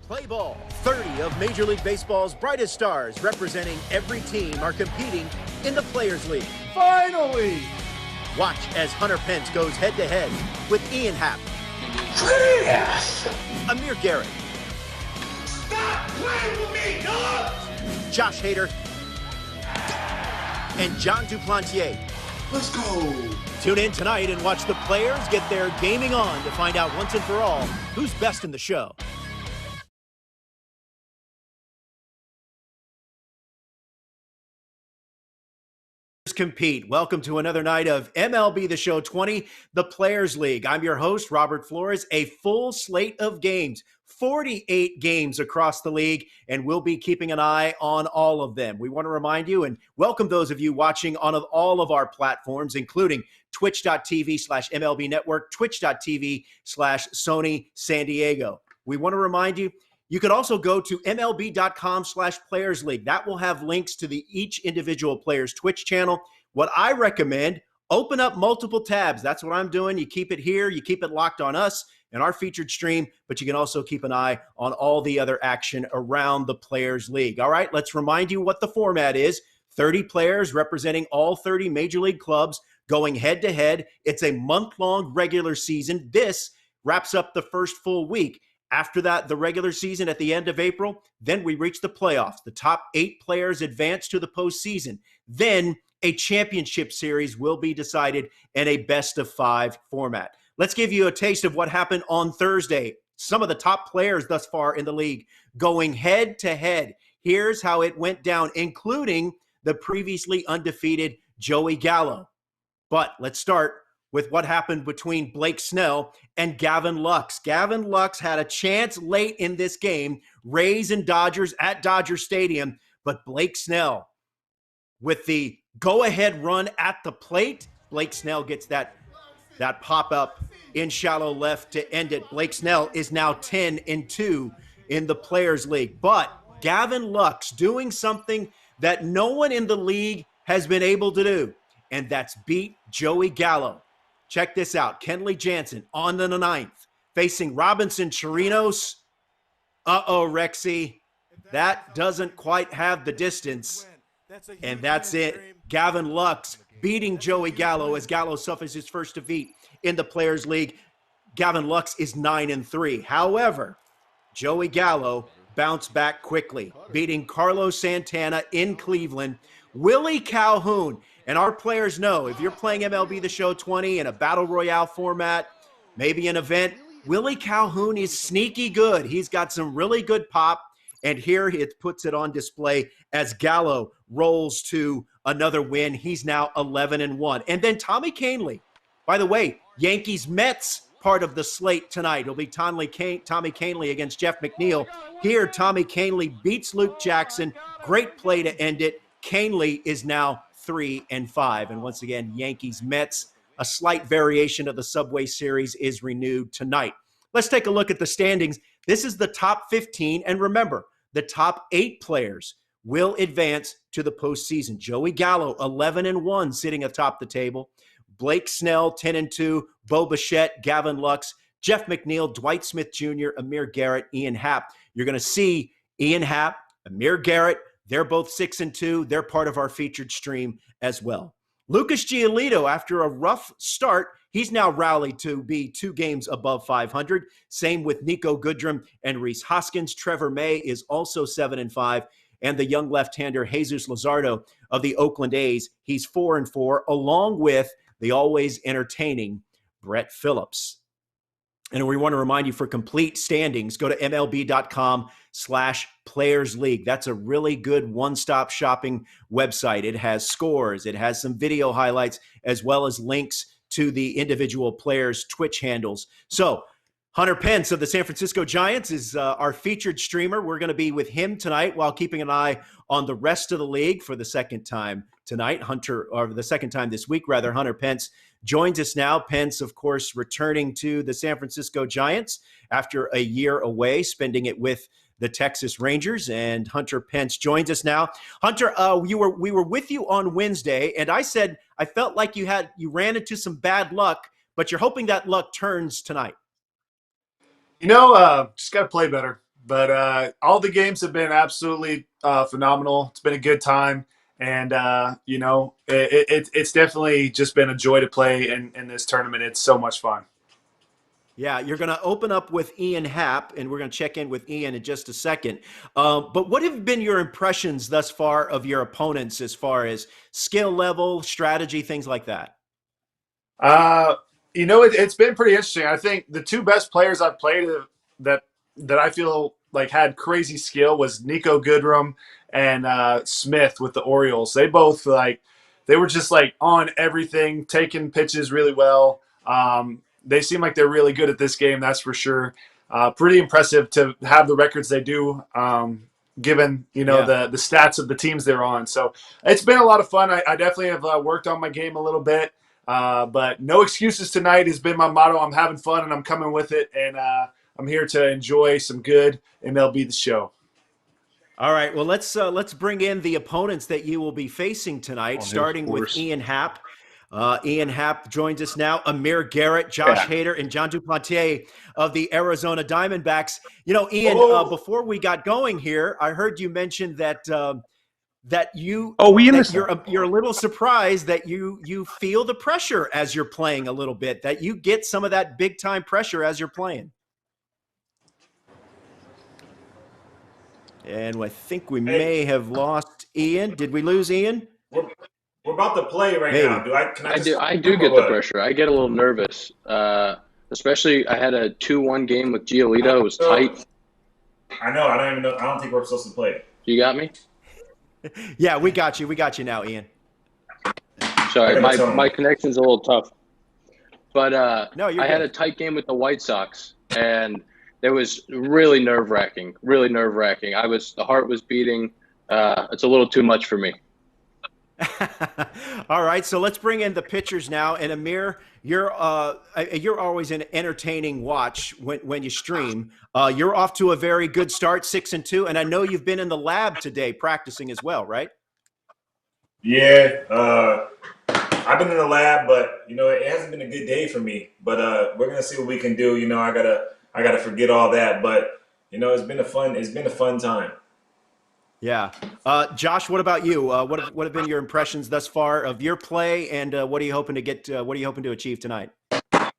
Play ball. 30 of Major League Baseball's brightest stars representing every team are competing in the Players League. Finally! Watch as Hunter Pence goes head-to-head with Happ. Yes! Amir Garrett. Stop playing with me, dog! Josh Hader. And John Duplantier. Let's go! Tune in tonight and watch the players get their gaming on to find out once and for all who's best in the show. Compete. Welcome to another night of MLB The Show 20, the Players League. I'm your host, Robert Flores. A full slate of games, 48 games across the league, and we'll be keeping an eye on all of them. We want to remind you and welcome those of you watching on all of our platforms, including twitch.tv/MLB Network, twitch.tv/Sony San Diego. We want to remind you, you could also go to MLB.com/Players League. That will have links to each individual player's Twitch channel. What I recommend, open up multiple tabs. That's what I'm doing. You keep it here. You keep it locked on us and our featured stream, but you can also keep an eye on all the other action around the Players League. All right, let's remind you what the format is. 30 players representing all 30 Major League clubs going head-to-head. It's a month-long regular season. This wraps up the first full week. After that, the regular season at the end of April, then we reach the playoffs. The top 8 players advance to the postseason. Then a championship series will be decided in a best-of-5 format. Let's give you a taste of what happened on Thursday. Some of the top players thus far in the league going head-to-head. Here's how it went down, including the previously undefeated Joey Gallo. But let's start with what happened between Blake Snell and Gavin Lux. Gavin Lux had a chance late in this game, Rays and Dodgers at Dodger Stadium, but Blake Snell with the go-ahead run at the plate. Blake Snell gets that pop-up in shallow left to end it. Blake Snell is now 10-2 in the Players League. But Gavin Lux doing something that no one in the league has been able to do, and that's beat Joey Gallo. Check this out. Kenley Jansen on the 9th, facing Robinson Chirinos. Uh-oh, Rexy. That doesn't quite have the distance. And that's it. Gavin Lux beating Joey Gallo as Gallo suffers his first defeat in the Players League. Gavin Lux is 9-3. However, Joey Gallo bounced back quickly, beating Carlos Santana in Cleveland. Willie Calhoun. And our players know, if you're playing MLB The Show 20 in a Battle Royale format, maybe an event, Willie Calhoun is sneaky good. He's got some really good pop, and here it puts it on display as Gallo rolls to another win. He's now 11-1. And then Tommy Kahnle. By the way, Yankees-Mets part of the slate tonight. It'll be Tommy Kahnle against Jeff McNeil. Here, Tommy Kahnle beats Luke Jackson. Great play to end it. Kahnle is now 3-5. And once again, Yankees-Mets, a slight variation of the Subway Series is renewed tonight. Let's take a look at the standings. This is the top 15. And remember, the top 8 players will advance to the postseason. Joey Gallo, 11-1, sitting atop the table. Blake Snell, 10-2. Bo Bichette, Gavin Lux, Jeff McNeil, Dwight Smith Jr., Amir Garrett, Happ. You're going to see Happ, Amir Garrett. They're both 6-2. They're part of our featured stream as well. Lucas Giolito, after a rough start, he's now rallied to be 2 games above 500. Same with Nico Goodrum and Rhys Hoskins. Trevor May is also 7-5. And the young left-hander Jesus Luzardo of the Oakland A's, he's 4-4, along with the always entertaining Brett Phillips. And we want to remind you, for complete standings, go to MLB.com/Players League. That's a really good one-stop shopping website. It has scores. It has some video highlights, as well as links to the individual players' Twitch handles. So Hunter Pence of the San Francisco Giants is our featured streamer. We're going to be with him tonight while keeping an eye on the rest of the league for the second time tonight. The second time this week, rather. Hunter Pence joins us now. Pence, of course, returning to the San Francisco Giants after a year away, spending it with the Texas Rangers. And Hunter Pence joins us now. Hunter, we were with you on Wednesday, and I said I felt like you ran into some bad luck, but you're hoping that luck turns tonight. Just got to play better. But all the games have been absolutely phenomenal. It's been a good time. And, it's definitely just been a joy to play in this tournament. It's so much fun. Yeah, you're going to open up with Ian Happ, and we're going to check in with Ian in just a second. But what have been your impressions thus far of your opponents as far as skill level, strategy, things like that? It's been pretty interesting. I think the two best players I've played that that I feel like had crazy skill was Nico Goodrum and Smith with the Orioles. They both they were just like on everything, taking pitches really well. They seem like they're really good at this game, that's for sure. Pretty impressive to have the records they do, given the stats of the teams they're on. So it's been a lot of fun. I definitely have worked on my game a little bit. But no excuses tonight has been my motto. I'm having fun and I'm coming with it, and I'm here to enjoy some good MLB The Show. All right, well let's bring in the opponents that you will be facing tonight, starting with Ian Happ. Ian Happ joins us now. Amir Garrett, Josh Hader, and John Duplantier of the Arizona Diamondbacks. Ian, before we got going here, I heard you mention that you're a little surprised that you feel the pressure as you're playing a little bit, that you get some of that big time pressure as you're playing. And I think we may have lost Ian. Did we lose Ian? We're about to play right now. I do get the pressure. I get a little nervous, especially I had a 2-1 game with Giolito. It was tight. I know. I don't even know. I don't think we're supposed to play. You got me? Yeah, we got you. We got you now, Ian. Sorry, my connection's a little tough. But no, I had a tight game with the White Sox, and it was really nerve-wracking. Really nerve-wracking. The heart was beating. It's a little too much for me. All right, so let's bring in the pitchers now. And Amir, you're always an entertaining watch when you stream. You're off to a very good start, 6-2, and I know you've been in the lab today practicing as well, right? Yeah, I've been in the lab, but it hasn't been a good day for me. But we're gonna see what we can do. I gotta forget all that. But it's been a fun time. Yeah, Josh, what about you? What have been your impressions thus far of your play, and what are you hoping to get? What are you hoping to achieve tonight? Trying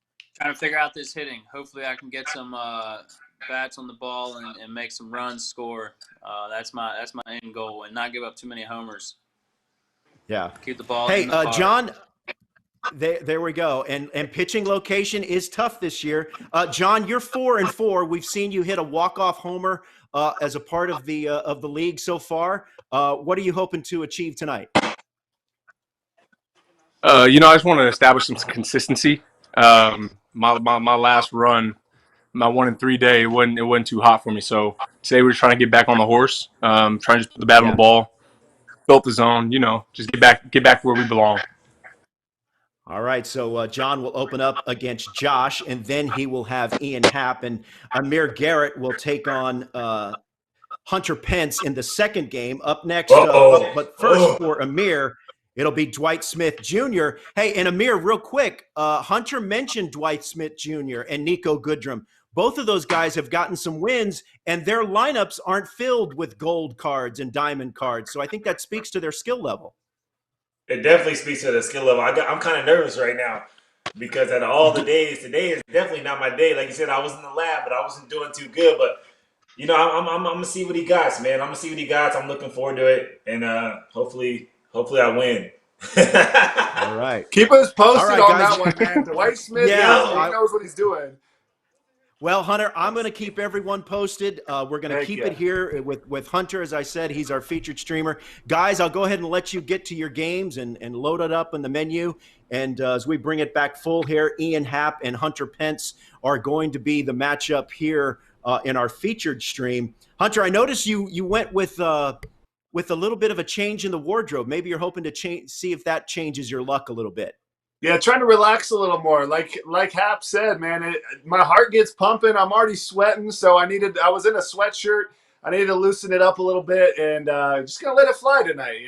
to figure out this hitting. Hopefully, I can get some bats on the ball and make some runs, score. That's my end goal, and not give up too many homers. Yeah, keep the ball. Hey, John. There we go. And pitching location is tough this year. John, you're 4-4. We've seen you hit a walk-off homer as a part of the league so far. What are you hoping to achieve tonight? I just want to establish some consistency. My last run, my 1-3 day, it wasn't too hot for me. So today we're trying to get back on the horse. Trying to just put the bat on the ball, fill up the zone. Just get back where we belong. All right, so John will open up against Josh, and then he will have Ian Happ, and Amir Garrett will take on Hunter Pence in the second game. Up next, but first for Amir, it'll be Dwight Smith Jr. Hey, and Amir, real quick, Hunter mentioned Dwight Smith Jr. and Nico Goodrum. Both of those guys have gotten some wins, and their lineups aren't filled with gold cards and diamond cards, so I think that speaks to their skill level. It definitely speaks to the skill level. I'm kind of nervous right now because out of all the days, today is definitely not my day. Like you said, I was in the lab, but I wasn't doing too good. But I'm gonna see what he got, man. I'm gonna see what he got. I'm looking forward to it, and hopefully I win. All right, keep us posted on guys. that one, man. Dwight Smith, he knows what he's doing. Well, Hunter, I'm going to keep everyone posted. We're going to keep it here with Hunter. As I said, he's our featured streamer. Guys, I'll go ahead and let you get to your games and load it up in the menu. And as we bring it back full here, Ian Happ and Hunter Pence are going to be the matchup here in our featured stream. Hunter, I noticed you went with a little bit of a change in the wardrobe. Maybe you're hoping to see if that changes your luck a little bit. Yeah, trying to relax a little more. Like Hap said, man, my heart gets pumping. I'm already sweating, so I was in a sweatshirt. I needed to loosen it up a little bit, and just gonna let it fly tonight,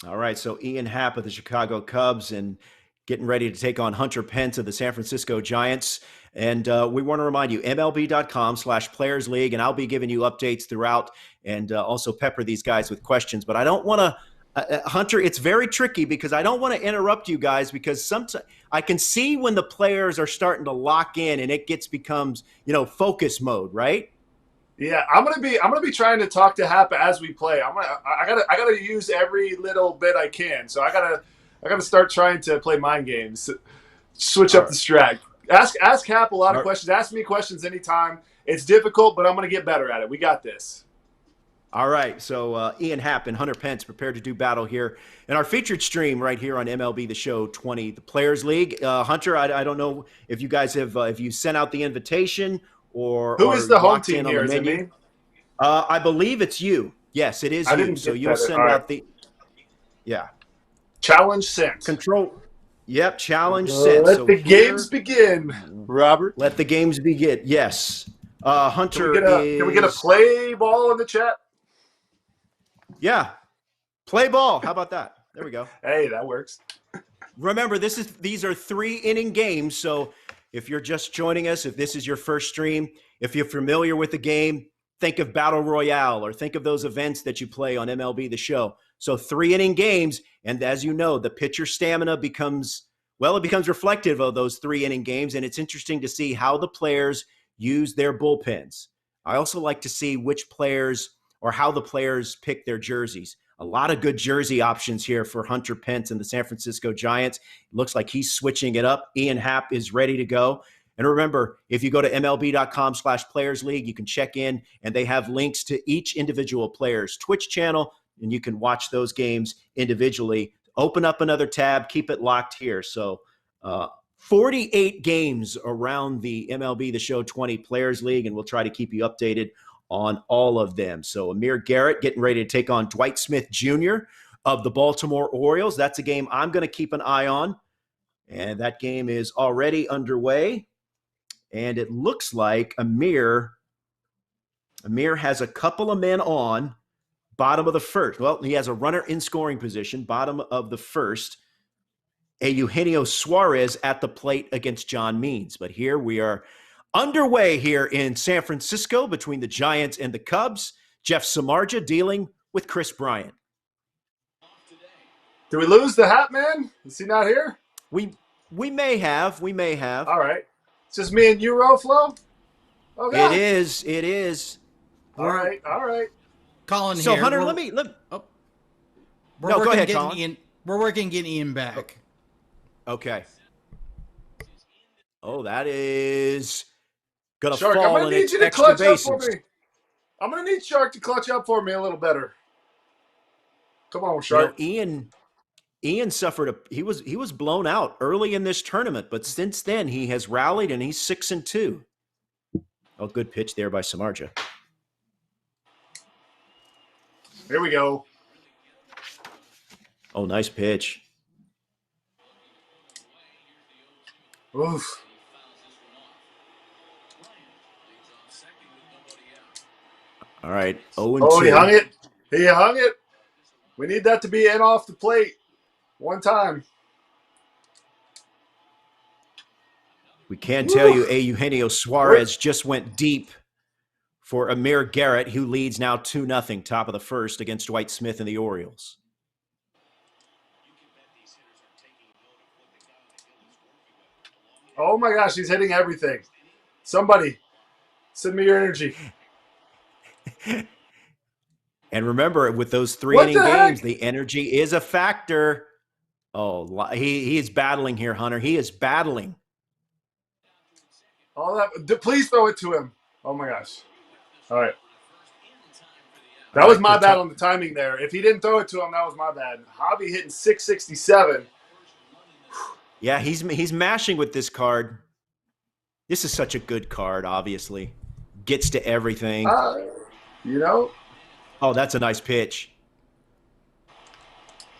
All right, so Ian Happ of the Chicago Cubs and getting ready to take on Hunter Pence of the San Francisco Giants. And we want to remind you, MLB.com/Players League, and I'll be giving you updates throughout and also pepper these guys with questions. But I don't want to, Hunter, it's very tricky because I don't want to interrupt you guys because sometimes I can see when the players are starting to lock in and it becomes, focus mode, right? Yeah, I'm gonna be trying to talk to Happ as we play. I gotta use every little bit I can. So I gotta start trying to play mind games, switch up the strat. Ask Happ a lot of questions. Ask me questions anytime. It's difficult, but I'm gonna get better at it. We got this. All right, so Ian Happ and Hunter Pence prepared to do battle here in our featured stream right here on MLB The Show 20, the Players League. Hunter, I don't know if you guys have if you sent out the invitation or who is the home team here? Is it me? I believe it's you. Yes, it is you. So you'll send out the challenge sent. Control. Yep, challenge sent. Let the games begin, Robert. Let the games begin. Yes. Hunter, can we get a play ball in the chat? Yeah. Play ball. How about that? There we go. Hey, that works. Remember, these are 3-inning games, so if you're just joining us, if this is your first stream, if you're familiar with the game, think of Battle Royale or think of those events that you play on MLB The Show. So 3-inning games, and as you know, the pitcher stamina becomes reflective of those 3-inning games, and it's interesting to see how the players use their bullpens. I also like to see which players or how the players pick their jerseys. A lot of good jersey options here for Hunter Pence and the San Francisco Giants. It looks like he's switching it up. Ian Happ is ready to go. And remember, if you go to MLB.com/Players League, you can check in, and they have links to each individual player's Twitch channel, and you can watch those games individually. Open up another tab, keep it locked here. So 48 games around the MLB The Show 20 Players League, and we'll try to keep you updated on all of them. So Amir Garrett getting ready to take on Dwight Smith Jr. of the Baltimore Orioles. That's a game I'm going to keep an eye on. And that game is already underway. And it looks like Amir has a couple of men on bottom of the first. Well, he has a runner in scoring position, bottom of the first. Eugenio Suarez at the plate against John Means. But here we are underway here in San Francisco between the Giants and the Cubs. Jeff Samardzija dealing with Chris Bryant. Did we lose the Hat man? Is he not here? We may have. All right. It's just me and you, Roflo? Oh, God. It is. All right. Colin so here. Hunter, go ahead, Colin. We're working getting Ian back. Okay. Oh, that is gonna Shark, fall I'm gonna in need you to clutch up for me. I'm gonna need Shark to clutch up for me a little better. Come on, Shark. Ian suffered he was blown out early in this tournament, but since then he has rallied and he's 6-2. Oh, good pitch there by Samardzija. Here we go. Oh, nice pitch. Oof. All right, 0-2. Oh, he hung it. We need that to be in off the plate one time. We can tell you Eugenio Suarez just went deep for Amir Garrett, who leads now 2-0, top of the first against Dwight Smith and the Orioles. Oh, my gosh, he's hitting everything. Somebody, send me your energy. And remember, with those 3-inning games, the energy is a factor. Oh, he is battling here, Hunter. He is battling. Please throw it to him. Oh, my gosh. All right. That was my bad on the timing there. If he didn't throw it to him, that was my bad. Hobby hitting 667. Yeah, he's mashing with this card. This is such a good card, obviously. Gets to everything. Oh, that's a nice pitch.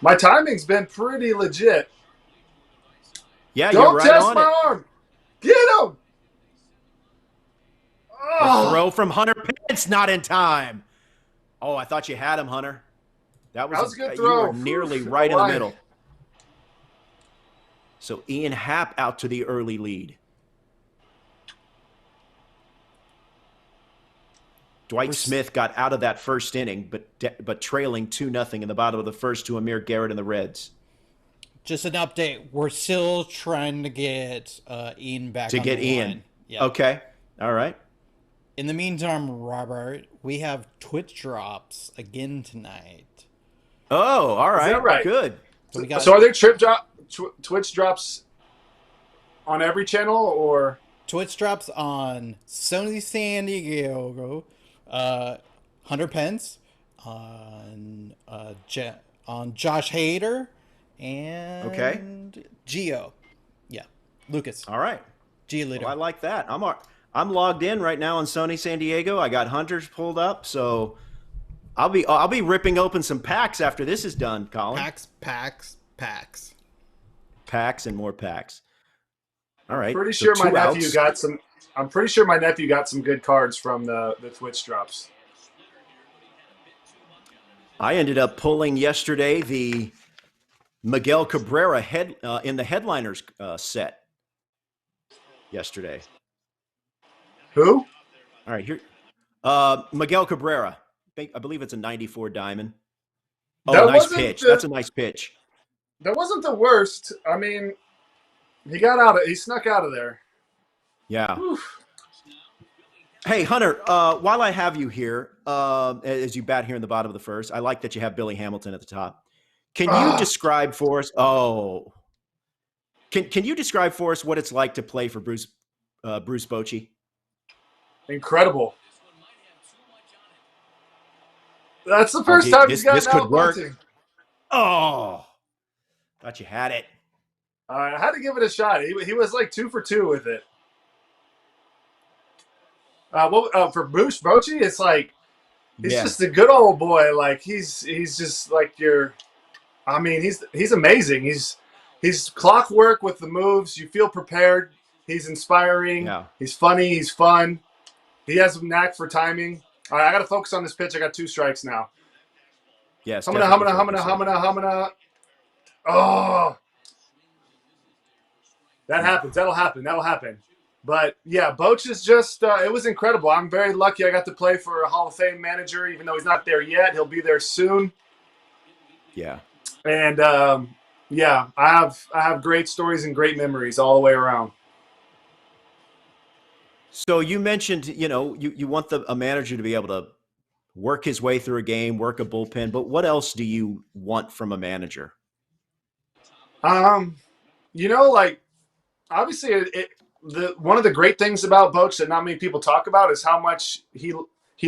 My timing's been pretty legit. Yeah, you're right on it. Don't test my arm. Get him. The throw from Hunter Pence not in time. Oh, I thought you had him, Hunter. That was a good you throw. were nearly right in the middle. So Ian Happ out to the early lead. Dwight Smith got out of that first inning, but trailing 2-0 in the bottom of the first to Amir Garrett and the Reds. Just an update. We're still trying to get Ian back To on get the Ian. line. Yeah. Okay. All right. In the meantime, Robert, we have Twitch drops again tonight. Oh, all right. Is that right? Good. So are there Twitch drops on every channel, or Twitch drops on Sony San Diego, Hunter Pence, on Josh Hader, and Gio. Yeah, Lucas. All right. Giolito. Well, I like that. I'm logged in right now on Sony San Diego. I got Hunters pulled up, so I'll be ripping open some packs after this is done, Colin. Packs. Packs and more packs. All right. I'm pretty sure my nephew got some good cards from the Twitch drops. I ended up pulling yesterday the Miguel Cabrera in the headliners set yesterday. Who? All right, here. Miguel Cabrera. I believe it's a 94 diamond. Oh, nice pitch. That's a nice pitch. That wasn't the worst. I mean, he snuck out of there. Yeah. Oof. Hey, Hunter, while I have you here, as you bat here in the bottom of the first, I like that you have Billy Hamilton at the top. Can you describe for us? Can you describe for us what it's like to play for Bruce Bochy? Incredible. That's the first time he's gotten this could out work. bunting. Oh, thought you had it. I had to give it a shot. He was like 2 for 2 with it. For Bruce Bochy, it's like he's just a good old boy. Like he's just like he's amazing. He's clockwork with the moves. You feel prepared. He's inspiring. Yeah. He's funny. He's fun. He has a knack for timing. All right, I got to focus on this pitch. I got 2 strikes now. Yes. Humana. Oh, that happens. That'll happen. But yeah, Boch is just, it was incredible. I'm very lucky I got to play for a Hall of Fame manager, even though he's not there yet. He'll be there soon. Yeah. And I have great stories and great memories all the way around. So you mentioned, you want a manager to be able to work his way through a game, work a bullpen, but what else do you want from a manager? Obviously one of the great things about Boch that not many people talk about is how much he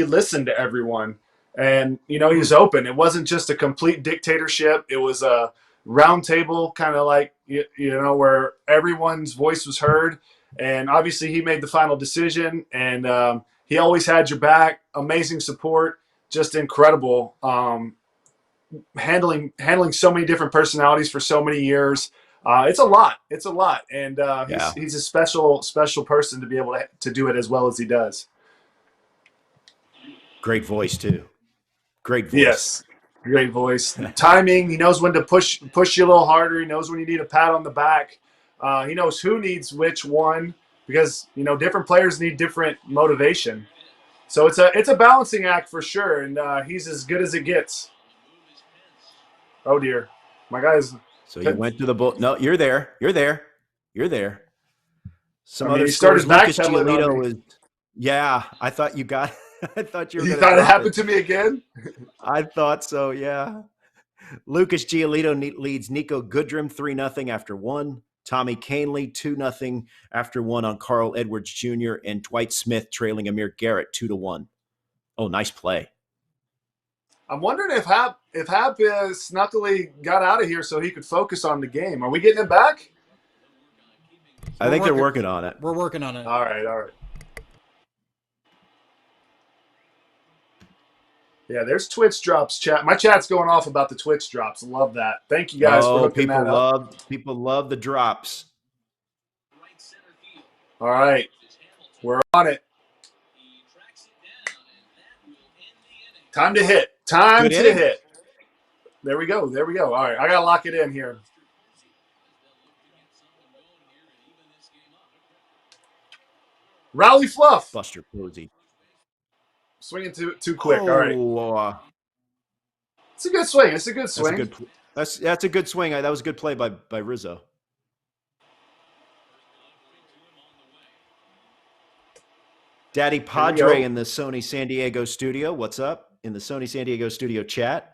listened to everyone. And, he was open. It wasn't just a complete dictatorship. It was a round table, kind of like, where everyone's voice was heard. And obviously he made the final decision, and he always had your back. Amazing support, just incredible. Handling so many different personalities for so many years. It's a lot. And he's a special person to be able to do it as well as he does. Great voice too. Great voice. Yes. Great voice. Timing. He knows when to push you a little harder. He knows when you need a pat on the back. He knows who needs which one, because different players need different motivation. So it's a balancing act for sure, and he's as good as it gets. Oh dear, my guys. So you went to the bull. No, you're there. Some other he started Lucas backpedaling Giolito on me. was. Yeah, I thought you got. I thought you were. You thought it happened to me again? I thought so. Yeah. Lucas Giolito leads Nico Goodrum 3-0 after 1. Tommy Canley 2-0 after 1 on Carl Edwards Jr. and Dwight Smith trailing Amir Garrett 2-1. Oh, nice play. I'm wondering if Hap snuckily got out of here so he could focus on the game. Are we getting it back? I think they're working on it. We're working on it. All right. Yeah, there's Twitch drops chat. My chat's going off about the Twitch drops. Love that. Thank you guys for hooking that up. People love the drops. All right. We're on it. Time to hit. Hit. There we go. All right. I got to lock it in here. Rowley Fluff. Buster Posey. Swinging too quick. All right. Oh, It's a good swing. It's a good that's swing. a good. That's a good swing. That was a good play by Rizzo. Daddy Padre in the Sony San Diego studio. What's up in the Sony San Diego studio chat?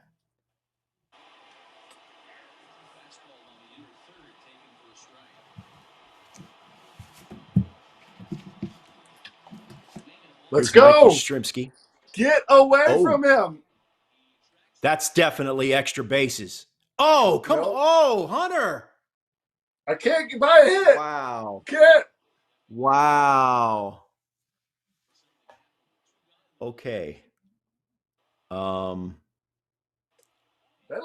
Let's Here's go. Mikey Shrimsky. Get away from him. That's definitely extra bases. Oh, come on. Oh, Hunter. I can't get by a hit. Wow. Can't. Wow. Okay. That'll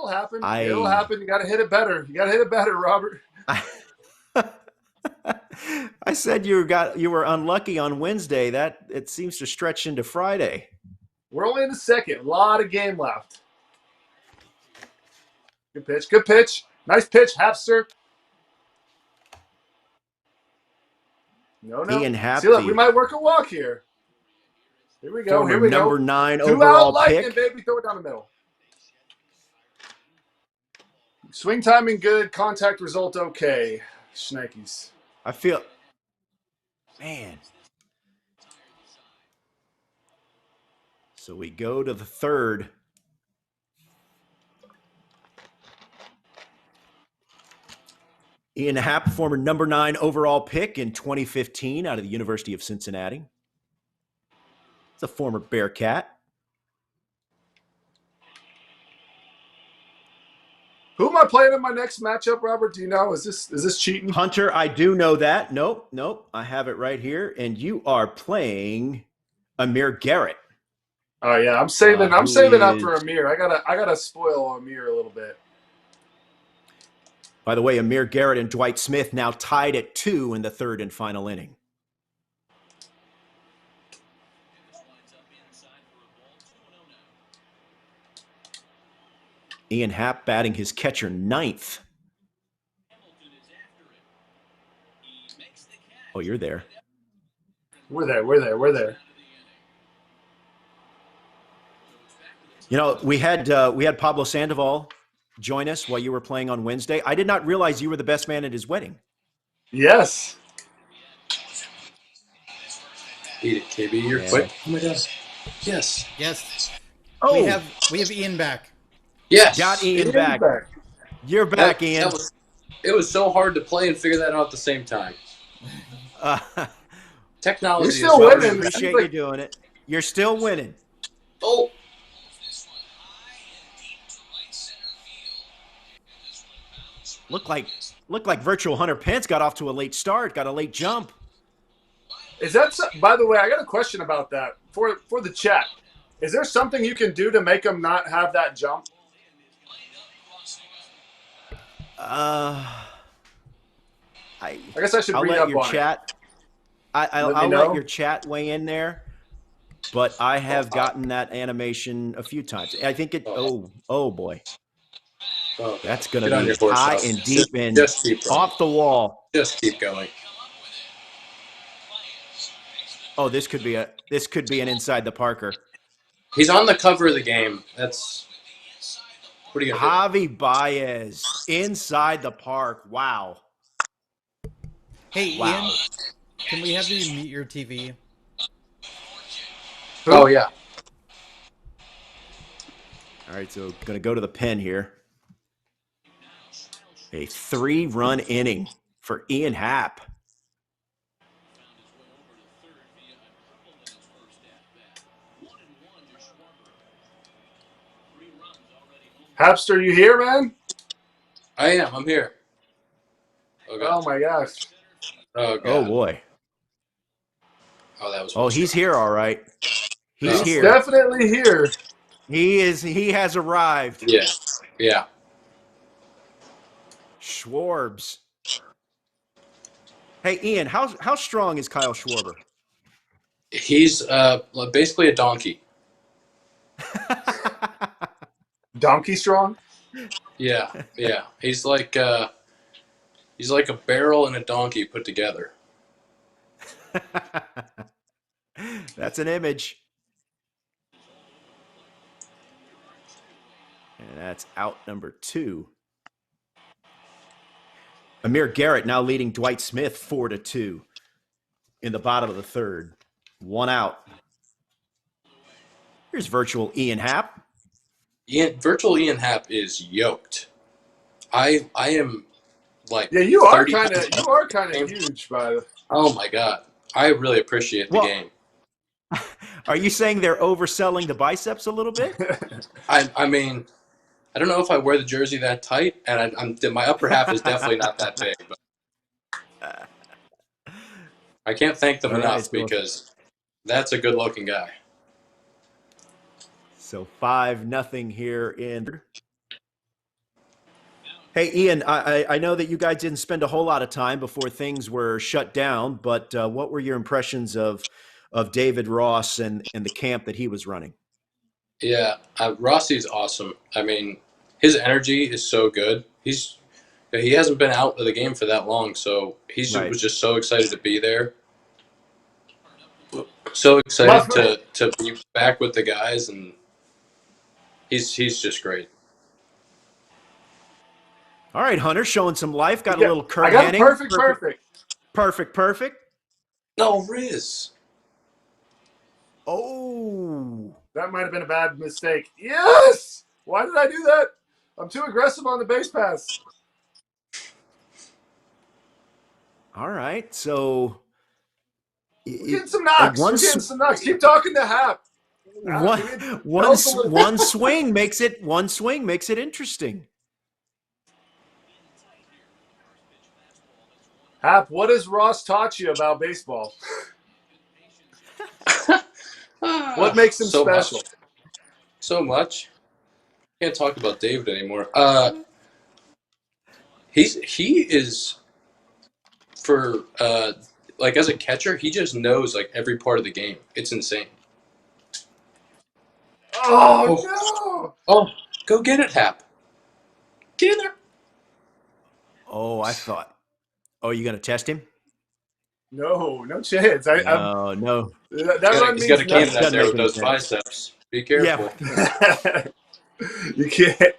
happen. It'll happen. You got to hit it better. You got to hit it better, Robert. I said you were unlucky on Wednesday. That it seems to stretch into Friday. We're only in the second. A lot of game left. Good pitch. Good pitch. Nice pitch, Hapster. No. Ian Happ, See, look, we might work a walk here. Here we go. Here we go. Number 9 2 overall out lightning, pick. baby. Throw it down the middle. Swing timing good. Contact result okay. Schnikes. I feel, man. So we go to the third. Ian Happ, former number 9 overall pick in 2015 out of the University of Cincinnati. It's a former Bearcat. Who am I playing in my next matchup, Robert? Do you know? Is this cheating? Hunter, I do know that. Nope. I have it right here. And you are playing Amir Garrett. Oh yeah, I'm saving up for Amir. I gotta spoil Amir a little bit. By the way, Amir Garrett and Dwight Smith now tied at 2 in the third and final inning. Ian Happ batting his catcher 9th. Oh, you're there. We're there. You know, we had Pablo Sandoval join us while you were playing on Wednesday. I did not realize you were the best man at his wedding. Yes. Eat it, KB. You're quick. Oh my God. Yes. Oh, we have Ian back. Yes. Got Ian back. You're back, Ian. It was so hard to play and figure that out at the same time. Technology. You're still winning. Appreciate you doing it. You're still winning. Oh. Looked like virtual Hunter Pence got off to a late start, got a late jump. Is that? By the way, I got a question about that for the chat. Is there something you can do to make them not have that jump? I guess I should I'll read let up your on chat. I'll let your chat weigh in there. But I have gotten that animation a few times. I think it. Oh boy. Oh, that's going to be high and deep and off the wall. Just keep going. Oh, this could be an inside the Parker. He's on the cover of the game. That's what are you gonna do? Javi Baez inside the park. Wow. Hey, Ian, can we have you mute your TV? Oh yeah. All right, so going to go to the pen here. A 3-run inning for Ian Happ. Hapster, you here, man? I am. I'm here. Okay. Oh my gosh. Oh God. Oh boy. Oh, that was. Oh, he's here, all right. He's here. Definitely here. He is. He has arrived. Yeah. Yeah. Schwarbs. Hey, Ian, how strong is Kyle Schwarber? He's basically a donkey. Donkey strong? Yeah. He's like a barrel and a donkey put together. That's an image. And that's out number 2. Amir Garrett now leading Dwight Smith 4-2 in the bottom of the 3rd. 1 out. Here's virtual Ian Happ. Virtual Ian Happ is yoked. I am like, Yeah, you are 30 kind of pounds. huge, by the. Oh my god, I really appreciate the game. Are you saying they're overselling the biceps a little bit? I mean, I don't know if I wear the jersey that tight, and my upper half is definitely not that big. But I can't thank them enough because that's a good-looking guy. So 5-0 here in. Hey, Ian, I know that you guys didn't spend a whole lot of time before things were shut down, but what were your impressions of David Ross and the camp that he was running? Yeah, Rossi's awesome. I mean, his energy is so good. He hasn't been out of the game for that long, so was just so excited to be there. So excited to be back with the guys, and he's just great. All right, Hunter, showing some life. Got a little Kurt I got Henning. Perfect. No, Riz. Oh. That might have been a bad mistake. Yes! Why did I do that? I'm too aggressive on the base pass. All right, so we're getting some knocks. Keep talking to Hap. One swing makes it interesting. Hap, what has Ross taught you about baseball? What makes him special? So much. Can't talk about David anymore. He is for like as a catcher, he just knows like every part of the game. It's insane. Oh no! Oh, go get it, Hap. Get in there. Oh, I thought. Oh, you gonna test him? No chance. No. That run he's got a means cannon nothing. out there with those biceps. Be careful. Yeah. You can't.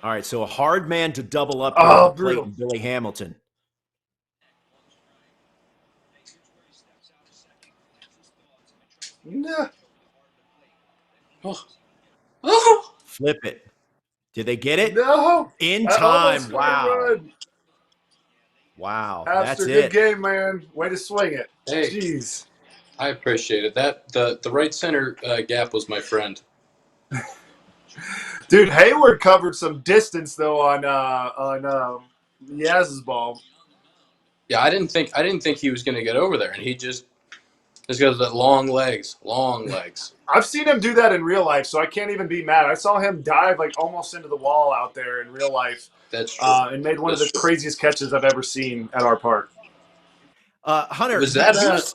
All right, so a hard man to double up brutal. Billy Hamilton. No. Oh. Flip it. Did they get it? No. In time. Wow. That's it. Good game, man. Way to swing it. Hey. Jeez. I appreciate it. That the right center gap was my friend. Dude, Hayward covered some distance though on Yaz's ball. Yeah, I didn't think he was going to get over there, and he just got the long legs. I've seen him do that in real life, so I can't even be mad. I saw him dive like almost into the wall out there in real life. That's true. And made one of the craziest catches I've ever seen at our park. Hunter, was that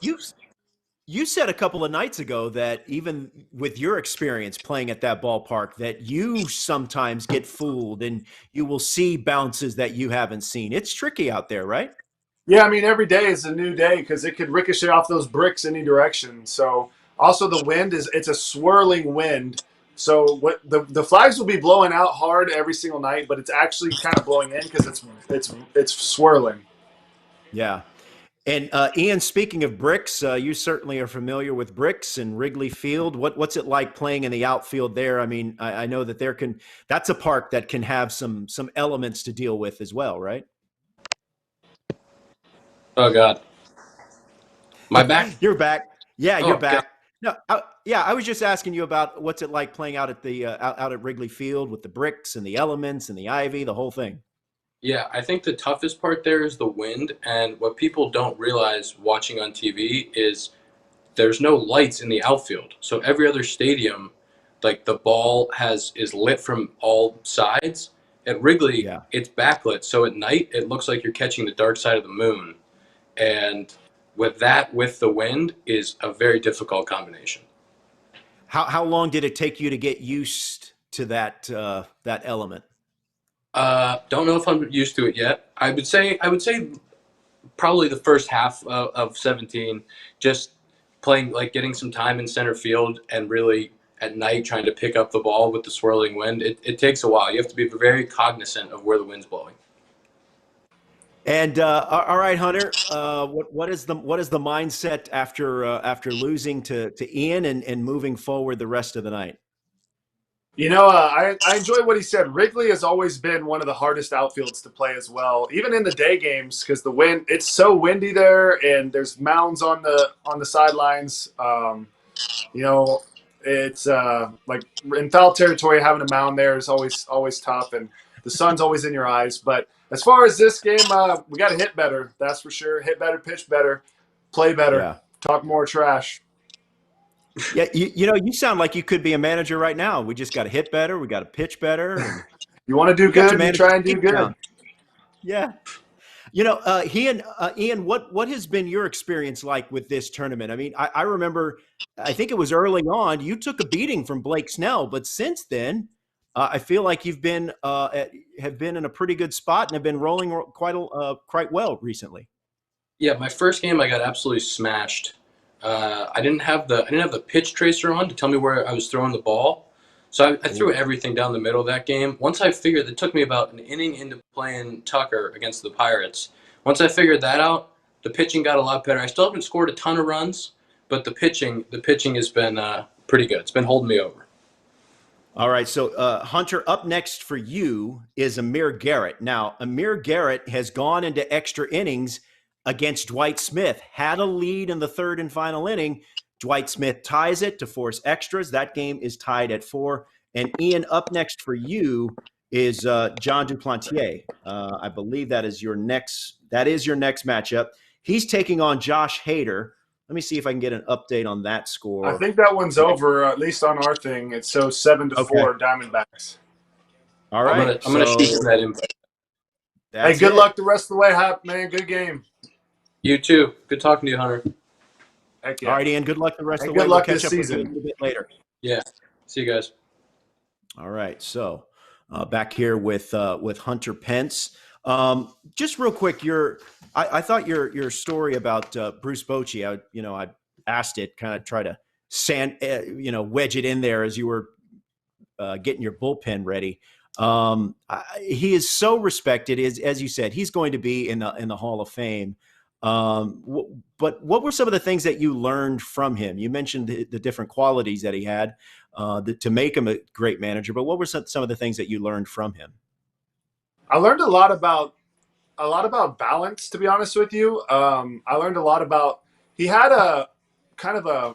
you said a couple of nights ago that even with your experience playing at that ballpark, that you sometimes get fooled and you will see bounces that you haven't seen. It's tricky out there, right? Yeah, I mean, every day is a new day because it could ricochet off those bricks any direction. So also the wind it's a swirling wind. So what the flags will be blowing out hard every single night, but it's actually kind of blowing in because it's swirling. Yeah. And Ian, speaking of bricks, you certainly are familiar with bricks and Wrigley Field. What's it like playing in the outfield there? I mean, I know that that's a park that can have some elements to deal with as well, right? Oh God, my back. You're back. Yeah, you're back. God. No, I was just asking you about what's it like playing out at the out at Wrigley Field with the bricks and the elements and the ivy, the whole thing. Yeah, I think the toughest part there is the wind, and what people don't realize watching on TV is there's no lights in the outfield. So every other stadium, like the ball is lit from all sides. At Wrigley, It's backlit, so at night it looks like you're catching the dark side of the moon, and with the wind is a very difficult combination. How long did it take you to get used to that element? Don't know if I'm used to it yet. I would say probably the first half of 17, just playing, like getting some time in center field and really at night trying to pick up the ball with the swirling wind. It takes a while. You have to be very cognizant of where the wind's blowing. And all right, Hunter, what is the mindset after losing to Ian and moving forward the rest of the night? I enjoy what he said. Wrigley has always been one of the hardest outfields to play as well, even in the day games, because the wind, it's so windy there, and there's mounds on the sidelines. It's like in foul territory, having a mound there is always tough, and the sun's always in your eyes. But as far as this game, we got to hit better. That's for sure. Hit better, pitch better, play better, talk more trash. Yeah, you sound like you could be a manager right now. We just got to hit better. We got to pitch better. And you want to do good, you try and do good. Down. Yeah. Ian, what has been your experience like with this tournament? I mean, I remember, I think it was early on, you took a beating from Blake Snell, but since then, I feel like you've been have been in a pretty good spot and have been rolling quite well recently. Yeah, my first game I got absolutely smashed. I didn't have the pitch tracer on to tell me where I was throwing the ball, so I threw everything down the middle of that game. Once I figured, it took me about an inning into playing Tucker against the Pirates. Once I figured that out, the pitching got a lot better. I still haven't scored a ton of runs, but the pitching has been pretty good. It's been holding me over. All right, so Hunter, up next for you is Amir Garrett. Now, Amir Garrett has gone into extra innings against Dwight Smith, had a lead in the third and final inning. Dwight Smith ties it to force extras. That game is tied at 4. And Ian, up next for you is John Duplantier. I believe that is your next matchup. He's taking on Josh Hader. Let me see if I can get an update on that score. I think that one's over, at least on our thing. It shows 7-4 Diamondbacks. All right. I'm gonna shoot that invite. Hey, good luck the rest of the way, Hap, man. Good game. You too. Good talking to you, Hunter. Heck yeah. All right, Ian. Good luck the rest of the way. Good luck we'll catch this up with season. you a little bit later. Yeah. See you guys. All right. So back here with Hunter Pence. Just real quick, I thought your story about Bruce Bochy. I asked it, kind of try to wedge it in there as you were getting your bullpen ready. He is so respected, as you said. He's going to be in the Hall of Fame. But what were some of the things that you learned from him? You mentioned the different qualities that he had to make him a great manager. But what were some of the things that you learned from him? I learned a lot about balance, to be honest with you. I learned a lot about, he had a kind of a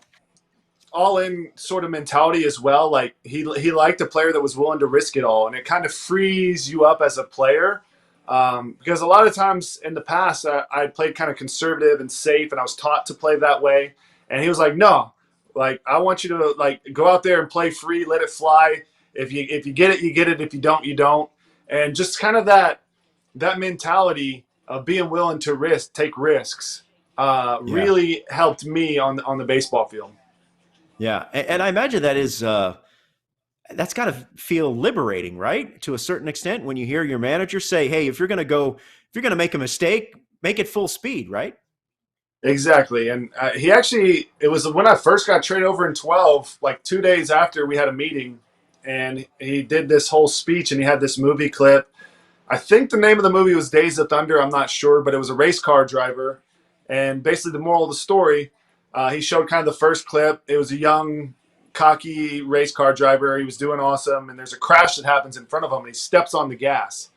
all-in sort of mentality as well. Like he liked a player that was willing to risk it all, and it kind of frees you up as a player. Because a lot of times in the past, I played kind of conservative and safe, and I was taught to play that way. And he was like, no, like, I want you to like go out there and play free, let it fly. If you get it, you get it. If you don't, you don't. And just kind of that mentality of being willing to take risks, really helped me on the baseball field. Yeah. And I imagine that is, that's got to feel liberating, right? To a certain extent, when you hear your manager say, hey, if you're going to make a mistake, make it full speed, right? Exactly. And it was when I first got traded over in 12, like 2 days after we had a meeting, and he did this whole speech, and he had this movie clip. I think the name of the movie was Days of Thunder. I'm not sure, but it was a race car driver. And basically the moral of the story, he showed kind of the first clip. It was a young, cocky race car driver. He was doing awesome, and there's a crash that happens in front of him, and he steps on the gas.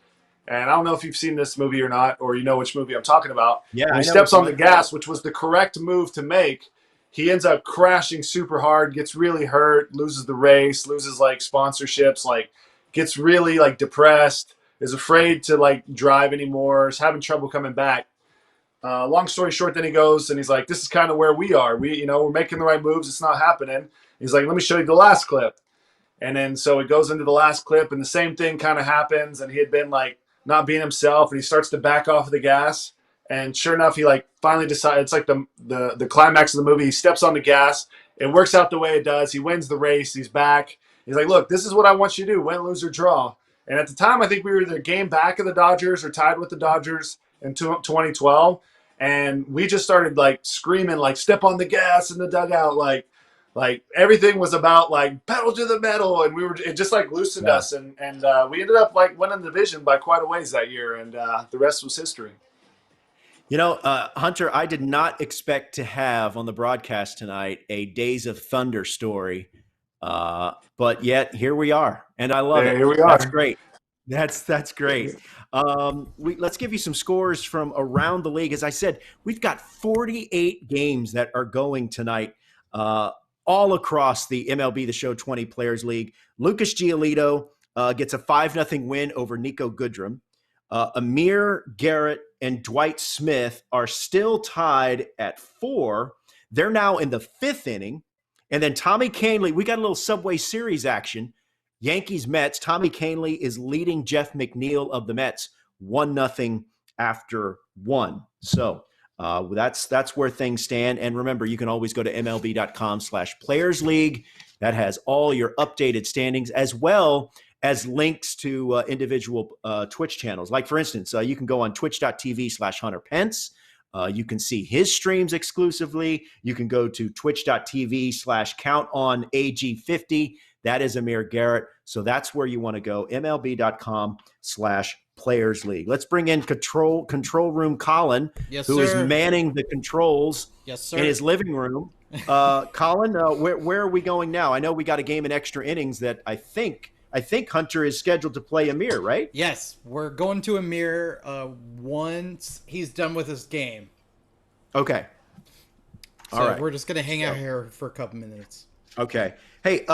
And I don't know if you've seen this movie or not, or you know which movie I'm talking about. Yeah, when he steps on the gas, which was the correct move to make. He ends up crashing super hard, gets really hurt, loses the race, loses like sponsorships, like gets really like depressed, is afraid to like drive anymore, is having trouble coming back. Long story short, then he goes and he's like, this is kind of where we are. We're making the right moves. It's not happening. He's like, let me show you the last clip. And then so it goes into the last clip, and the same thing kind of happens. And he had been like not being himself, and he starts to back off of the gas. And sure enough, he like finally decides, it's like the climax of the movie. He steps on the gas. It works out the way it does. He wins the race. He's back. He's like, look, this is what I want you to do. Win, lose, or draw. And at the time, I think we were either game back of the Dodgers or tied with the Dodgers in 2012. And we just started like screaming, like, step on the gas in the dugout, like like everything was about like pedal to the metal, and it just like loosened us, and we ended up like winning the division by quite a ways that year, and the rest was history. You know, Hunter, I did not expect to have on the broadcast tonight a Days of Thunder story, but yet here we are, and I love it. Here we are. That's great. That's great. Let's give you some scores from around the league. As I said, we've got 48 games that are going tonight, all across the MLB The Show 20 Players League. Lucas Giolito gets a 5-0 win over Nico Goodrum. Amir Garrett and Dwight Smith are still tied at 4. They're now in the 5th inning. And then Tommy Canley, we got a little Subway Series action. Yankees Mets. Tommy Canley is leading Jeff McNeil of the Mets 1-0 after 1. So that's where things stand. And remember, you can always go to MLB.com/Players League. That has all your updated standings as well as links to individual Twitch channels. Like, for instance, you can go on twitch.tv/Hunter Pence. You can see his streams exclusively. You can go to twitch.tv/CountOnAG50. That is Amir Garrett. So that's where you want to go, MLB.com/Players League. Let's bring in control room Colin, who is manning the controls in his living room. Colin, where are we going now? I know we got a game in extra innings that I think Hunter is scheduled to play Amir, right? Yes, we're going to Amir once he's done with his game. Okay. So all right. We're just going to hang out here for a couple minutes. Okay. Hey,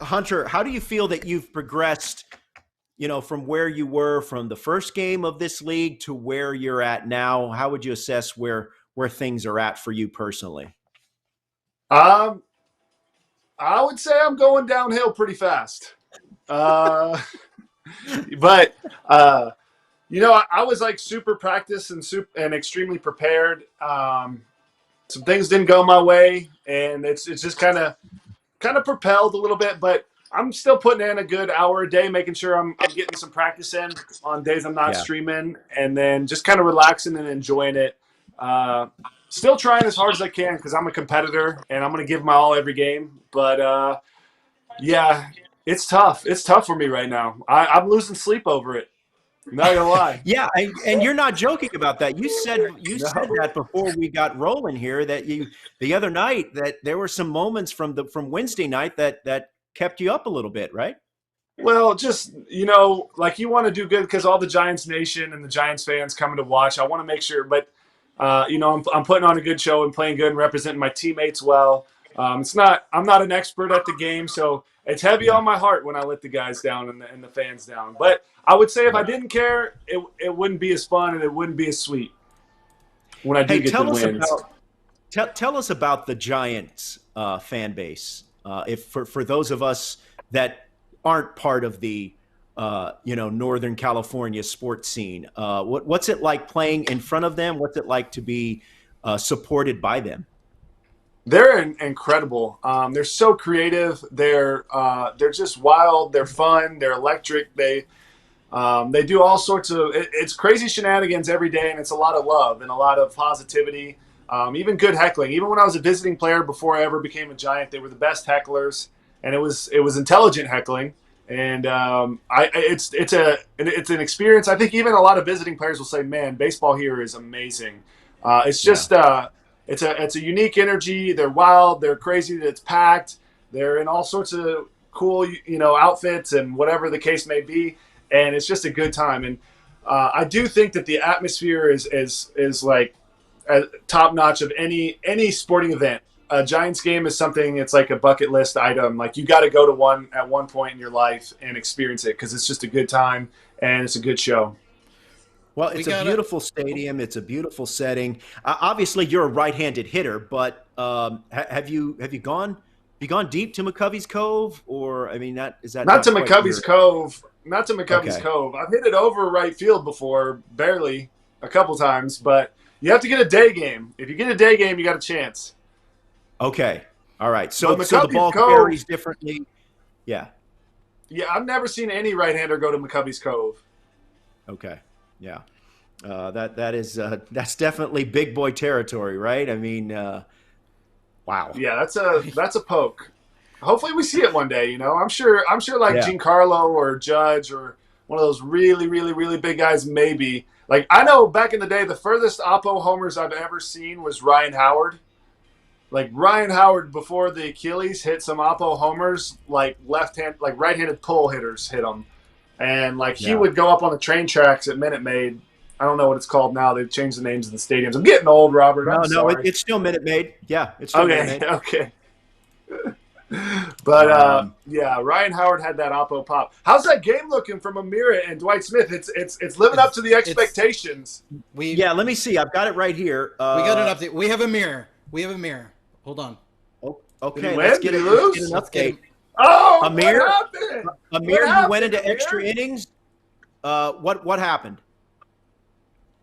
Hunter, how do you feel that you've progressed, from where you were from the first game of this league to where you're at now? How would you assess where things are at for you personally? I would say I'm going downhill pretty fast. But I was like super practiced and extremely prepared. Some things didn't go my way, and it's just kind of propelled a little bit, but I'm still putting in a good hour a day, making sure I'm getting some practice in on days I'm not streaming, and then just kind of relaxing and enjoying it. Still trying as hard as I can because I'm a competitor and I'm going to give my all every game. But it's tough. It's tough for me right now. I'm losing sleep over it. I'm not gonna lie. Yeah, and you're not joking about that. You said that before we got rolling here, that the other night that there were some moments from Wednesday night that kept you up a little bit, right? Well, just like you want to do good because all the Giants Nation and the Giants fans coming to watch. I want to make sure, but I'm putting on a good show and playing good and representing my teammates well. I'm not an expert at the game, so it's heavy on my heart when I let the guys down and the fans down. But I would say if I didn't care, it wouldn't be as fun and it wouldn't be as sweet when I do get the wins. Tell us about the Giants fan base. If for those of us that aren't part of the Northern California sports scene, what's it like playing in front of them? What's it like to be supported by them? They're incredible. They're so creative. They're just wild. They're fun. They're electric. They do all sorts of it's crazy shenanigans every day, and it's a lot of love and a lot of positivity. Even good heckling. Even when I was a visiting player before I ever became a Giant, they were the best hecklers, and it was intelligent heckling. And it's an experience. I think even a lot of visiting players will say, "Man, baseball here is amazing." It's just. It's a unique energy. They're wild. They're crazy. It's packed. They're in all sorts of cool, outfits and whatever the case may be. And it's just a good time. And I do think that the atmosphere is like top notch of any sporting event. A Giants game is something. It's like a bucket list item. Like you got to go to one at one point in your life and experience it because it's just a good time and it's a good show. Well, it's a beautiful stadium. It's a beautiful setting. Obviously, you're a right-handed hitter, but have you gone deep to McCovey's Cove, or I mean, not to McCovey's Cove. Not to McCovey's Cove. I've hit it over right field before, barely, a couple times, but you have to get a day game. If you get a day game, you got a chance. Okay, all right. So the ball carries differently. Yeah. Yeah, I've never seen any right-hander go to McCovey's Cove. Okay. Yeah, that's definitely big boy territory, right? I mean, Wow. Yeah, that's a poke. Hopefully we see it one day, you know. I'm sure like Yeah. Giancarlo or Judge or one of those really, really, really big guys, maybe. Like I know back in the day, the furthest Oppo homers I've ever seen was Ryan Howard. Like Ryan Howard before the Achilles hit some Oppo homers, like right-handed pull hitters hit him. And like he Yeah. would go up on the train tracks at Minute Maid. I don't know what it's called now. They've changed the names of the stadiums. I'm getting old, Robert. I'm No, sorry. it's still Minute Maid. Yeah, it's still Minute Maid. Okay. But yeah, Ryan Howard had that Oppo pop. How's that game looking from Amir and Dwight Smith? It's living up to the expectations. Yeah, let me see. I've got it right here. We got an update. We have a mirror. Hold on. Okay, Did he let's win? get Did an he lose? update. Oh, Amir, what happened? Amir, What you went into happened, extra Amir? innings. What happened?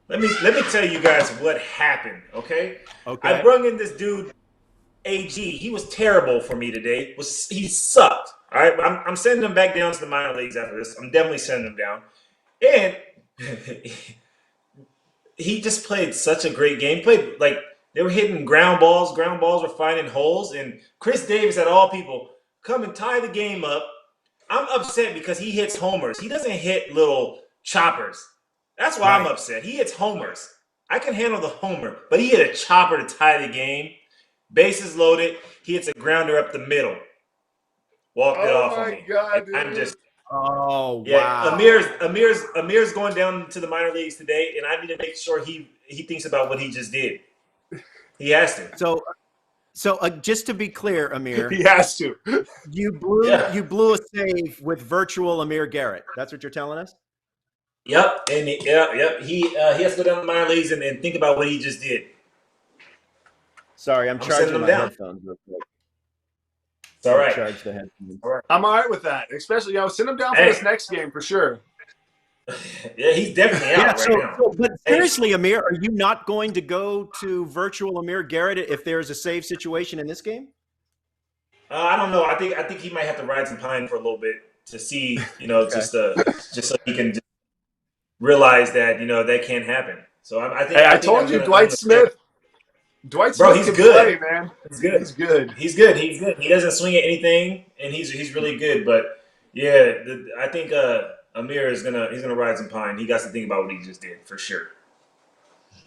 Let me tell you guys what happened. Okay. Okay. I brung in this dude, AG. He was terrible for me today. He sucked. All right. I'm sending him back down to the minor leagues after this. I'm definitely sending him down. And he just played such a great game. Played like they were hitting ground balls. Ground balls were finding holes. And Chris Davis, at all people, come and tie the game up. I'm upset because he hits homers. He doesn't hit little choppers. That's why I'm upset. He hits homers. I can handle the homer, but he hit a chopper to tie the game. Bases loaded. He hits a grounder up the middle. Walked it off on me. God, dude. I'm just wow. Amir's going down to the minor leagues today, and I need to make sure he thinks about what he just did. He has to. So just to be clear, Amir, he has to. You blew a save with virtual Amir Garrett. That's what you're telling us? Yep, and he has to go down to the minor leagues and think about what he just did. Sorry, I'm charging sending my them down. headphones real quick. It's all right. Charge the headphones. I'm all right with that. Especially, send him down for this next game for sure. Yeah, he's definitely out right now. But seriously, Amir, are you not going to go to virtual Amir Garrett if there's a save situation in this game? I don't know. I think he might have to ride some pine for a little bit to see, just so he can realize that that can't happen. So I told you, Dwight Smith. Dwight Smith, he's can good, play, man. He's good. He's good. He doesn't swing at anything, and he's really good. But yeah, I think Amir he's gonna ride some pine. He got to think about what he just did for sure.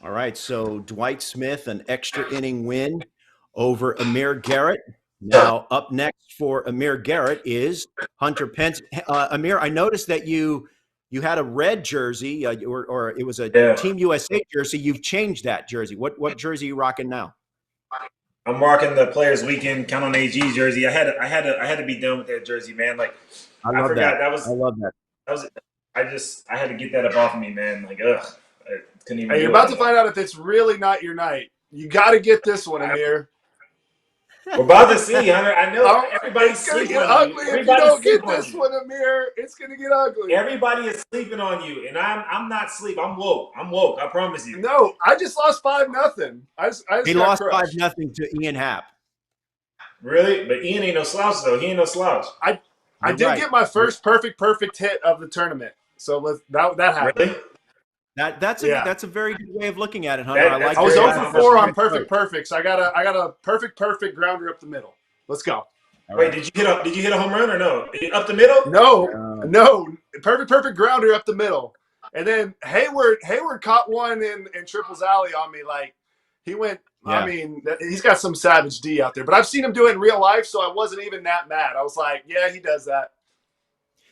All right, so Dwight Smith, an extra inning win over Amir Garrett. Now up next for Amir Garrett is Hunter Pence. Amir, I noticed that you had a red jersey, or it was a Team USA jersey. You've changed that jersey. What jersey are you rocking now? I'm rocking the Players Weekend Count on AG jersey. I had to be done with that jersey, man. Like I forgot that was. I love that. I had to get that up off of me, man. Like I couldn't even. Hey, you're about to find out if it's really not your night. You got to get this one, Amir. We're about to see, Hunter. I know everybody's sleeping on ugly you. if you don't get this one, Amir. It's gonna get ugly. Everybody is sleeping on you, and I'm not asleep. I'm woke. I promise you. No, I just lost 5-0. He lost 5-0 to Ian Happ. Really? But Ian ain't no slouch though. He ain't no slouch. I did get my first perfect hit of the tournament. So that happened. Really? That's a very good way of looking at it, Hunter. I was 0 for 4 on perfect. So I got a perfect grounder up the middle. Let's go. Wait, did you hit a home run or no? Up the middle? No. Perfect grounder up the middle. And then Hayward caught one in Triple's Alley on me. Like he went. Yeah. I mean, he's got some savage D out there. But I've seen him do it in real life, so I wasn't even that mad. I was like, yeah, he does that.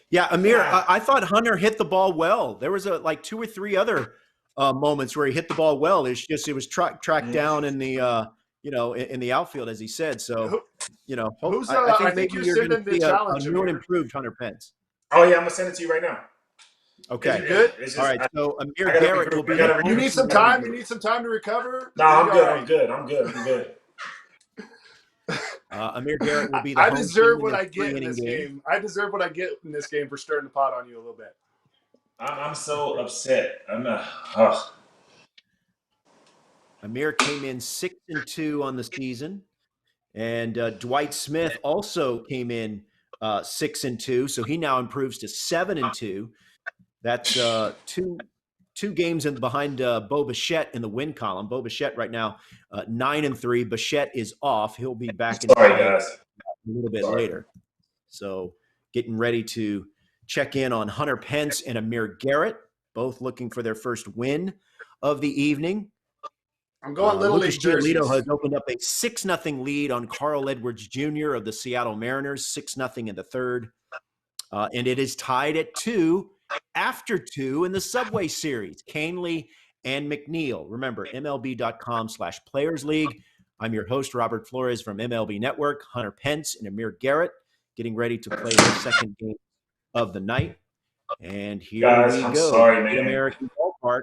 Yeah, Amir, I thought Hunter hit the ball well. There was like 2 or 3 other moments where he hit the ball well. It was tracked down in the in the outfield, as he said. So I think maybe you're going to see a new and improved Hunter Pence. Oh yeah, I'm gonna send it to you right now. Okay, good. All right, so Amir Garrett will be. You need some time. You need some time to recover. No, I'm good. I'm good. Amir Garrett will be the I deserve what I get in this game. I deserve what I get in this game for stirring the pot on you a little bit. I'm so upset. Amir came in 6-2 on the season, and Dwight Smith also came in 6-2, so he now improves to 7-2. That's two 2 games in behind Bo Bichette in the win column. Bo Bichette right now 9-3. Bichette is off. He'll be back in Sorry, play guys. a little bit later. So getting ready to check in on Hunter Pence and Amir Garrett, both looking for their first win of the evening. I'm going Little Lucas League jerseys. Giolito has opened up a 6-0 lead on Carl Edwards Jr. of the Seattle Mariners, 6-0 in the third. And it is tied at 2 after 2 in the Subway Series, Canely and McNeil. Remember, MLB.com/Players League. I'm your host, Robert Flores from MLB Network. Hunter Pence and Amir Garrett getting ready to play the second game of the night. And here Guys, we I'm go. sorry, man. American Ballpark.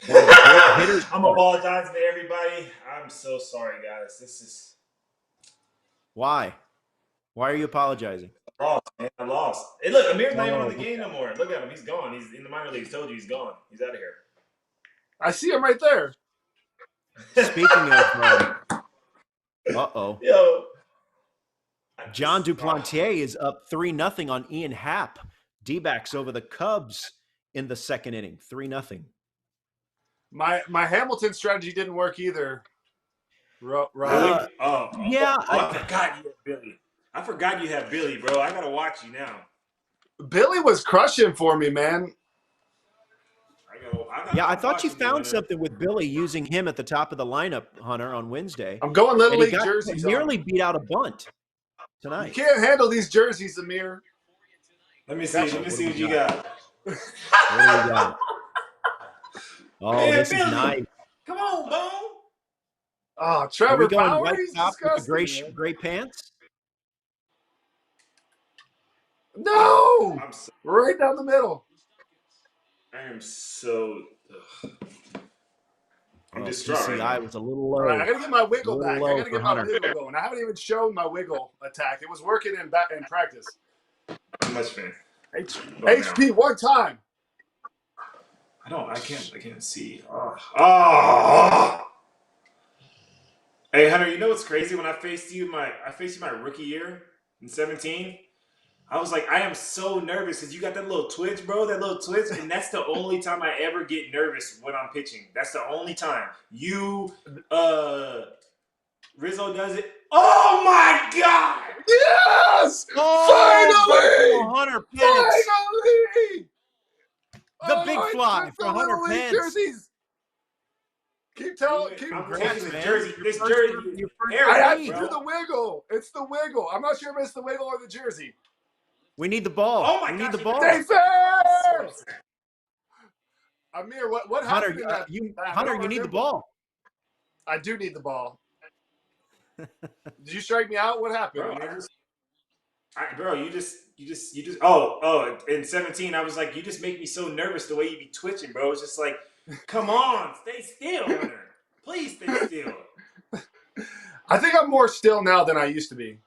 I'm apologizing to everybody. I'm so sorry, guys. This is Why? Why are you apologizing? I lost, man. I lost. Hey, look, Amir's not even on the game no more. Look at him. He's gone. He's in the minor leagues. Told you he's gone. He's out of here. I see him right there. Speaking of, Yo, John Duplantier is up 3-0 on Ian Happ. D-backs over the Cubs in the second inning, 3-0. My Hamilton strategy didn't work either. I forgot you had Billy. I forgot you had Billy, bro. I gotta watch you now. Billy was crushing for me, man. I thought you found something with Billy using him at the top of the lineup, Hunter, on Wednesday. I'm going Little League jerseys. Nearly beat out a bunt tonight. You can't handle these jerseys, Amir. Let me see what you got. What do we got? Oh, man, this Billy. is nice. Come on, Bo. Oh, Are Trevor we going Bauer, right he's top with the disgusting. gray pants? No! Right down the middle. I am so. I'm distraught. PCI was a little low. All right, I gotta get my wiggle back. I low gotta for get my Hunter. wiggle going. I haven't even shown my wiggle attack. It was working in practice. I'm much fan. HP one time. I can't see. Oh. Hey Hunter, you know what's crazy? When I faced you my rookie year in 17, I was like, I am so nervous because you got that little twitch, bro. That little twitch, and that's the only time I ever get nervous when I'm pitching. That's the only time. Rizzo does it. Oh my God! Yes! Oh, finally! Hunter Pence. Finally! The big fly for Hunter Little League Pence. jerseys. Keep telling. I'm Congrats, taking man. this jersey. Your This first- jersey. your first Eric, I have to bro. do the wiggle. It's the wiggle. I'm not sure if it's the wiggle or the jersey. We need the ball. Oh my we gosh, need the ball. Stay fair! Amir, what Hunter, happened in that? Hunter, you need the ball. I do need the ball. Did you strike me out? What happened? Bro, you just. Oh, in 17, I was like, you just make me so nervous the way you be twitching, bro. It's just like, come on, stay still, Hunter. Please stay still. I think I'm more still now than I used to be.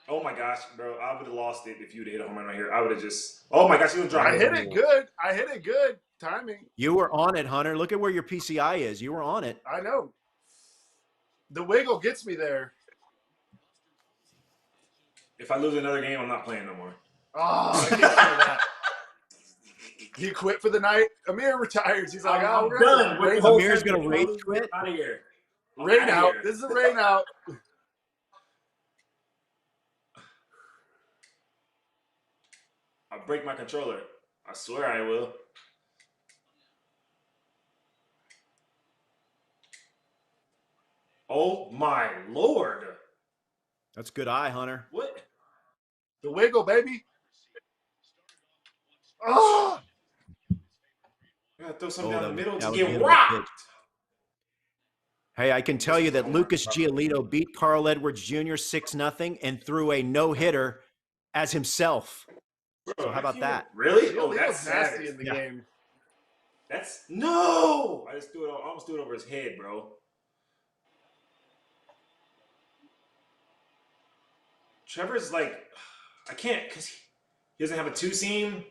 Oh my gosh, bro, I would have lost it if you would have hit a home run right here. I would have just. Oh my gosh, you would drop I hit it good. I hit it good. Timing. You were on it, Hunter. Look at where your PCI is. You were on it. I know. The wiggle gets me there. If I lose another game, I'm not playing no more. Oh, I can't feel that. He quit for the night. Amir retires. He's like, I'm we're done. Rain, Amir's gonna rage quit. Out of here. rain out. This is a rain out. I'll break my controller. I swear I will. Oh my Lord. That's good eye, Hunter. What? The wiggle, baby. Oh! I gotta throw something down the middle that to was get beautiful rocked. pitch. Hey, I can tell you that Lucas Giolito beat Carl Edwards Jr. 6-0 and threw a no-hitter as himself. So how about that? Really? Oh, Oh, that's nasty nasty in the game. That's no. I just threw it. I almost threw it over his head, bro. Trevor's like, I can't because he doesn't have a 2-seam.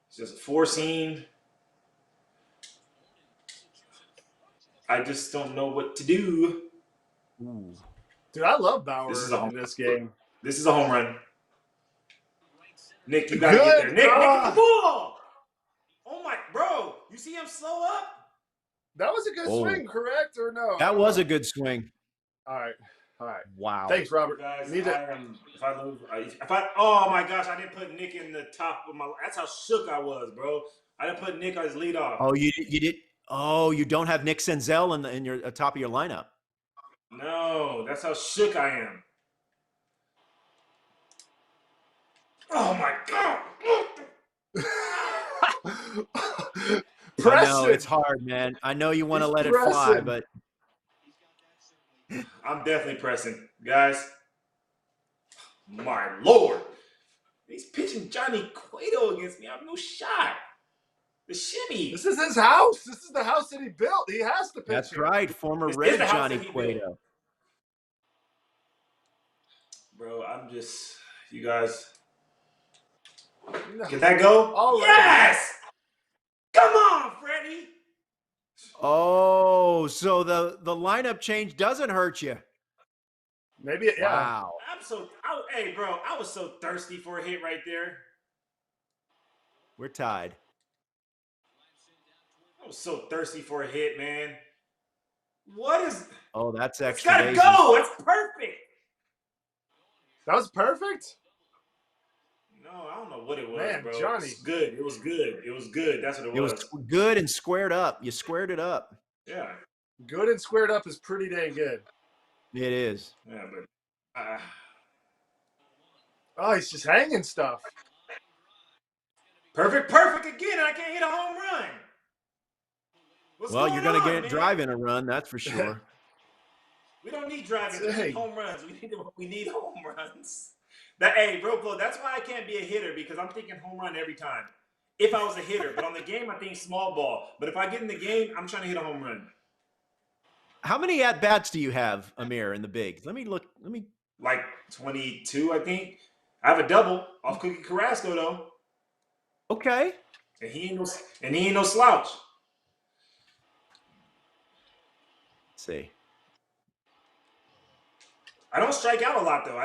It's just a 4-seam. I just don't know what to do. Ooh. Dude, I love Bauer This is a in this game. This is a home run. Nick, you gotta get there. Nick, get the ball. see him slow up? That was a good swing, correct or no? That was a good swing. All right. Wow. Thanks, Robert. Guys, Need to- if I lose, oh my gosh, I didn't put Nick in the top of my. That's how shook I was, bro. I didn't put Nick on his leadoff. Oh, you did. Oh, you don't have Nick Senzel in your top of your lineup. No, that's how shook I am. Oh my god. I know it's hard, man. I know you want to let it fly, but I'm definitely pressing, guys. My lord, he's pitching Johnny Cueto against me. I have no shot. The shimmy. This is his house. This is the house that he built. He has to pitch. That's here. right. Former This is Red the house Johnny that he Cueto. built. Bro, I'm just, you guys. No. Can that go? All right. Yes! Come on, Freddie. Oh, so the lineup change doesn't hurt you. Maybe, yeah. Wow. Hey, bro, I was so thirsty for a hit right there. We're tied. I was so thirsty for a hit, man. What is? Oh, that's It's extra gotta bases. go. It's perfect. That was perfect. No, I don't know what it was, Man, bro. Johnny. It was good. It was good. It was good. That's what it was. It was good and squared up. You squared it up. Yeah. Good and squared up is pretty dang good. It is. Yeah, but Oh, he's just hanging stuff. perfect again. And I can't hit a home run. What's Well, going you're going to on, get man? driving a run, that's for sure. We don't need driving. We Dang. need home runs. We need home runs. Hey, bro, that's why I can't be a hitter because I'm thinking home run every time. If I was a hitter, but on the game I think small ball. But if I get in the game, I'm trying to hit a home run. How many at bats do you have, Amir, in the big? Let me look. Like 22, I think. I have a double off Cookie Carrasco though, Okay. and he ain't no slouch. Let's see. I don't strike out a lot though.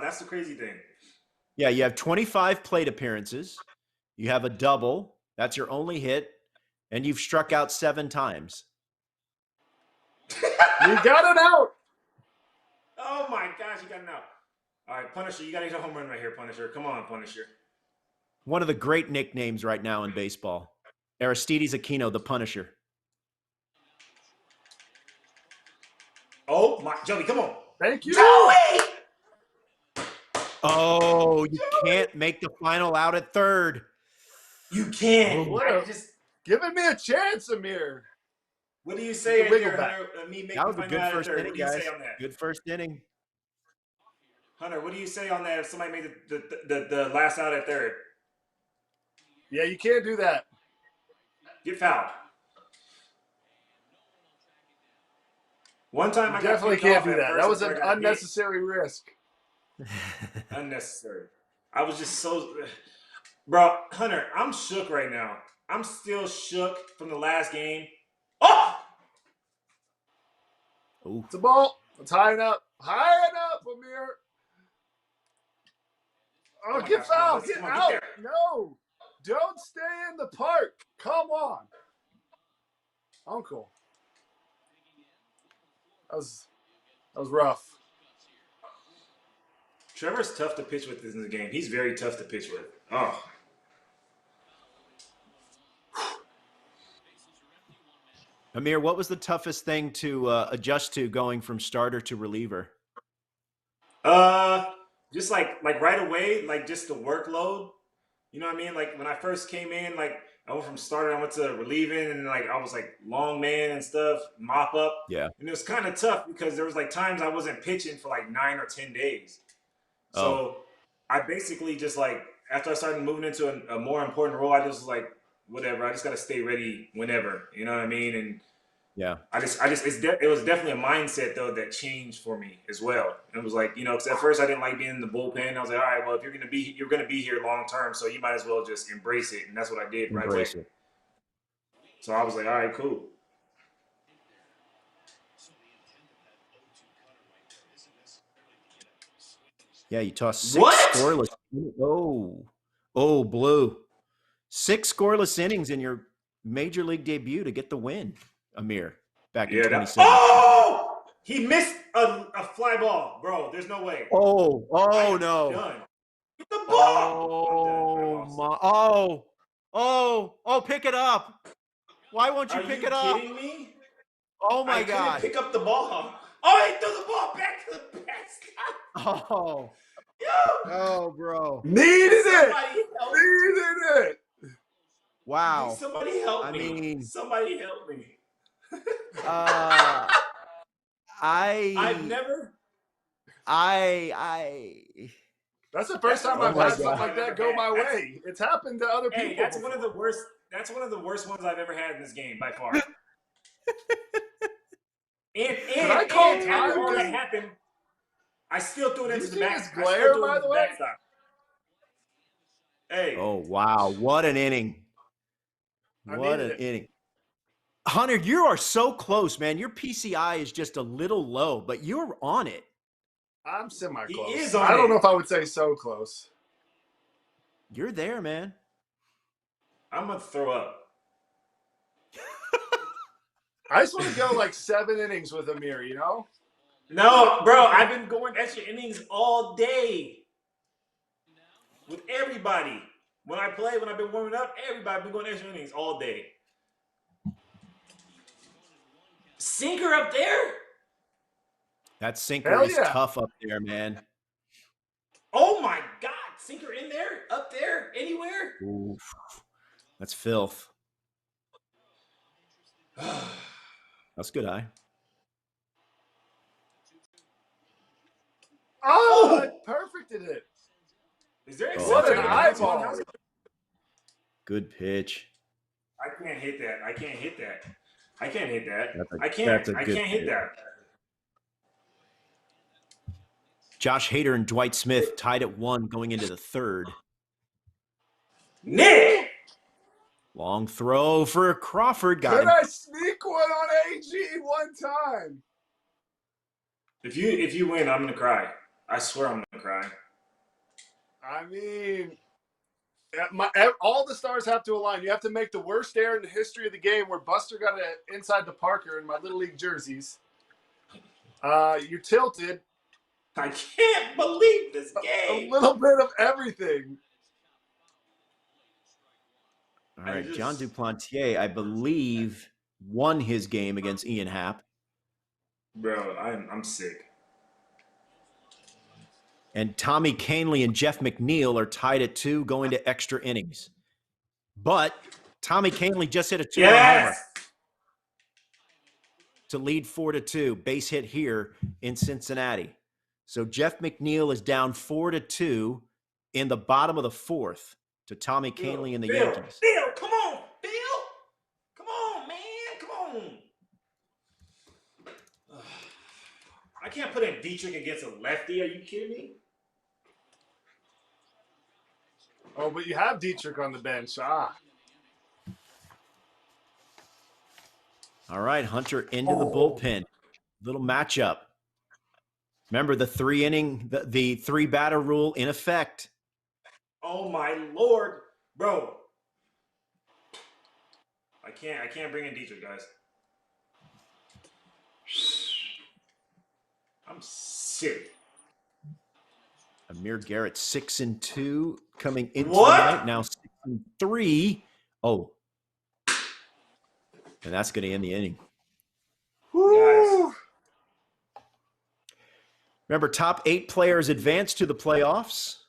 That's the crazy thing. Yeah, you have 25 plate appearances. You have a double. That's your only hit. And you've struck out 7 times. You got it out. Oh my gosh, you got it out. All right, Punisher, you got to hit a home run right here, Punisher. Come on, Punisher. One of the great nicknames right now in baseball. Aristides Aquino, the Punisher. Oh my, Joey, come on. Thank you. Joey! Oh, you can't make the final out at third. You can. Oh, giving me a chance, Amir. What do you say The wiggle there, back. Hunter? That was a good first What inning, do you guys. say on that? Good first inning. Hunter, what do you say on that if somebody made the last out at third? Yeah, you can't do that. Get fouled. One time I You definitely got kicked can't off do at that. first That was before an I got hit. unnecessary risk. Unnecessary. I was just so, bro, Hunter. I'm shook right now. I'm still shook from the last game. Oh, Ooh. It's a ball. It's high enough. High enough, Amir. Oh, Oh my get gosh, fouled. come Get on, get out. there. No. Don't stay in the park. Come on. Uncle. That was rough. Trevor's tough to pitch with in the game. He's very tough to pitch with. Oh, Amir, what was the toughest thing to adjust to going from starter to reliever? just like right away, like just the workload. You know what I mean? Like when I first came in, like I went from starter, I went to relieving, and like I was like long man and stuff, mop up. Yeah. And it was kind of tough because there was like times I wasn't pitching for like 9 or 10 days. So I basically just like after I started moving into a more important role, I just was like, whatever. I just got to stay ready whenever. You know what I mean? And Yeah. it was definitely a mindset though that changed for me as well. It was like, you know, because at first I didn't like being in the bullpen. I was like, all right, well, if you're gonna be here long term, so you might as well just embrace it. And that's what I did right away. Embrace it. So I was like, all right, cool. Yeah, you tossed 6 What? scoreless. Oh, blue. 6 scoreless innings in your major league debut to get the win, Amir, back in Yeah. 2017. Oh! He missed a fly ball, bro. There's no way. Oh, I am no. done. Get the ball. I'm done. Pick it up. Why won't you Are pick you it up? kidding me? Oh, my I couldn't God. pick up the ball. Oh, he threw the ball back to the basket. Oh. Yo! Oh, bro. Needed Somebody help me. Needed it. Wow. Somebody help I me. mean, Somebody help me. I've never. That's the first time one I've of the had worst something ones like I've that ever go had. my way. It's happened to other people. Hey, that's before. one of the worst. That's one of the worst ones I've ever had in this game by far. Can I call and time? after all that happened, I still threw it into the back. This glare, by the way. Backstop. Hey. Oh, wow. What an inning. What an inning. Hunter, you are so close, man. Your PCI is just a little low, but you're on it. I'm semi-close. He is on I don't it. know if I would say so close. You're there, man. I'm going to throw up. I just want to go like 7 innings with Amir, you know? No, bro, I've been going extra innings all day with everybody. When I've been warming up, everybody been going extra innings all day. Sinker up there? That sinker is tough up there, man. Oh, my God. Sinker in there? Up there? Anywhere? Oof. That's filth. That's good eye. Oh, I perfected it. Is there what an eyeball. Good pitch. I can't hit that. I can't hit that. I can't hit that. I can't hit that. Josh Hader and Dwight Smith tied at 1 going into the 3rd. Nick! Long throw for Crawford. Got him. I sneak one on AG one time? If you win, I'm gonna cry. I swear I'm gonna cry. I mean, all the stars have to align. You have to make the worst error in the history of the game where Buster got it inside the Parker in my Little League jerseys. You're tilted. I can't believe this game. A little bit of everything. All right, John Duplantier, I believe, won his game against Ian Happ. Bro, I'm sick. And Tommy Canley and Jeff McNeil are tied at 2 going to extra innings. But Tommy Canley just hit a 2-run homer to lead 4-2. Base hit here in Cincinnati. So Jeff McNeil is down 4-2 in the bottom of the 4th to Tommy Canley and the Yankees. Bill, come on, Bill. Come on, man. Come on. I can't put in Dietrich against a lefty. Are you kidding me? Oh, but you have Dietrich on the bench. All right, Hunter into the bullpen. Little matchup. Remember the 3-inning, the 3-batter rule in effect. Oh my Lord, bro! I can't bring in Dietrich, guys. I'm sick. Amir Garrett 6-2 coming into the night now 6-3. Oh, and that's going to end the inning. Guys. Remember, top 8 players advance to the playoffs.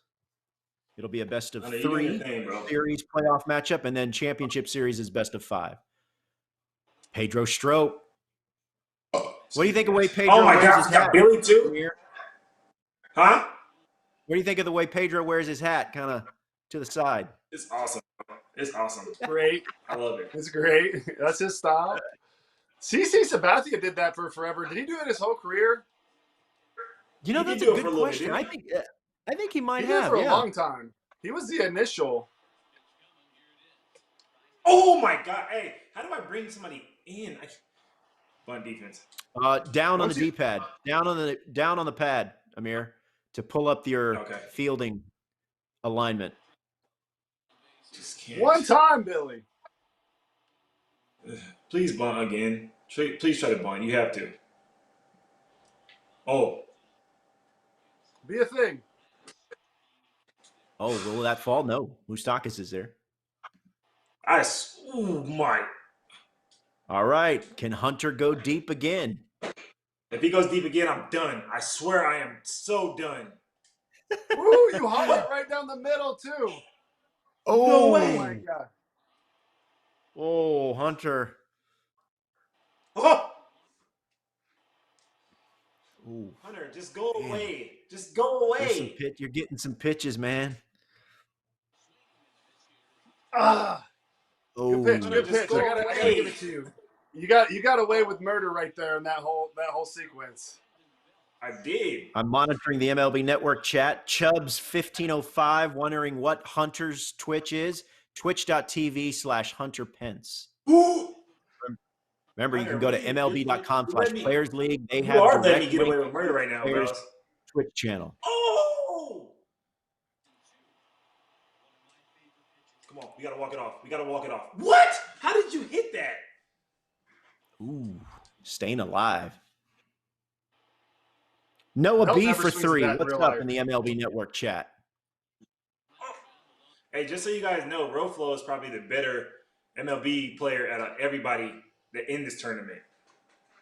It'll be a best of 3 series playoff matchup, and then championship series is best of 5. Pedro Strop. What do you think of the way Pedro wears his hat? Billy too? Huh? What do you think of the way Pedro wears his hat, kind of to the side? It's awesome. It's awesome. Great. I love it. It's great. That's his style. CC Sabathia did that for forever. Did he do it his whole career? You know, that's a good question. I think he might have. For a long time. He was the initial. Oh my God! Hey, how do I bring somebody in? On defense. Down on the D-pad. Down on the pad, Amir, to pull up your fielding alignment. Just can't. One time, Billy. Please bunt again. Please try to bunt. You have to. Oh. Be a thing. Oh, will that fall? No. Moustakis is there. Oh my. All right. Can Hunter go deep again? If he goes deep again, I'm done. I swear I am so done. Woo, you hauled it right down the middle, too. No way. Oh, my God. Oh, Hunter. Oh! Ooh. Hunter, just go Man. away. Just go away. You're getting some pitches, man. Ah. Oh. Good pitch. Hunter, Good pitch. I gotta give it to you. You got away with murder right there in that whole sequence. I did. I'm monitoring the MLB Network chat. Chubbs 1505 wondering what Hunter's Twitch is. Twitch.tv/Hunter Pence. Remember, you can go to MLB.com/Players League. They You have are letting me direct get link away with murder right now, to bro. Players' Twitch channel. Oh! Come on, we gotta walk it off. We gotta walk it off. What? How did you hit that? Ooh, staying alive. Noah Help B never for swings 3. that in What's real up life. in the MLB Network chat? Hey, just so you guys know, Roflo is probably the better MLB player out of everybody that in this tournament.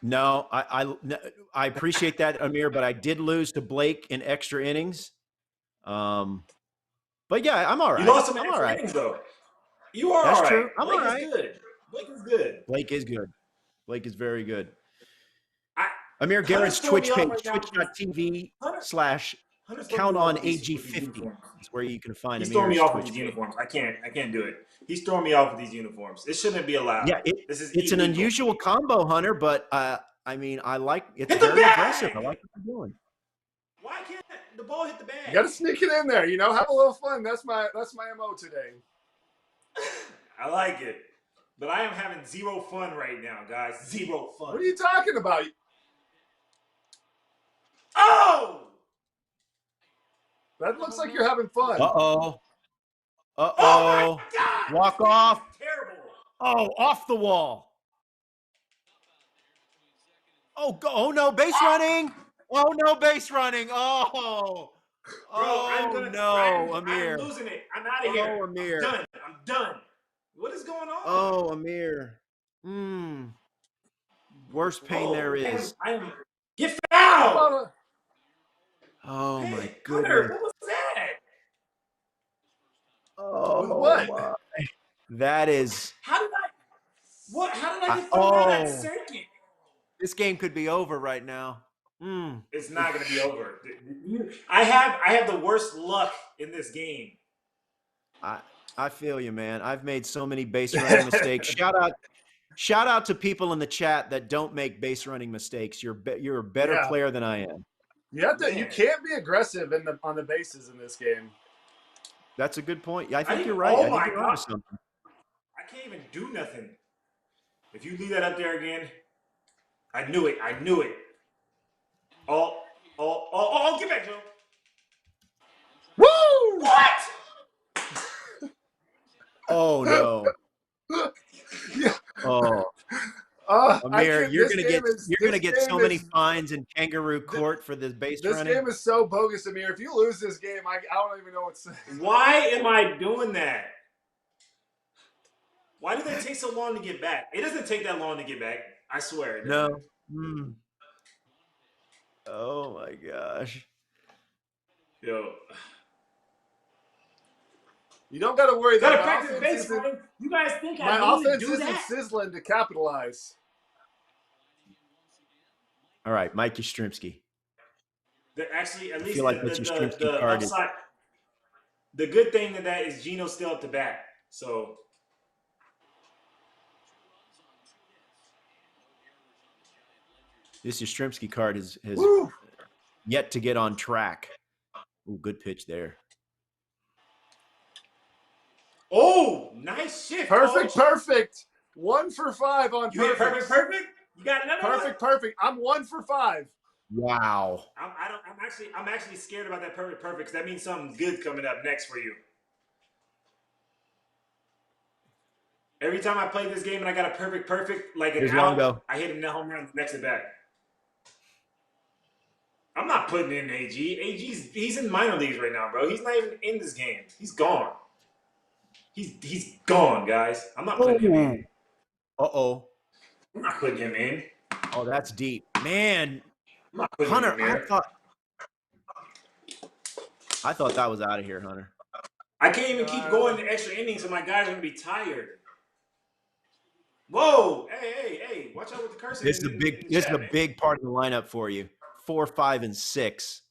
No, I appreciate that, Amir, but I did lose to Blake in extra innings. But yeah, I'm all right. You lost some I'm extra all right. innings, though. You are That's all right. true. I'm Blake all right. is good. Blake is good. Blake is good. Blake is very good. I, Amir Garrett's throwing Twitch me off page, right now because Hunter's throwing me off with these twitch.tv/countOnAG50 uniforms. is where you can find He's throwing me Amir's off with Twitch these page. uniforms. I can't do it. He's throwing me off with these uniforms. It shouldn't be allowed. Yeah, this is it's an illegal. unusual combo, Hunter, but I mean, I like it's Hit the very bag! aggressive. I like what you're doing. Why can't the ball hit the bag? You got to sneak it in there, have a little fun. That's my MO today. I like it. But I am having zero fun right now, guys. Zero fun. What are you talking about? Oh! That looks like you're having fun. Uh-oh. Oh my God! Walk off. Terrible. Oh, off the wall. Oh, go. Oh, no, base running. Oh, no, base running. Oh. Bro, Amir. I'm losing it. I'm out of here. Oh, Amir. I'm done. What is going on? Oh, Amir. Worst pain there is. Get fouled! Oh, Hey, my Hunter, goodness. what was that? Oh, With what? my. That is. How did I get thrown out at second? This game could be over right now. It's not going to be over. I have the worst luck in this game. I feel you, man. I've made so many base running mistakes. Shout out to people in the chat that don't make base running mistakes. You're a better player than I am. You can't be aggressive on the bases in this game. That's a good point. I think you're right. I think you're onto something. I can't even do nothing. If you leave that up there again, I knew it. Oh, get back, Joe. Woo! What? Oh no. Yeah. Oh. Amir, you're gonna get so many fines in kangaroo court for this base running. This game is so bogus, Amir. If you lose this game, I don't even know what to say. Why am I doing that? Why do they take so long to get back? It doesn't take that long to get back. I swear. No. Oh my gosh. Yo. You don't got to worry. Gotta practice base running. You guys think my offense isn't sizzling to capitalize. All right, Mike Yastrzemski. Actually, at I least feel like the card upside. The good thing to that is Gino's still up to bat. So. This Yastrzemski card has yet to get on track. Ooh, good pitch there. Oh, nice shift. Perfect. 1 for 5 on you hit perfect. You got another perfect. I'm 1 for 5. Wow. I'm actually scared about that perfect because that means something good coming up next for you. Every time I play this game and I got a perfect, like an Here's out, Longo. I hit a home run the next at bat. I'm not putting in AG. He's in minor leagues right now, bro. He's not even in this game. He's gone. He's gone, guys. I'm not putting him in. Uh-oh. I'm not putting him in. Oh, that's deep. Man, I'm not putting Hunter, him in. I thought that was out of here, Hunter. I can't even keep going the extra innings, so my guys are gonna be tired. Whoa! Hey! Watch out with the cursing. This is a big part of the lineup for you. 4, 5, and 6.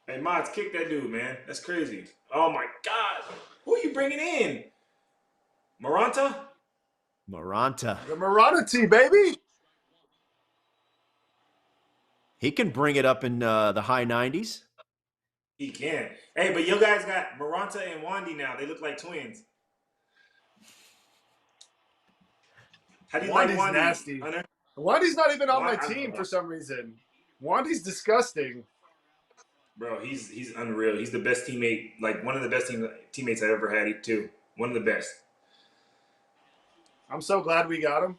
Hey, Mods, kick that dude, man. That's crazy. Oh my God! Who are you bringing in? Maranta? Maranta. The Morantity, baby. He can bring it up in the high 90s. He can. Hey, but you guys got Maranta and Wandy now. They look like twins. How do you like Wandy? Nasty. Hunter? Wandy's not even on my team for some reason. Wandy's disgusting. Bro, he's unreal. He's the best teammate, like one of the best teammates I ever had, too. One of the best. I'm so glad we got him.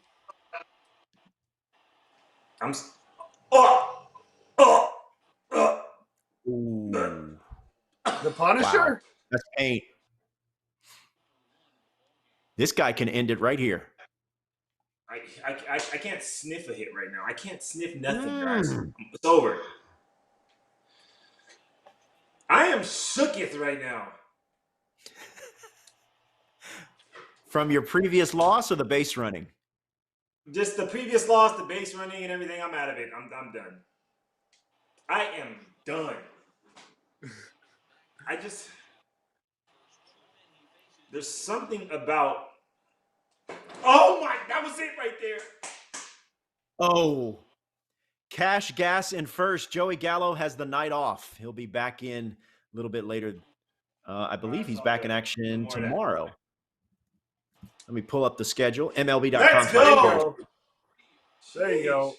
Ooh. The Punisher? Wow. That's pain. This guy can end it right here. I can't sniff a hit right now. I can't sniff nothing, guys. It's over. I am shooketh right now. From your previous loss or the base running? Just the previous loss, the base running and everything, I'm out of it. I'm done. I am done. There's something about, that was it right there. Oh, Cash Gas in first. Joey Gallo has the night off. He'll be back in a little bit later. I believe he's back in action tomorrow. Let me pull up the schedule. MLB.com. Let's go. There you go.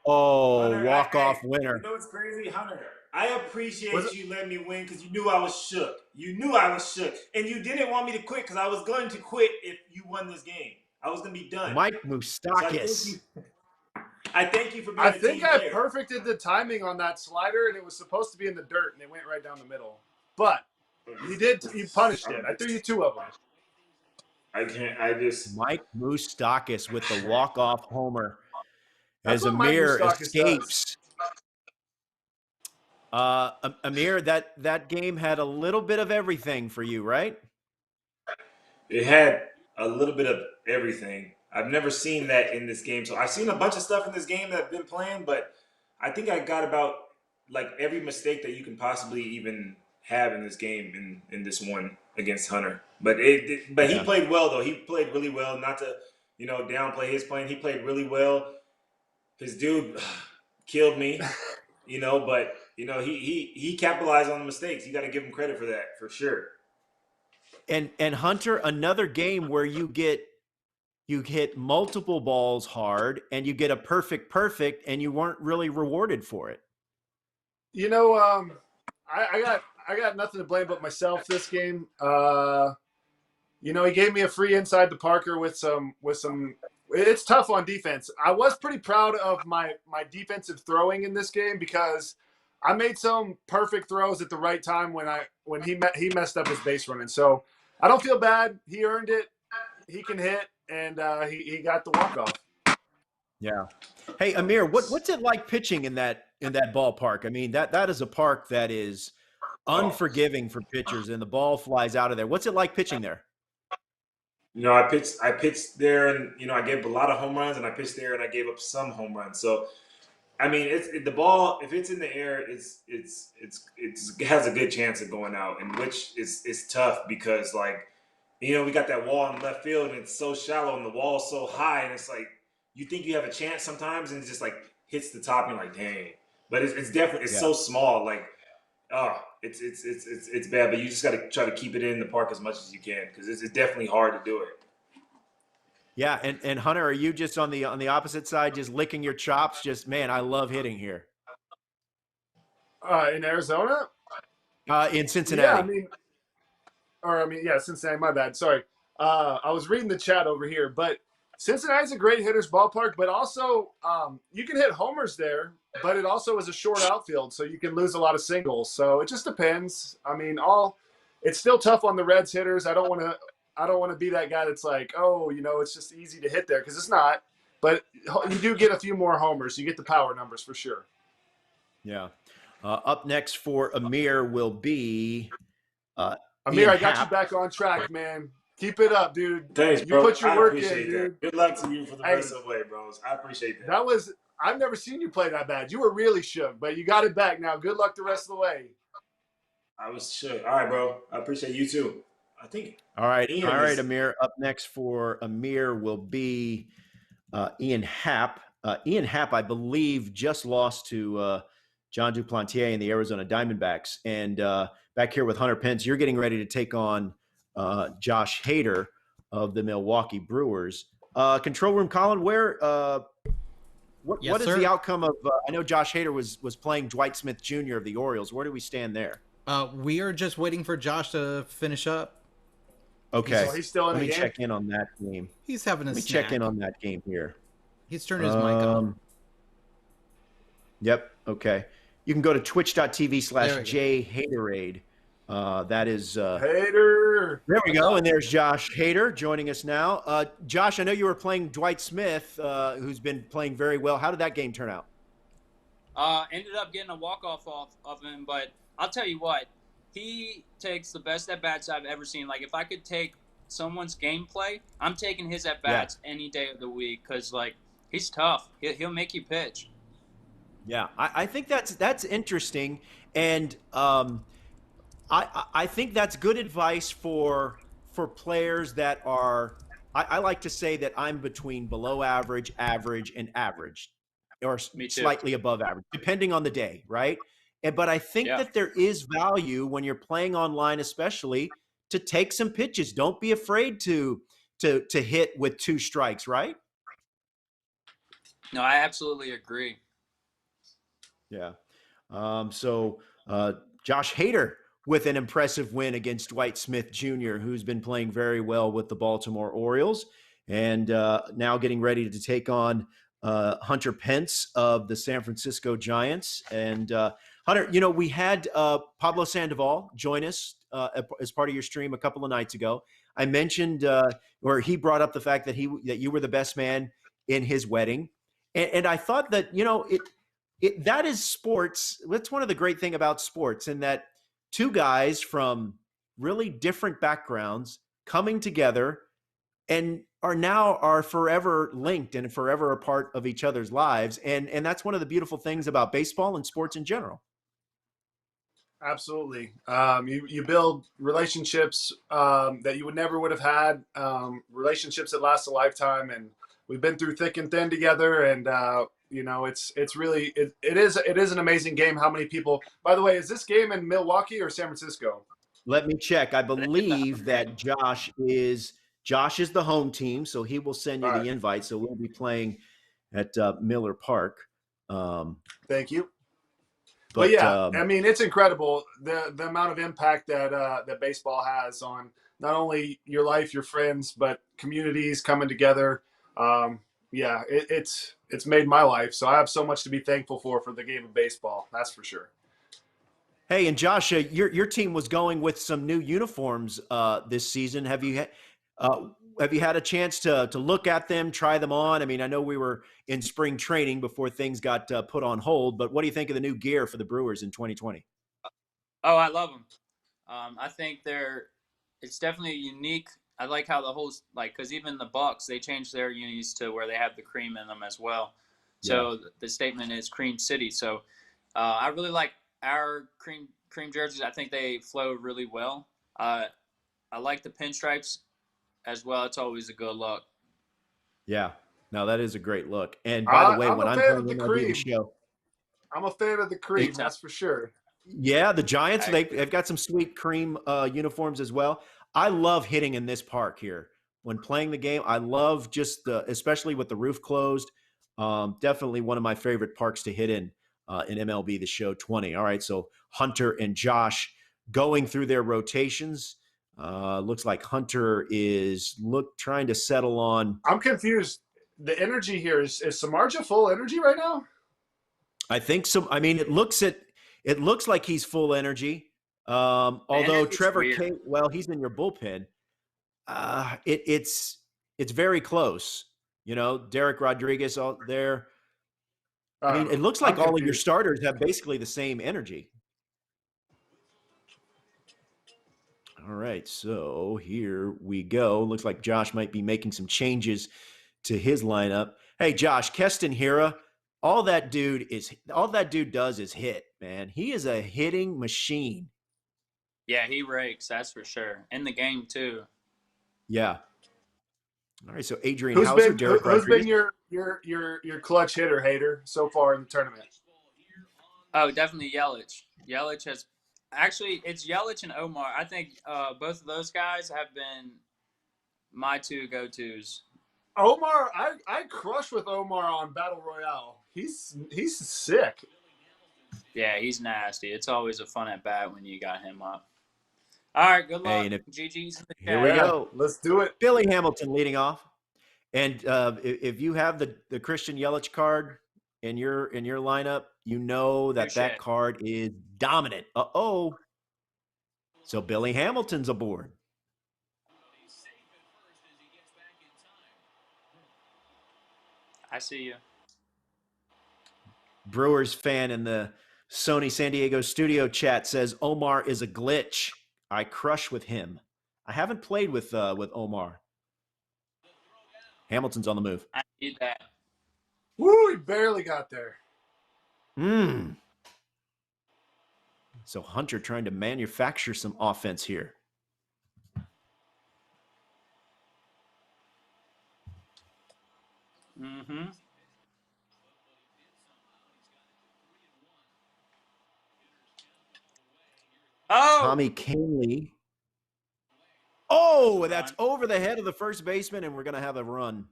Oh, Hunter, walk-off winner. You know what's crazy, Hunter? I appreciate you letting me win because you knew I was shook. You knew I was shook. And you didn't want me to quit because I was going to quit if you won this game. I was going to be done. Mike Moustakas. So I thank you for being I think I perfected the timing on that slider, and it was supposed to be in the dirt, and it went right down the middle. But you punished it. I threw you 2 of them. Mike Moustakas with the walk-off homer as Amir escapes. Amir, that game had a little bit of everything for you, right? It had a little bit of everything. I've never seen that in this game. So I've seen a bunch of stuff in this game that I've been playing, but I think I got about like every mistake that you can possibly even have in this game in this one against Hunter. But he played well though. He played really well. Not to downplay his playing. He played really well. His dude killed me, but he capitalized on the mistakes. You got to give him credit for that for sure. And Hunter, another game where you hit multiple balls hard and you get a perfect, and you weren't really rewarded for it. I got nothing to blame but myself this game. He gave me a free inside the Parker with some. It's tough on defense. I was pretty proud of my defensive throwing in this game because I made some perfect throws at the right time when he messed up his base running. So I don't feel bad. He earned it. He can hit, and he got the walk-off. Yeah. Hey, Amir, what's it like pitching in that ballpark? I mean, that is a park that is unforgiving for pitchers, and the ball flies out of there. What's it like pitching there? I pitched there, and I gave up a lot of home runs, and I pitched there, and I gave up some home runs. So, I mean, the ball, if it's in the air, it has a good chance of going out, and which is tough because we got that wall in left field, and it's so shallow, and the wall's so high, and it's like you think you have a chance sometimes, and it just hits the top, and you're like, dang. But it's definitely so small, it's bad. But you just got to try to keep it in the park as much as you can because it's definitely hard to do it. Yeah, and Hunter, are you just on the opposite side, just licking your chops? Just man, I love hitting here. In Arizona? In Cincinnati. Yeah, Cincinnati. My bad. Sorry. I was reading the chat over here, but Cincinnati's a great hitter's ballpark, but also you can hit homers there, but it also is a short outfield, so you can lose a lot of singles. So it just depends. I mean, it's still tough on the Reds hitters. I don't want to be that guy that's like, oh, it's just easy to hit there, because it's not. But you do get a few more homers. You get the power numbers for sure. Yeah. Up next for Amir will be Amir, I got Hap. you back on track, man. Keep it up, dude. Thanks, You bro. put your I work appreciate in, that. dude. Good luck to you for the rest of the way, bros. I appreciate that. I've never seen you play that bad. You were really shook, but you got it back now. Good luck the rest of the way. I was shook. All right, bro. I appreciate you too. I think. All right, Amir. Up next for Amir will be Ian Happ. Ian Happ, I believe, just lost to John Duplantier in the Arizona Diamondbacks. And back here with Hunter Pence, you're getting ready to take on Josh Hader of the Milwaukee Brewers. Control room, Colin, what is the outcome of I know Josh Hader was playing Dwight Smith Jr. of the Orioles. Where do we stand there? We are just waiting for Josh to finish up. Okay. So he's still in the game? Let me check in on that game. He's having a Let me snack. check in on that game here. He's turned his mic on. Yep. Okay. You can go to twitch.tv/JHaderade. That is Hader. There we go. And there's Josh Hader joining us now. Josh, I know you were playing Dwight Smith, who's been playing very well. How did that game turn out? Ended up getting a walk-off of him, but I'll tell you what, he takes the best at-bats I've ever seen. Like, if I could take someone's gameplay, I'm taking his at-bats any day of the week, because, like, he's tough. He'll make you pitch. Yeah, I think that's interesting, and I think that's good advice for players that are. I like to say that I'm between below average, average, and average, or slightly above average, depending on the day, right? But I think that there is value when you're playing online, especially, to take some pitches. Don't be afraid to hit with 2 strikes, right? No, I absolutely agree. Yeah. So Josh Hader with an impressive win against Dwight Smith Jr., who's been playing very well with the Baltimore Orioles, and now getting ready to take on Hunter Pence of the San Francisco Giants. And Hunter, we had Pablo Sandoval join us as part of your stream a couple of nights ago. I mentioned where he brought up the fact that you were the best man in his wedding, and I thought that that is sports. That's one of the great thing about sports, in that 2 guys from really different backgrounds coming together and are forever linked and forever a part of each other's lives. And that's one of the beautiful things about baseball and sports in general. Absolutely. You build relationships that you would have had, relationships that last a lifetime. And we've been through thick and thin together. And, it's really, it is an amazing game. How many people, by the way, is this game in Milwaukee or San Francisco? Let me check. I believe that Josh is the home team, so he will send you the invite. So we'll be playing at Miller Park. Thank you. But yeah, I mean, it's incredible the amount of impact that baseball has on not only your life, your friends, but communities coming together. It's made my life. So I have so much to be thankful for the game of baseball. That's for sure. Hey, and Josh, your team was going with some new uniforms this season. Have you had a chance to look at them, try them on? I mean, I know we were in spring training before things got put on hold, but what do you think of the new gear for the Brewers in 2020? Oh, I love them. I think it's definitely unique. I like how the whole, because even the Bucks, they changed their unis to where they have the cream in them as well. So the statement is Cream City. So I really like our cream jerseys. I think they flow really well. I like the pinstripes as well. It's always a good look. Yeah, no, that is a great look. And by the way, when I'm playing the cream show, I'm a fan of the cream. That's for sure. Yeah, the Giants, they've got some sweet cream uniforms as well. I love hitting in this park here when playing the game. I love especially with the roof closed. Definitely one of my favorite parks to hit in MLB The Show 20. All right, so Hunter and Josh going through their rotations. Looks like Hunter is trying to settle on. I'm confused. The energy here is Samardzija full energy right now? I think so. I mean, it looks like he's full energy. Although Trevor K, well, he's in your bullpen. It's very close. You know, Derek Rodriguez out there. I mean, it looks like all of your starters have basically the same energy. All right, so here we go. Looks like Josh might be making some changes to his lineup. Hey, Josh, Keston Hiura, all that dude does is hit, man. He is a hitting machine. Yeah, he rakes, that's for sure. In the game too. Yeah. All right, so Adrian Hauser, Derek who's Rodriguez. been your clutch hitter, Hater, so far in the tournament? Oh, definitely Yelich. Yelich has actually, it's Yelich and Omar. I think both of those guys have been my two go-tos. Omar, I crush with Omar on Battle Royale. He's sick. Yeah, he's nasty. It's always a fun at bat when you got him up. All right, good luck. GG's in the chat. Here we go. Let's do it. Billy Hamilton leading off. And if you have the Christian Yelich card in your lineup, you know that card is dominant. Uh-oh. So Billy Hamilton's aboard. I see you. Brewers fan in the Sony San Diego studio chat says Omar is a glitch. I crush with him. I haven't played with Omar. Hamilton's on the move. I need that. Woo, he barely got there. So Hunter trying to manufacture some offense here. Mm-hmm. Oh! Tommy Canley. Oh, that's over the head of the first baseman, and we're going to have a run.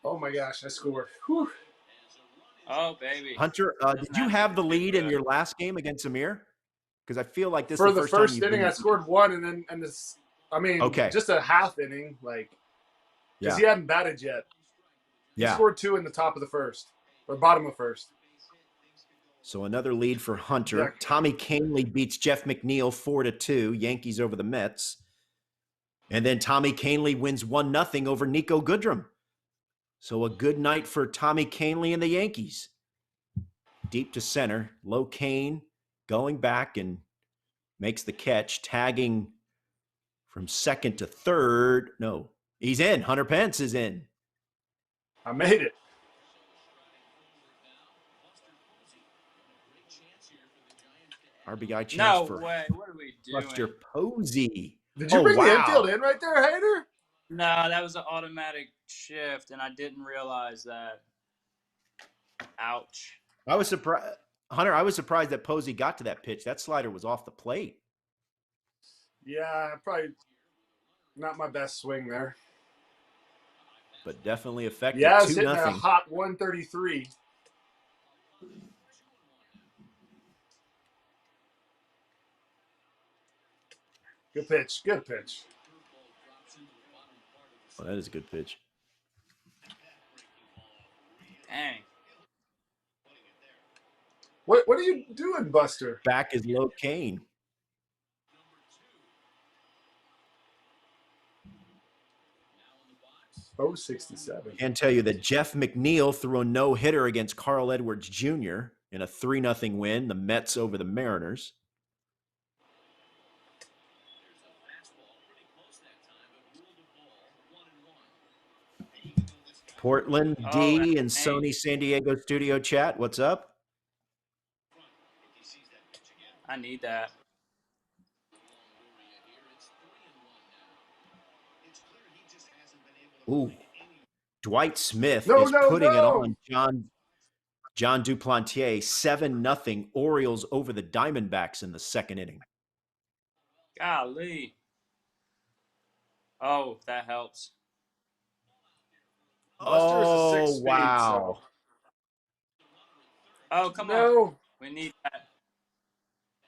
Oh, my gosh, I scored. Whew. Oh, baby. Hunter, did you have the lead in your last game against Amir? Because I feel like this for is the first inning, I scored one, and this, I mean, just a half inning, like, because he hadn't batted yet. He scored two in the top of the first, or bottom of first. So another lead for Hunter. Yeah. Tommy Canley beats Jeff McNeil 4-2. Yankees over the Mets. And then Tommy Canley wins 1-0 over Nico Goodrum. So a good night for Tommy Canley and the Yankees. Deep to center. Low Kane going back and makes the catch. Tagging from second to third. No, he's in. Hunter Pence is in. I made it. RBI chance for way. What are we doing? Buster Posey. Did you bring the infield in right there, Hater? No, that was an automatic shift, and I didn't realize that. Ouch. I was surprised. Hunter, I was surprised that Posey got to that pitch. That slider was off the plate. Yeah, probably not my best swing there. But definitely effective. Yeah, I was hitting a hot 133. Good pitch. Good pitch. Oh, that is a good pitch. Dang. What are you doing, Buster? Back is Low Kane. Oh, 67. Can tell you that Jeff McNeil threw a no-hitter against Carl Edwards Jr. in a 3-0 win. The Mets over the Mariners. Portland D and Sony San Diego studio chat. What's up? I need that. Ooh. Dwight Smith is putting it on John Duplantier. 7-0 Orioles over the Diamondbacks in the second inning. Golly. Oh, that helps. Oh, wow. Oh, come on. We need that.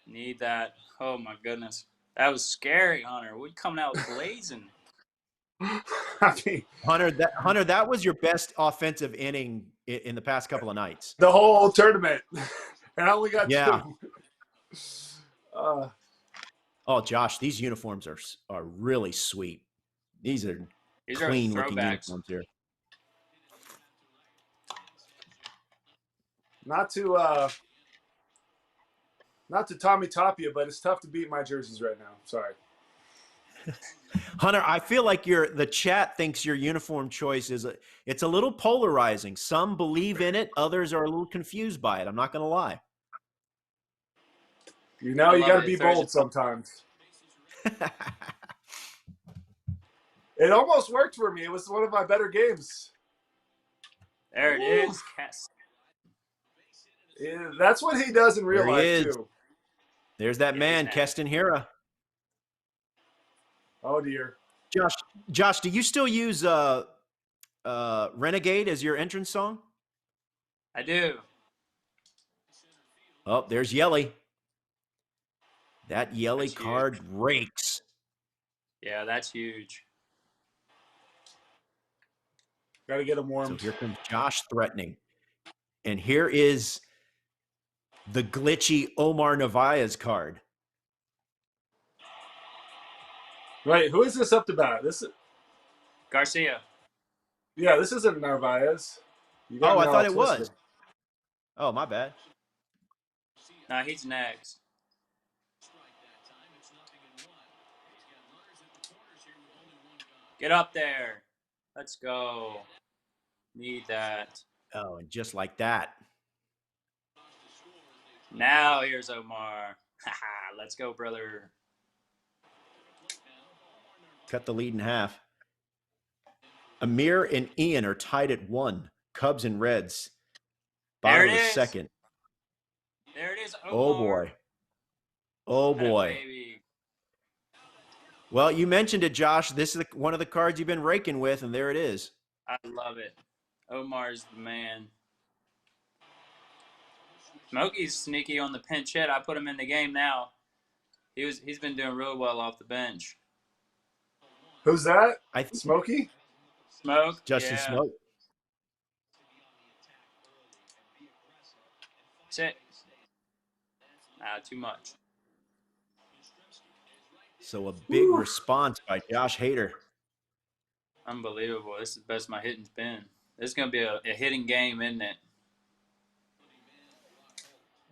Need that. Oh, my goodness. That was scary, Hunter. We coming out blazing. I mean, Hunter, that was your best offensive inning in the past couple of nights. the whole tournament, and I only got Yeah. 2. Oh, Josh, these uniforms are really sweet. These are clean looking throwbacks. uniforms here. Not to Tommy Tapia, but it's tough to beat my jerseys right now. Sorry. Hunter, I feel like the chat thinks your uniform choice it's a little polarizing. Some believe in it, others are a little confused by it. I'm not going to lie. You got to be bold sometimes. It almost worked for me. It was one of my better games. There it is. Yeah, that's what he does in real life, too. There's that man, Keston Hira. Oh, dear. Josh, do you still use Renegade as your entrance song? I do. Oh, there's Yelly. That Yelly That's card huge. rakes. Yeah, that's huge. Got to get him warmed. So here comes Josh threatening. And here is the glitchy Omar Narvaez card. Right, who is this up to bat? Garcia. Yeah, this isn't Narvaez. Oh, I thought it was. Oh, my bad. No, he's next. Get up there. Let's go. Need that. Oh, and just like that. Now here's Omar. Let's go, brother. Cut the lead in half. Amir and Ian are tied at 1. Cubs and Reds. Bottom of the second. There it is. Omar. Oh, boy. Oh, boy. Well, you mentioned it, Josh. This is one of the cards you've been raking with, and there it is. I love it. Omar's the man. Smokey's sneaky on the pinch hit. I put him in the game now. He's been doing really well off the bench. Who's that? Smokey? Smoke. Justin Smoke. Sit. Too much. So a big response by Josh Hader. Unbelievable. This is the best my hitting's been. This is going to be a hitting game, isn't it?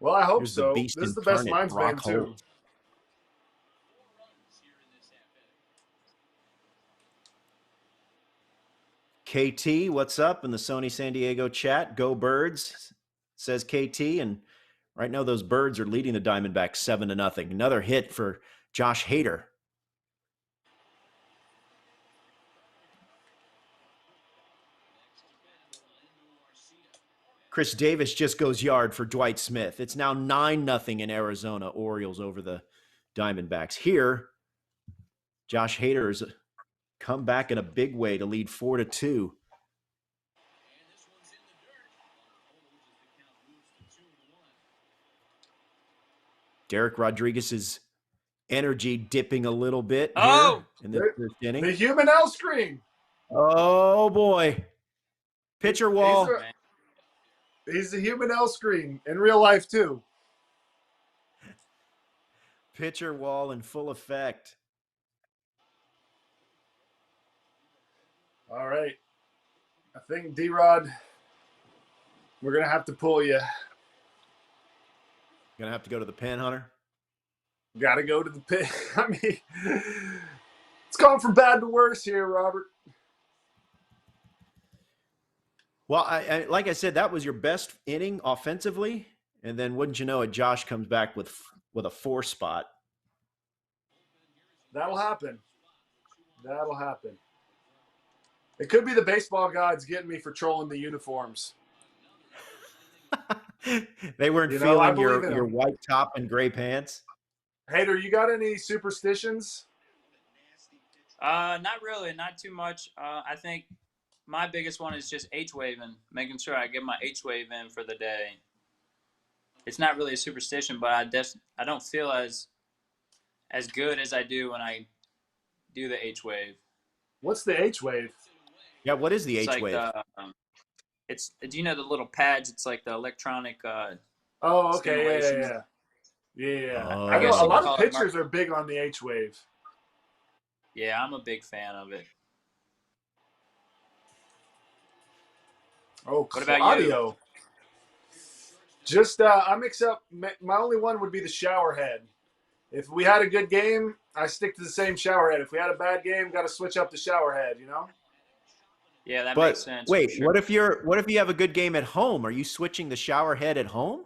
Well, I hope so. This is the best mine's been, too. KT, what's up in the Sony San Diego chat? Go Birds, says KT. And right now those Birds are leading the Diamondbacks 7-0. Another hit for Josh Hader. Chris Davis just goes yard for Dwight Smith. It's now 9-0 in Arizona. Orioles over the Diamondbacks. Here, Josh Hader has come back in a big way to lead 4-2. Derek Rodriguez's energy dipping a little bit here in the first inning. The human L screen. Oh, boy. Pitcher wall. He's the human L screen in real life, too. Pitcher wall in full effect. All right. I think, D-Rod, we're going to have to pull you. Going to have to go to the pen, Hunter? Got to go to the pen. I mean, it's gone from bad to worse here, Robert. Well, I like I said, that was your best inning offensively. And then wouldn't you know it, Josh comes back with a 4 spot. That'll happen. That'll happen. It could be the baseball gods getting me for trolling the uniforms. They weren't feeling your white top and gray pants. Hader, you got any superstitions? Not really, not too much. I think my biggest one is just H-waving, making sure I get my H-wave in for the day. It's not really a superstition, but I don't feel as as good as I do when I do the H wave. What's the H wave? Yeah, what is the It's H like wave? the do you know the little pads? It's like the electronic Oh, okay, stimulation. yeah. Oh. I know guess a you lot could of call it pitchers are big on the H wave. Yeah, I'm a big fan of it. Oh, What about you? Claudio. Just my only one would be the shower head. If we had a good game, I stick to the same shower head. If we had a bad game, got to switch up the shower head, you know? Yeah, that But makes sense. wait, for sure. what if you have a good game at home? Are you switching the shower head at home?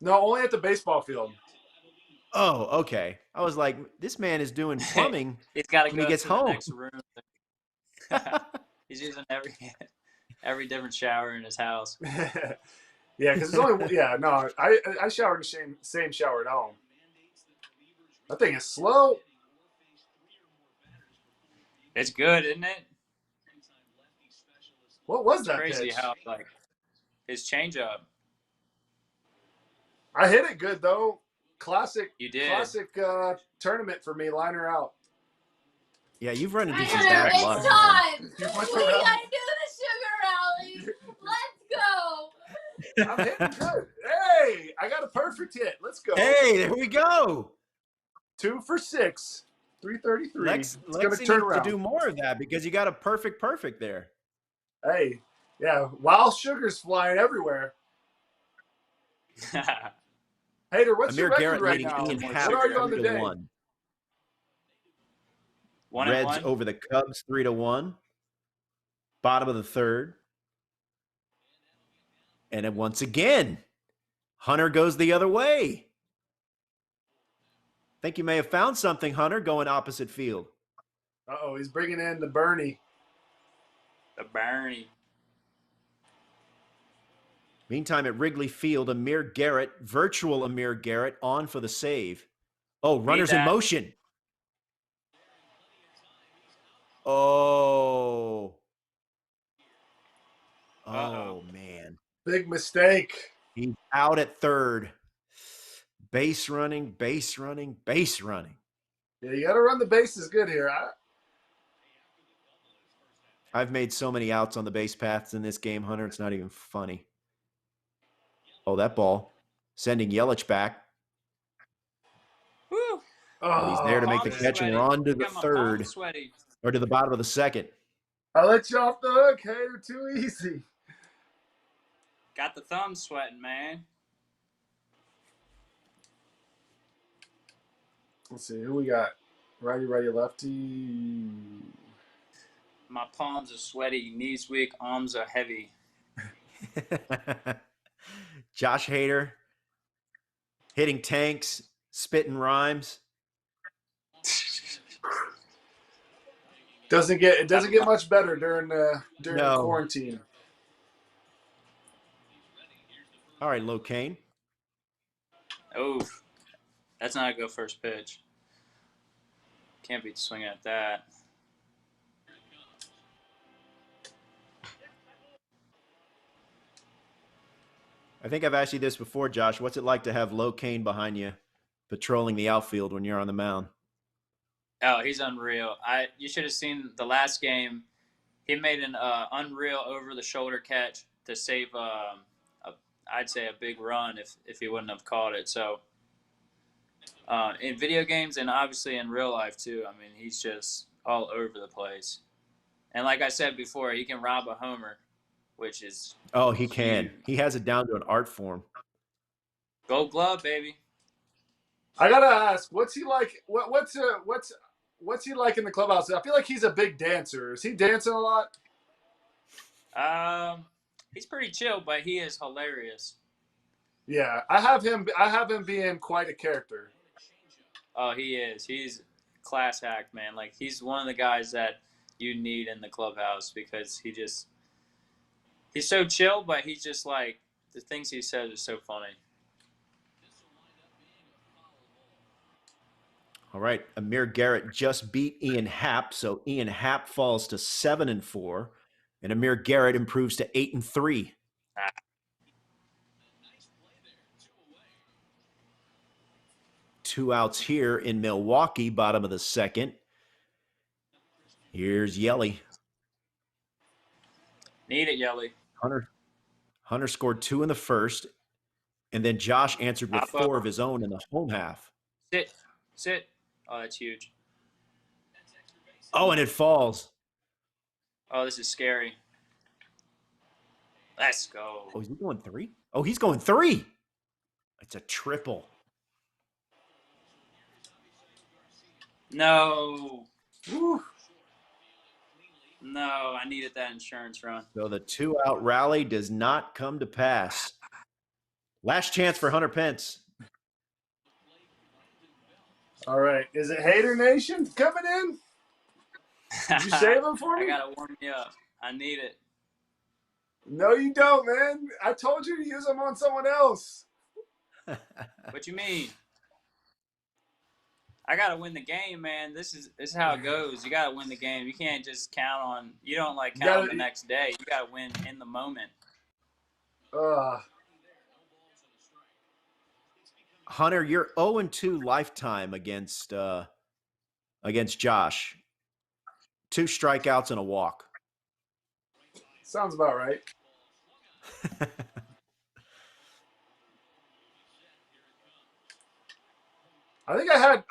No, only at the baseball field. Oh, okay. I was like, this man is doing plumbing He's got to when he go gets to home. the next room. He's using every different shower in his house. Yeah, because it's only no. I shower in the same shower at home. That thing is slow. It's good, isn't it? What was It's that crazy pitch? how like his changeup. I hit it good though. Classic. You did. Classic tournament for me. Liner out. Yeah, you've run into some Hunter, bad it's luck. time. You We went gotta around. do the sugar rally. Let's go. I'm hitting good. Hey, I got a perfect hit. Let's go. Hey, there we go. 2 for 6. 333. Lex It's going to Lexi turn needs around. to do more of that because you got a perfect there. Hey, yeah, wild sugar's flying everywhere. Hater, what's Amir your record Garrett right leading now? Ian What Happ are you on the 3-1. day? 1-1. Reds over the Cubs 3-1. Bottom of the third. And then once again, Hunter goes the other way. Think you may have found something, Hunter, going opposite field. Uh-oh, he's bringing in the Bernie. The Bernie. Meantime, at Wrigley Field, Amir Garrett, virtual Amir Garrett, on for the save. Oh, runners in motion. Oh. Oh, man. Big mistake. He's out at third. Base running. Yeah, you got to run the bases good here. I've made so many outs on the base paths in this game, Hunter. It's not even funny. Oh, that ball. Sending Yelich back. Woo. Oh, he's there to make the Palms catch, and we're sweaty. on to the Got my third. palms sweaty. Or to the bottom of the second. I let you off the hook, Hater. Too easy. Got the thumbs sweating, man. Let's see, who we got? Righty, lefty. My palms are sweaty, knees weak, arms are heavy. Josh Hader hitting tanks, spitting rhymes. Doesn't get much better during the quarantine. All right, Locaine. Oh, that's not a go first pitch. Can't be swinging at that. I think I've asked you this before, Josh. What's it like to have Locaine behind you patrolling the outfield when you're on the mound? Oh, he's unreal. You should have seen the last game. He made an unreal over-the-shoulder catch to save, I'd say, a big run if he wouldn't have caught it. So, in video games and obviously in real life too, I mean, he's just all over the place. And like I said before, he can rob a homer, which is he can. huge. He has it down to an art form. Gold glove, baby. I gotta ask, what's he like? What's he like in the clubhouse? I feel like he's a big dancer. Is he dancing a lot? He's pretty chill, but he is hilarious. Yeah, I have him being quite a character. Oh, he is. He's class act, man. Like, he's one of the guys that you need in the clubhouse because he's so chill, but he's just like, the things he says are so funny. All right, Amir Garrett just beat Ian Happ, so Ian Happ falls to 7-4, and Amir Garrett improves to 8-3. 2 outs here in Milwaukee, bottom of the second. Here's Yelly. Need it, Yelly. Hunter scored 2 in the first, and then Josh answered with 4 of his own in the home half. Sit. Oh, that's huge. Oh, and it falls. Oh, this is scary. Let's go. Oh, is he going 3? Oh, he's going 3. It's a triple. No. Woo. No, I needed that insurance run. So the 2-out rally does not come to pass. Last chance for Hunter Pence. All right. Is it Hater Nation coming in? Did you save him for me? I got to warm you up. I need it. No, you don't, man. I told you to use them on someone else. What you mean? I got to win the game, man. This is how it goes. You got to win the game. You can't just count on – you don't, count on the next day. You got to win in the moment. Hunter, you're 0-2 lifetime against Josh. 2 strikeouts and a walk. Sounds about right. I think I had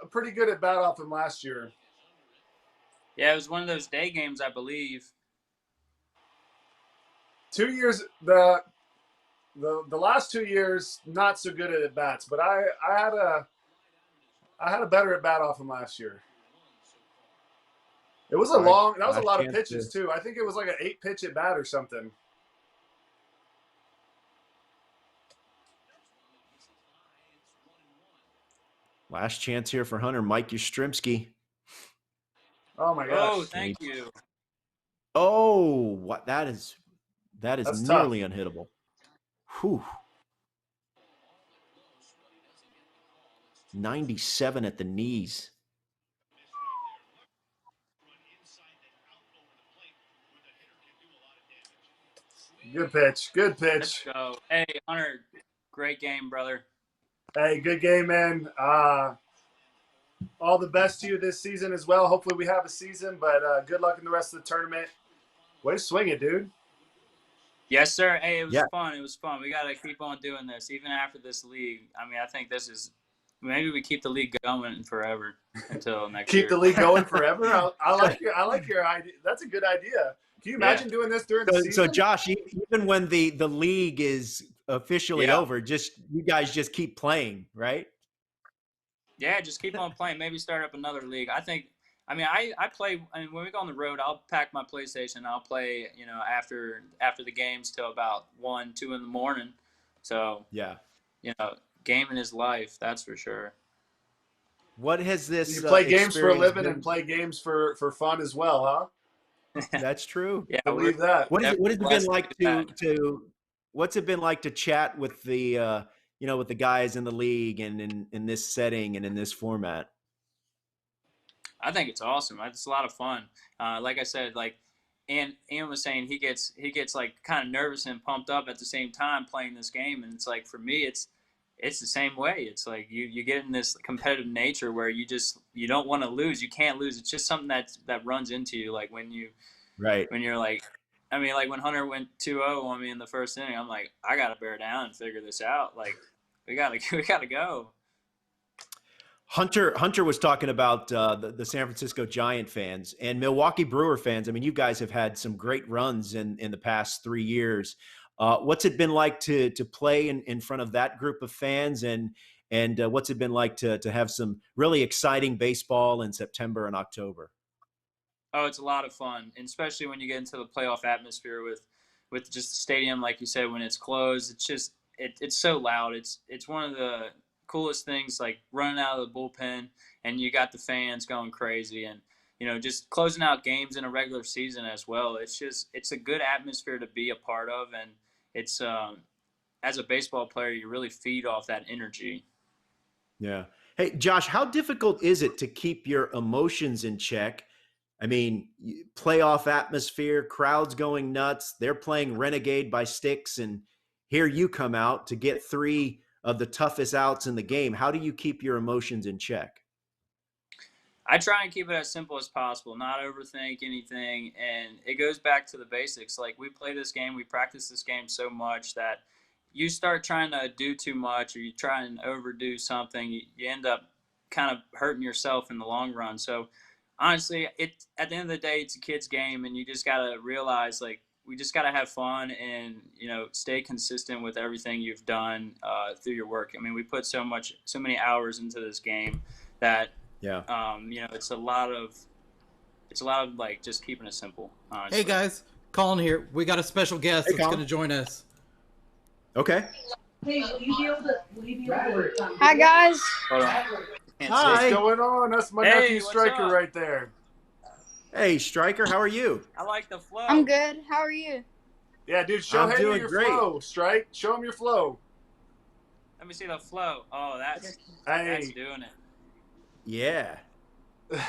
a pretty good at bat off him last year. Yeah, it was one of those day games, I believe. 2 years the last 2 years not so good at bats, but I had a better at bat off him last year. It was a lot of pitches too. I think it was like an 8-pitch at bat or something. Last chance here for Hunter, Mike Yastrzemski. Oh my gosh. Oh, thank you. Oh, what that is That's nearly tough. unhittable. Whew. 97 at the knees. Good pitch. Good Let's pitch. go. Hey, Hunter, great game, brother. Hey, good game, man. All the best to you this season as well. Hopefully we have a season, but good luck in the rest of the tournament. Way to swing it, dude. Yes, sir. Hey, it was fun. It was fun. We got to keep on doing this, even after this league. I mean, I think this is – maybe we keep the league going forever until next year. Keep the league going forever? I like your idea. That's a good idea. Can you imagine doing this during the season? So, Josh, even when the league is officially over, you guys just keep playing, right? Yeah, just keep on playing. Maybe start up another league. I play. I mean, when we go on the road, I'll pack my PlayStation. I'll play, after the games till about 1, 2 in the morning. So gaming is life. That's for sure. What has this? You play games for a living and play games for fun as well, huh? That's true. Yeah, believe that. What has it been like to? What's it been like to chat with the with the guys in the league and in this setting and in this format? I think it's awesome. It's a lot of fun. Like I said, Ian was saying, he gets kind of nervous and pumped up at the same time playing this game, and it's for me, it's the same way. It's you get in this competitive nature where you don't want to lose. You can't lose. It's just something that runs into you. When you're when Hunter went 2-0 on me in the first inning, I'm like, I got to bear down and figure this out. We gotta go. Hunter was talking about the San Francisco Giant fans and Milwaukee Brewer fans. I mean, you guys have had some great runs in the past 3 years. What's it been like to play in front of that group of fans, and what's it been like to have some really exciting baseball in September and October? Oh, it's a lot of fun, and especially when you get into the playoff atmosphere with just the stadium, like you said, when it's closed. It's just it's so loud. It's one of the coolest things, running out of the bullpen and you got the fans going crazy, and just closing out games in a regular season as well. It's a good atmosphere to be a part of, and it's as a baseball player, you really feed off that energy. Yeah. Hey, Josh, how difficult is it to keep your emotions in check? I mean, playoff atmosphere, crowds going nuts, they're playing Renegade by Styx, and here you come out to get 3 of the toughest outs in the game. How do you keep your emotions in check? I try and keep it as simple as possible, not overthink anything. And it goes back to the basics. Like, we play this game, we practice this game so much that you start trying to do too much, or you try and overdo something, you end up kind of hurting yourself in the long run. So honestly, at the end of the day, it's a kid's game, and you just got to realize, like, we just got to have fun and, stay consistent with everything you've done through your work. I mean, we put so many hours into this game that, it's a lot of like just keeping it simple. Honestly. Hey guys, Colin here. We got a special guest that's going to join us. Okay. Hey, will you be able to? Hi guys. Hold on. Hi. What's going on? That's my nephew Striker right there. Hey, Striker, how are you? I like the flow. I'm good. How are you? Yeah, dude, show him your flow, Strike. Show him your flow. Let me see the flow. Oh, that's doing it. Yeah.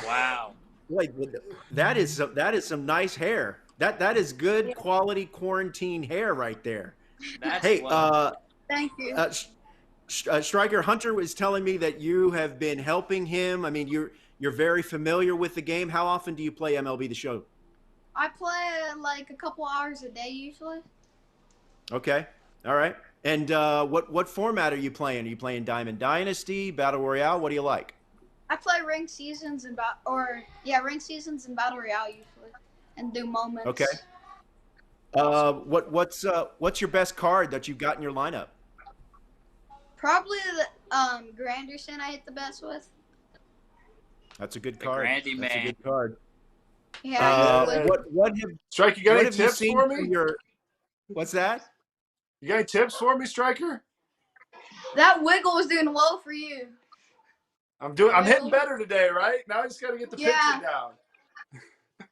Wow. Wait, that is some nice hair. That is good quality quarantine hair right there. That's hey, thank you. Striker, Hunter was telling me that you have been helping him. I mean, you're very familiar with the game. How often do you play MLB The Show? I play like a couple hours a day usually. Okay. All right. And what format are you playing? Are you playing Diamond Dynasty, Battle Royale? What do you like? I play ranked seasons and ranked seasons and Battle Royale usually, and do moments. Okay. What's your best card that you've got in your lineup? Probably the Granderson I hit the best with. That's a good card. Grandy That's man. a good card. Yeah. Strike, you got any tips for me? What's that? You got any tips for me, Striker? That wiggle was doing well for you. I'm hitting better today, right? Now I just got to get the pitching down.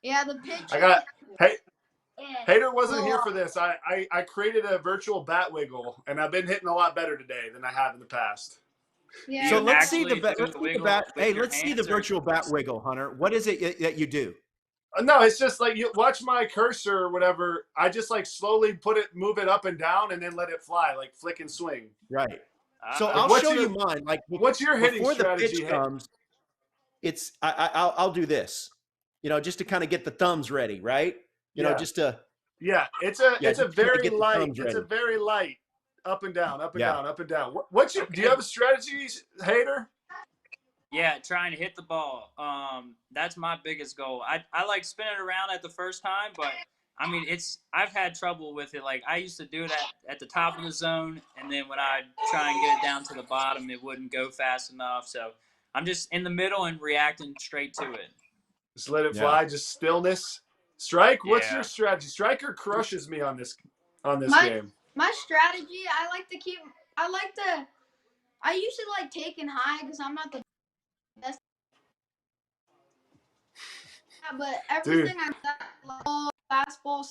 Yeah, the pitch. Hater wasn't here for this. I created a virtual bat wiggle, and I've been hitting a lot better today than I have in the past. Yeah. So let's see the bat. Hey, let's see the virtual bat wiggle, Hunter. What is it that you do? No, it's just like you watch my cursor or whatever. I just like slowly move it up and down, and then let it fly, like flick and swing. Right. So I'll show you mine. Like, what's your hitting before strategy? The pitch comes, I'll do this. Just to kind of get the thumbs ready, right? Just to. Yeah, it's a very light up and down, up and down, up and down. Do you have a strategy, Hater? Yeah, trying to hit the ball. That's my biggest goal. I like spinning around at the first time, but I mean, I've had trouble with it. Like, I used to do it at the top of the zone, and then when I try and get it down to the bottom, it wouldn't go fast enough. So I'm just in the middle and reacting straight to it. Just let it fly, just stillness. Strike, what's your strategy? Striker crushes me on this game. My strategy, I usually like taking high because I'm not the best. But everything I've done, like ball, fastball,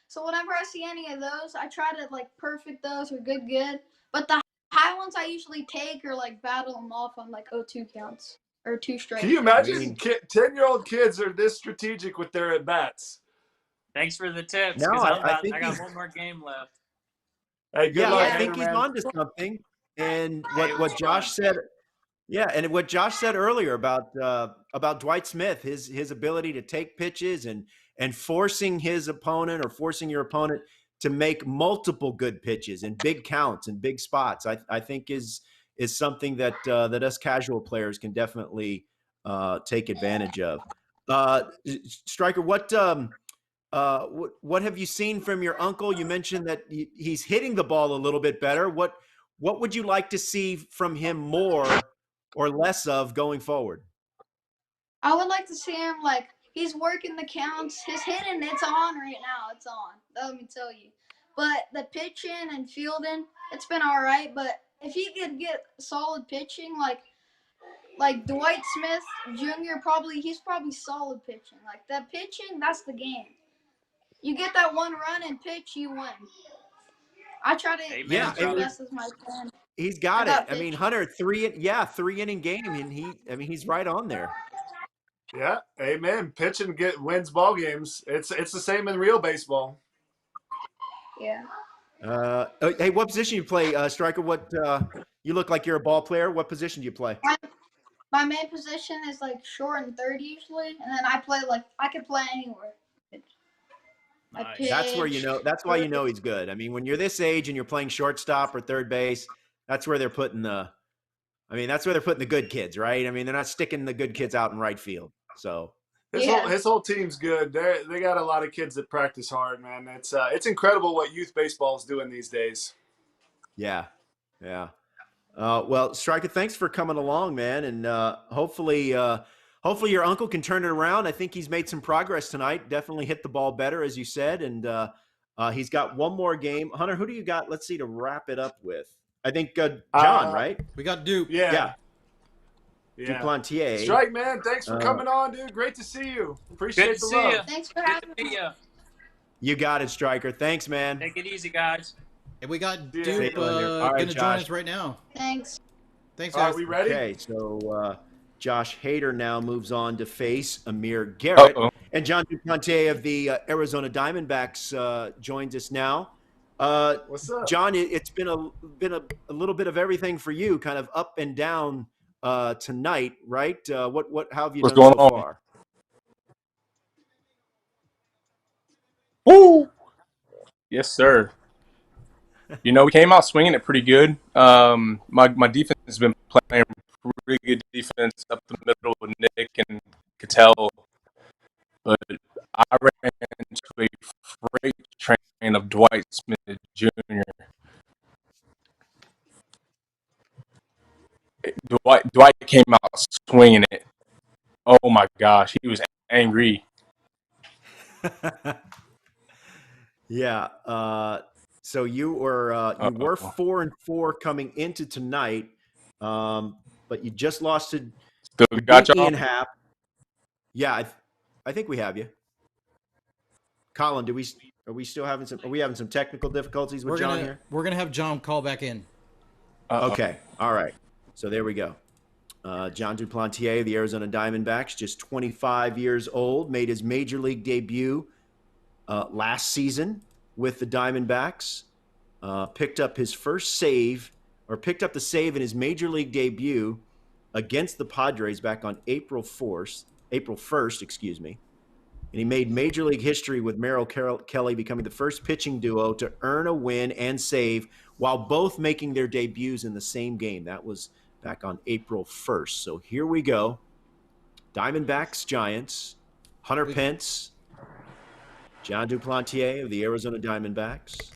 so whenever I see any of those, I try to like perfect those or good. But the high ones I usually take or like battle them off on like 0-2 counts or 2 straight. Can you imagine 10-year-old kids are this strategic with their at bats? Thanks for the tips. No, I got one more game left. Hey, good luck, I think he's onto something. And what Josh said. Yeah, and what Josh said earlier about Dwight Smith, his ability to take pitches and forcing his opponent or forcing your opponent to make multiple good pitches in big counts and big spots, I think is something that us casual players can definitely take advantage of. Striker, what have you seen from your uncle? You mentioned that he's hitting the ball a little bit better. What would you like to see from him more or less of going forward? I would like to see him, like, he's working the counts. His hitting, it's on right now. It's on. Let me tell you. But the pitching and fielding, it's been all right. But if he could get solid pitching, like Dwight Smith Jr., he's probably solid pitching. Like, that pitching, that's the game. You get that one run and pitch, you win. I try to do the best as my plan. He's got it. I mean, Hunter, 3-inning game, and he's right on there. Yeah, amen. Pitching wins ball games. It's the same in real baseball. Yeah. Hey, what position you play, striker? What you look like you're a ball player. What position do you play? My main position is like short and third usually, and then I play like I can play anywhere. I Nice. pitch. That's where you know. That's why you know he's good. I mean, when you're this age and you're playing shortstop or third base, that's where they're putting the. I mean, that's where they're putting the good kids, right? I mean, they're not sticking the good kids out in right field. So His whole team's good. They got a lot of kids that practice hard, man. It's incredible what youth baseball is doing these days. yeah. Well, Striker, thanks for coming along, man, and hopefully your uncle can turn it around. I think he's made some progress tonight. Definitely hit the ball better, as you said, and he's got one more game. Hunter, who do you got? Let's see, to wrap it up with. I think John, right? We got Dupe. Yeah. Duplantier. Strike, man. Thanks for coming on, dude. Great to see you. Appreciate the love. You. Thanks for having me. You got it, Striker. Thanks, man. Take it easy, guys. And we got Dupe Right, going to join Josh. us right now. Thanks. Thanks, All guys. right, we ready? Okay, so Josh Hader now moves on to face Amir Garrett. Uh-oh. And John Duplantier of the Arizona Diamondbacks joins us now. What's up? John, it's been a little bit of everything for you, kind of up and down tonight, right? How have you What's done so going on? far? Woo! Yes, sir. You know, we came out swinging it pretty good. My defense has been playing really good defense up the middle with Nick and Cattell. But I ran into a freight train of Dwight Smith Jr. Dwight came out swinging it. Oh my gosh, he was angry. Yeah. So you were 4-4 coming into tonight, but you just lost to Still got y'all? Ian Happ. Yeah, I think we have you. Colin, are we still having some technical difficulties with John here? We're gonna have John call back in. Okay. All right. So there we go. John Duplantier of the Arizona Diamondbacks, just 25 years old, made his major league debut last season with the Diamondbacks. Picked up the save in his major league debut against the Padres back on April 1st, excuse me. And he made major league history with Merrill Kelly, becoming the first pitching duo to earn a win and save while both making their debuts in the same game. That was back on April 1st. So here we go. Diamondbacks, Giants, Hunter Pence, John Duplantier of the Arizona Diamondbacks.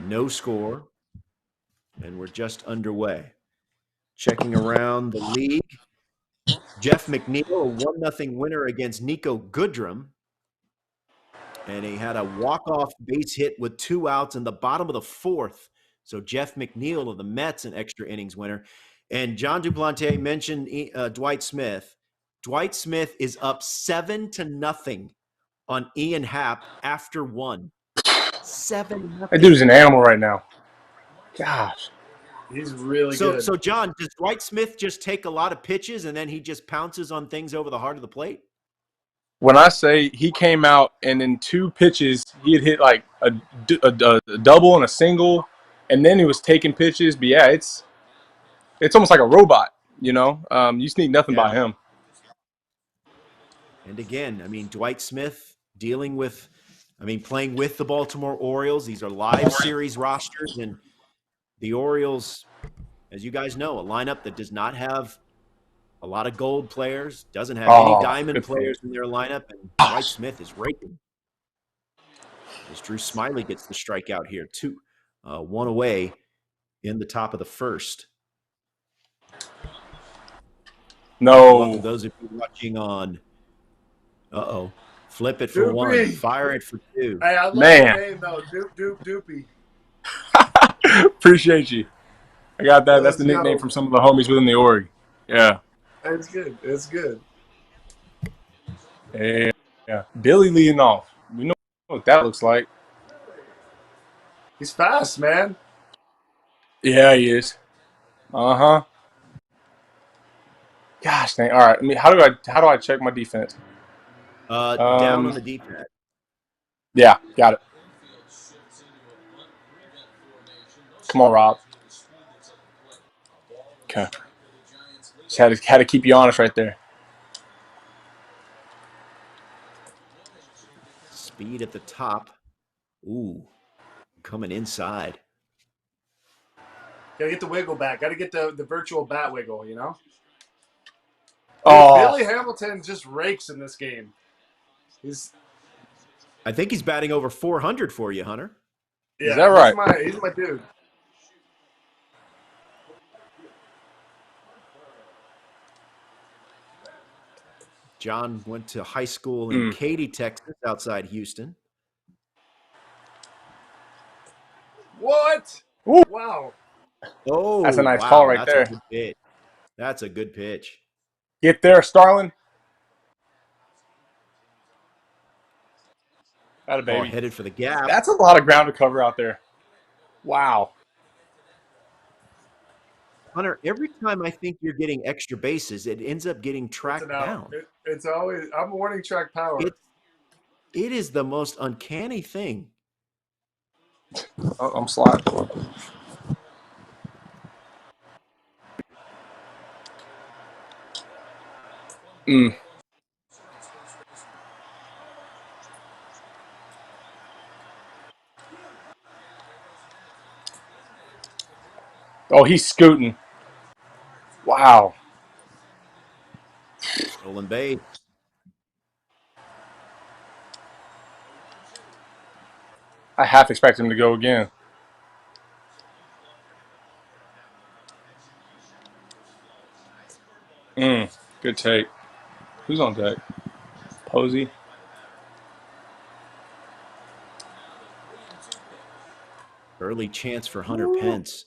No score. And we're just underway. Checking around the league. Jeff McNeil, a 1-0 winner against Nico Goodrum. And he had a walk-off base hit with 2 outs in the bottom of the 4th. So Jeff McNeil of the Mets, an extra innings winner. And John Duplantier mentioned Dwight Smith. Dwight Smith is up 7-0 on Ian Happ after 1. 7-0. That dude's an animal right now. Gosh. He's really good. So John, does Dwight Smith just take a lot of pitches and then he just pounces on things over the heart of the plate? When I say he came out and in 2 pitches, he had hit like a double and a single, and then he was taking pitches. But yeah, it's almost like a robot, you know. You sneak nothing by him. And again, I mean, Dwight Smith playing with the Baltimore Orioles. These are live series rosters, and the Orioles, as you guys know, a lineup that does not have a lot of gold players, doesn't have any diamond players in their lineup, and Dwight Smith is raking. As Drew Smiley gets the strikeout here, 1 away in the top of the 1st. No. For those of you watching on, flip it for 1, fire it for 2. Hey, I love the name though, Doopy. Appreciate you. I got that. That's the nickname from some of the homies within the org. Yeah. It's good. It's good. Yeah. Billy leading off. We know what that looks like. He's fast, man. Yeah, he is. Uh-huh. Gosh dang. All right. I mean, how do I check my defense? Down on the D-pad. Yeah, got it. Come on, Rob. Okay. Just had to keep you honest right there. Speed at the top. Ooh, coming inside. Gotta get the wiggle back. Gotta get the virtual bat wiggle, you know? Oh. Billy Hamilton just rakes in this game. I think he's batting over 400 for you, Hunter. Yeah, is that right? He's my dude. John went to high school in Katy, Texas, outside Houston. What? Ooh. Wow. Oh, that's a nice wow. call right That's there. A good pitch. That's a good pitch. Get there, Starlin. Got a Ball baby. headed for the gap. That's a lot of ground to cover out there. Wow. Hunter, every time I think you're getting extra bases, it ends up getting tracked down. It's always I'm warning track power. It is the most uncanny thing. Oh, I'm sliding. Oh, he's scooting. Wow. Stolen base. I half expect him to go again. Good take. Who's on deck? Posey. Early chance for Hunter Pence.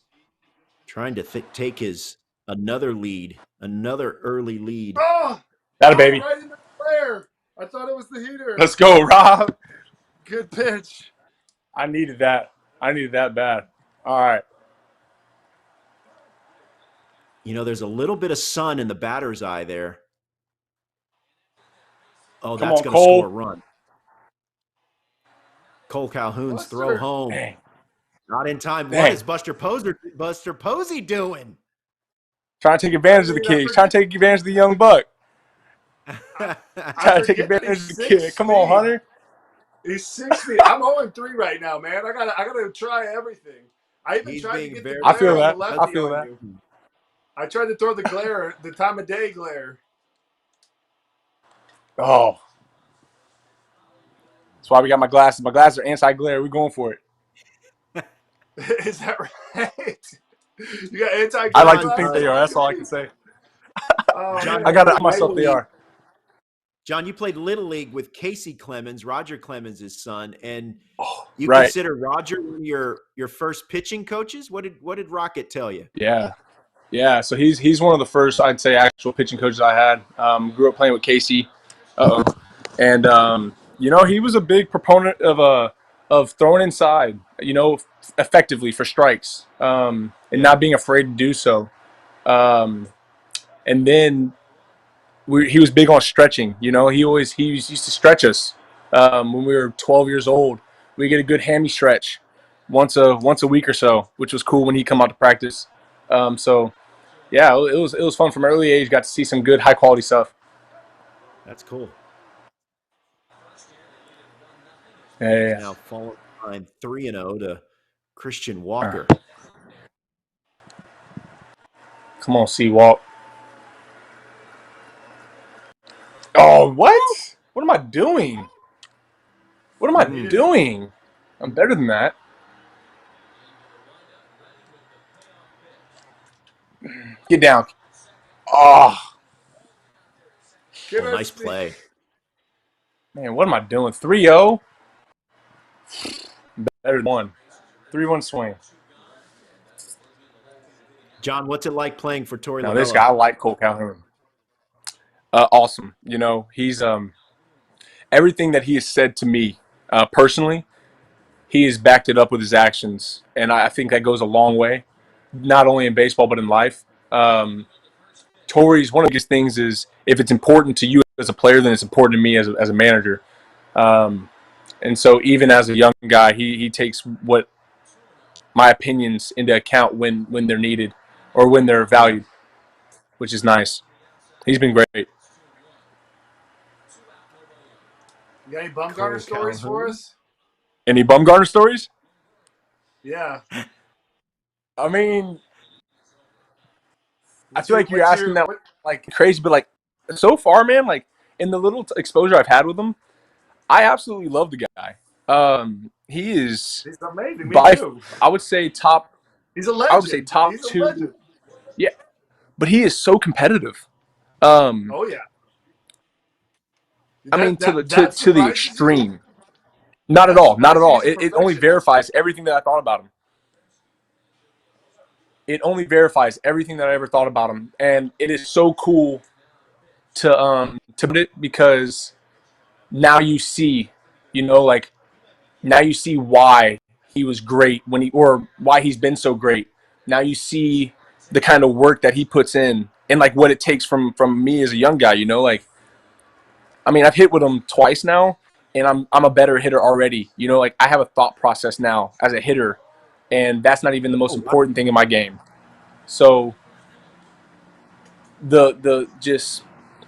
Trying to take his another early lead. Oh! Got a baby. Right in the flare. I thought it was the heater. Let's go, Rob. Good pitch. I needed that. I needed that bad. All right. You know, there's a little bit of sun in the batter's eye there. Oh, that's going to score a run. Cole Calhoun's throw home. Dang. Not in time. Dang. What is Buster Posey doing? Trying to take advantage of the kid. He's trying to take advantage of the young buck. Trying to take advantage of the kid. Come on, Hunter. He's 6 feet. I'm 0-3 right now, man. I gotta try everything. I even tried to get the glare I feel on that. the lefty I feel on that. you. I tried to throw the glare, the time of day glare. Oh. That's why we got my glasses. My glasses are anti-glare. We're going for it. Is that right? You got anti-glare I like to glasses? think they are. That's all I can say. John, I got to myself they are. John, you played Little League with Casey Clemens, Roger Clemens' son, and you right. consider Roger one of your first pitching coaches? What did Rocket tell you? Yeah. So he's one of the first, I'd say, actual pitching coaches I had. Grew up playing with Casey, and you know, he was a big proponent of throwing inside, you know, effectively for strikes, and not being afraid to do so. And then he was big on stretching. You know, he used to stretch us when we were 12 years old. We get a good hammy stretch once a week or so, which was cool when he come out to practice. So yeah, it was fun from an early age. Got to see some good high quality stuff. That's cool. Yeah. Now falling behind 3-0 to Christian Walker. Come on, Seawalt. Oh, what? What am I doing? What am I doing? I'm better than that. Get down. Oh. Nice play. Man, what am I doing? 3-0? Better than 1. 3-1 swing. John, what's it like playing for Torey Now, Lovullo? this guy, I like Cole Calhoun. Awesome. You know, he's everything that he has said to me personally, he has backed it up with his actions. And I think that goes a long way, not only in baseball, but in life. Torey's one of the biggest things is if it's important to you as a player, then it's important to me as a manager. And so even as a young guy, he takes what my opinions into account when they're needed or when they're valued, which is nice. He's been great. You got any Bumgarner stories for us? Any Bumgarner stories? Yeah. I mean, I feel like you're asking that like crazy, but like so far, man, like in the little exposure I've had with him, I absolutely love the guy. He is He's amazing. Me by too. I would say top. He's a legend. I would say top He's two. a legend. Yeah, but he is so competitive. Oh yeah. I mean, to the extreme. You? Not at all. Not at all. He's It only verifies everything that I thought about him. It only verifies everything that I ever thought about him, and it is so cool to put it because now you see, like now you see why he was great or why he's been so great. Now you see the kind of work that he puts in and like what it takes from me as a young guy. Like I mean, I've hit with him twice now, and I'm a better hitter already. Like I have a thought process now as a hitter, and that's not even the most important thing in my game. So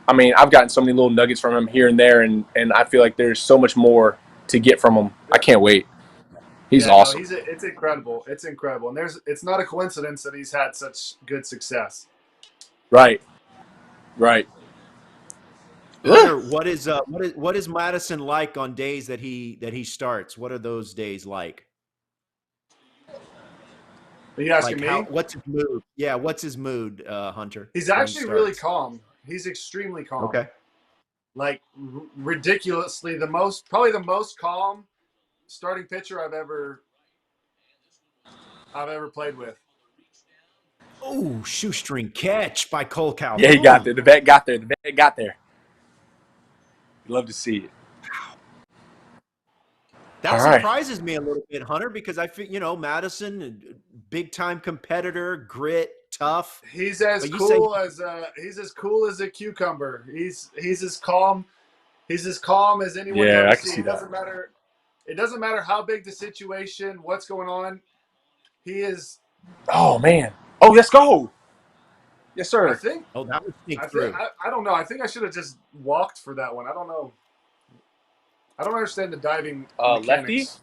I mean, I've gotten so many little nuggets from him here and there, and I feel like there's so much more to get from him. I can't wait. He's awesome. No, it's incredible. It's incredible, and it's not a coincidence that he's had such good success. Right. Hunter, what is Madison like on days that he starts? What are those days like? Are you asking me? What's his mood? Yeah, what's his mood, Hunter? He's actually really calm. He's extremely calm. Okay. Like ridiculously probably the most calm starting pitcher I've ever played with. Oh, shoestring catch by Cole Calhoun. Yeah, he got there. The vet got there. You love to see it. That surprises me a little bit, Hunter, because I feel, Madison, big time competitor, grit, tough. He's as cool as a cucumber. He's as calm. He's as calm as anyone Yeah, ever I can see. see that. It doesn't matter how big the situation, what's going on. He is. Oh man. Oh, let's go. Yes, sir. I think. Oh, that would sneak through. I don't know. I think I should have just walked for that one. I don't know. I don't understand the diving mechanics.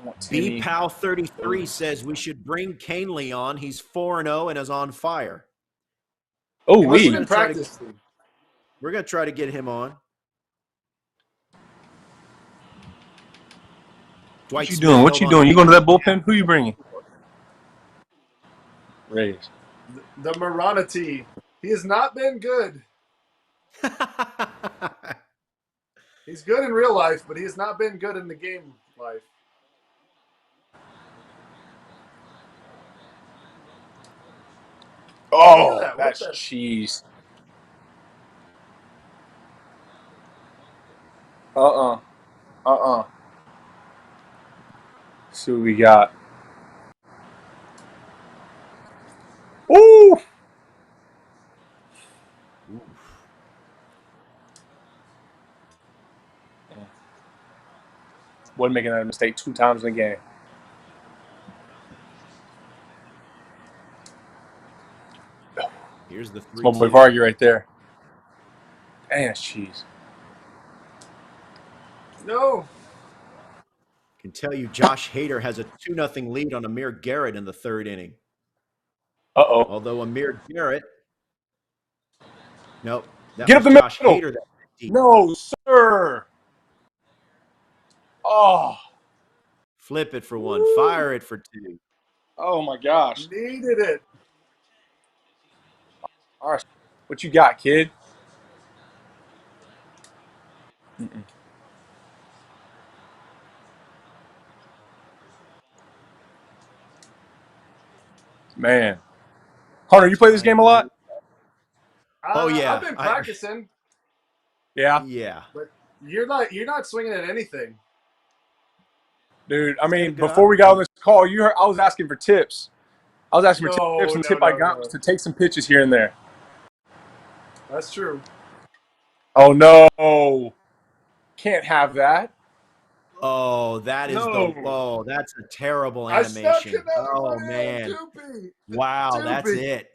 Lefty? BPal33 says we should bring Canely on. He's 4-0 and is on fire. Oh, we're going to try to get him on. What you doing? You going to that bullpen? Who you bringing? Rays. The Moronity. He has not been good. He's good in real life, but he has not been good in the game life. Oh, that's cheese. See what we got. Ooh. Wasn't making that mistake 2 times in the game. Here's the 3-2. Small boy Vargy right there. Dang, that's cheese. No. Can tell you Josh Hader has a 2-0 lead on Amir Garrett in the 3rd inning. Uh-oh. Although Amir Garrett. Nope. Get up the Josh middle. Hader that deep. No, sir. Oh. Flip it for 1. Fire it for 2. Oh, my gosh. Needed it. All right. What you got, kid? Man. Hunter, you play this game a lot? Oh yeah. I've been practicing. Yeah. Yeah. But you're not swinging at anything. Dude, I mean, before we got on this call, I was asking for tips. I was asking for tips and tip I got to take some pitches here and there. That's true. Oh no. Can't have that. Oh, that is No. that's a terrible I snuck animation. another Oh one in, man. Doopy. Wow, that's Doopy. it.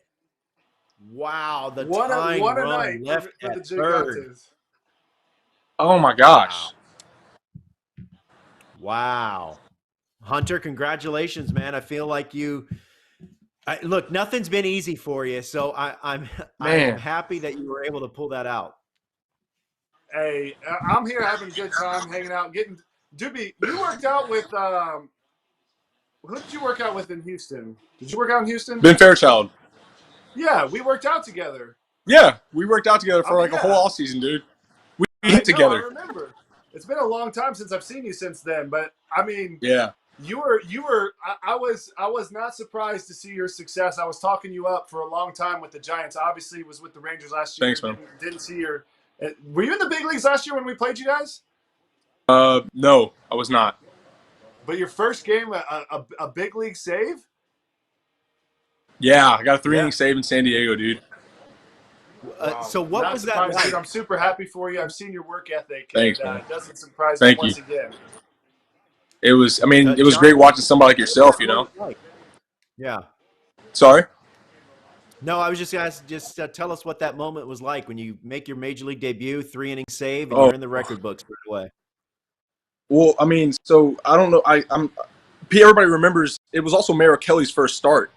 Wow, the One tying a run night left for at the third. Gigantes. Oh my Wow. gosh. Wow. Hunter, congratulations, man. I feel like look, nothing's been easy for you, so I'm Man. happy that you were able to pull that out. Hey, I'm here having a good time, hanging out, getting. Doopy, you worked out with who did you work out with in Houston? Did you work out in Houston? Ben Fairchild. Yeah, we worked out together. Yeah, we worked out together for like a whole Yeah, off season, dude. We I hit know. I together. remember. It's been a long time since I've seen you since then, but I mean, Yeah. you were. I was not surprised to see your success. I was talking you up for a long time with the Giants. Obviously, was with the Rangers last year. Thanks, man. Didn't see your. Were you in the big leagues last year when we played you guys? No, I was not. But your first game, a big league save. Yeah, I got a 3 Yeah. inning save in San Diego, dude. Wow. So what Not was that surprised, like? dude. I'm super happy for you. I've seen your work ethic, Thanks, and man. it doesn't surprise me Thank you. once again. It was, I mean, it was John, great watching somebody like yourself, you what know? was it like? Yeah. Sorry? No, I was just asking, tell us what that moment was like when you make your major league debut, 3 inning save, and Oh. you're in the record books right away. Well, I mean, so I don't know. Everybody remembers it was also Merrill Kelly's first start.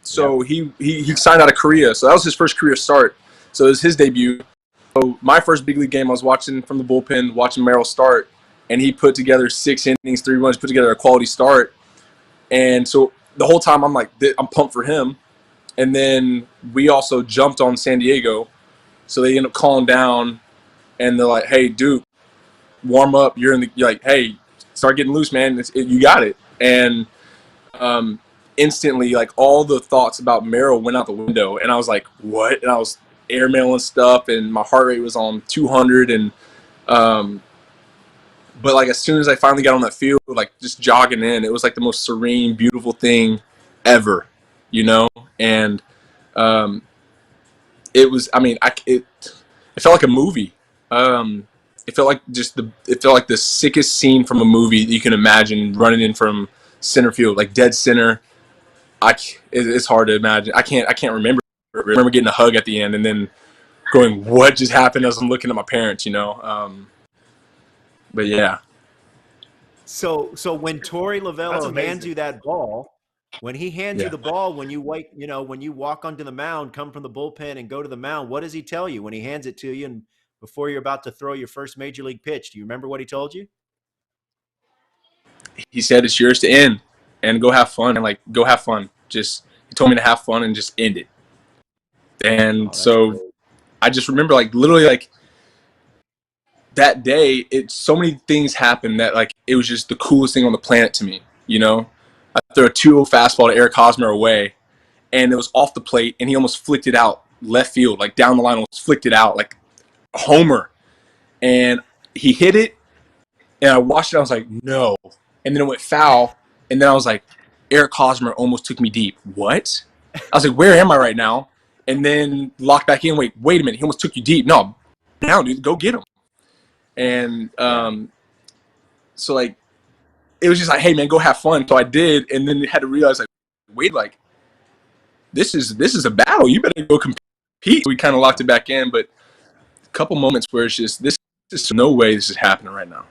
So he signed out of Korea, so that was his first career start. So it was his debut. So my first big league game, I was watching from the bullpen, watching Merrill start, and he put together 6 innings, 3 runs, put together a quality start. And so the whole time I'm like, I'm pumped for him. And then we also jumped on San Diego, so they end up calling down, and they're like, "Hey, Duke, warm up. You're like, hey, start getting loose, man. You got it." And instantly, like all the thoughts about Merrill went out the window, and I was like, "What?" And I was airmailing stuff, and my heart rate was on 200, and but like as soon as I finally got on that field, like just jogging in, it was like the most serene, beautiful thing ever, you know. And it was, I mean, it felt like a movie. It felt like it felt like the sickest scene from a movie you can imagine, running in from center field, like dead center. It's hard to imagine. I can't remember. I remember getting a hug at the end and then going, "What just happened?" As I'm looking at my parents, you know. But yeah. So when Torey That's Lovello amazing. hands you that ball, when he hands you Yeah. the ball, when you wait, when you walk onto the mound, come from the bullpen and go to the mound, what does he tell you when he hands it to you and before you're about to throw your first major league pitch? Do you remember what he told you? He said it's yours to end and go have fun, and like go have fun. Just he told me to have fun and just end it. And so great. I just remember like literally like that day, so many things happened that like it was just the coolest thing on the planet to me. You know, I threw a 2-0 fastball to Eric Hosmer away, and it was off the plate, and he almost flicked it out left field, like down the line, almost flicked it out like a homer, and he hit it, and I watched it. I was like, no, and then it went foul, and then I was like, Eric Hosmer almost took me deep. What? I was like, where am I right now? And then locked back in. Wait a minute, he almost took you deep. No, down, dude, go get him. And so like it was just like, hey man, go have fun. So I did, and then had to realize like, wait, like this is a battle. You better go compete. We kind of locked it back in, but a couple moments where it's just this is no way this is happening right now.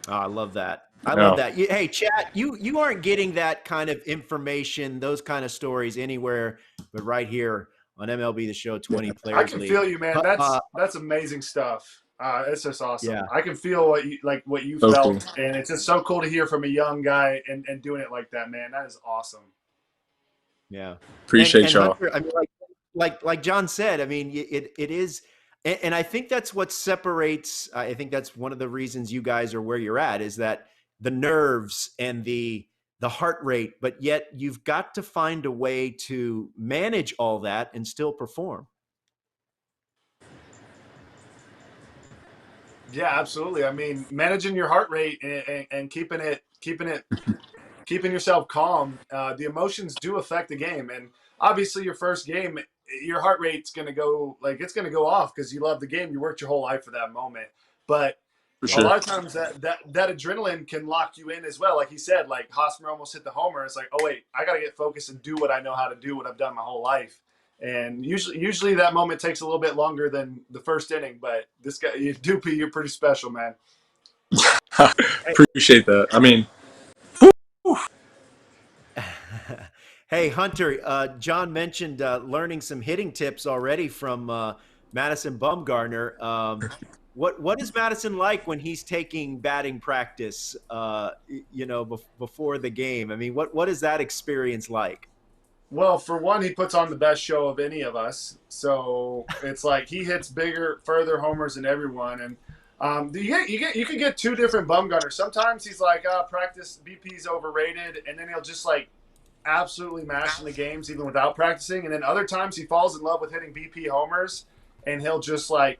Oh, I love that. I No. love that. Hey, chat, you aren't getting that kind of information, those kind of stories anywhere but right here on MLB The Show 20 Players I can League. feel you, man. That's amazing stuff. It's just awesome. Yeah. I can feel what you So felt, cool. and it's just so cool to hear from a young guy and doing it like that, man. That is awesome. Yeah. Appreciate y'all. Hunter, I mean, like John said, I mean, it is, and I think that's what separates. I think that's one of the reasons you guys are where you're at, is that the nerves and the heart rate, but yet you've got to find a way to manage all that and still perform. Yeah, absolutely. I mean, managing your heart rate and keeping yourself calm. The emotions do affect the game, and obviously, your first game, your heart rate's gonna go off because you love the game. You worked your whole life for that moment, but For A sure. lot of times that adrenaline can lock you in as well. Like he said, like Hosmer almost hit the homer. It's like, oh wait, I got to get focused and do what I know how to do, what I've done my whole life. And usually that moment takes a little bit longer than the first inning. But this guy, Doopy, you're pretty special, man. Appreciate that. I mean, Hey, Hunter, John mentioned learning some hitting tips already from Madison Bumgarner. What is Madison like when he's taking batting practice, before the game? I mean, what is that experience like? Well, for one, he puts on the best show of any of us. So it's like he hits bigger, further homers than everyone. And you can get two different Bumgarners. Sometimes he's like, practice BP's overrated, and then he'll just like absolutely mash in the games even without practicing. And then other times he falls in love with hitting BP homers, and he'll just like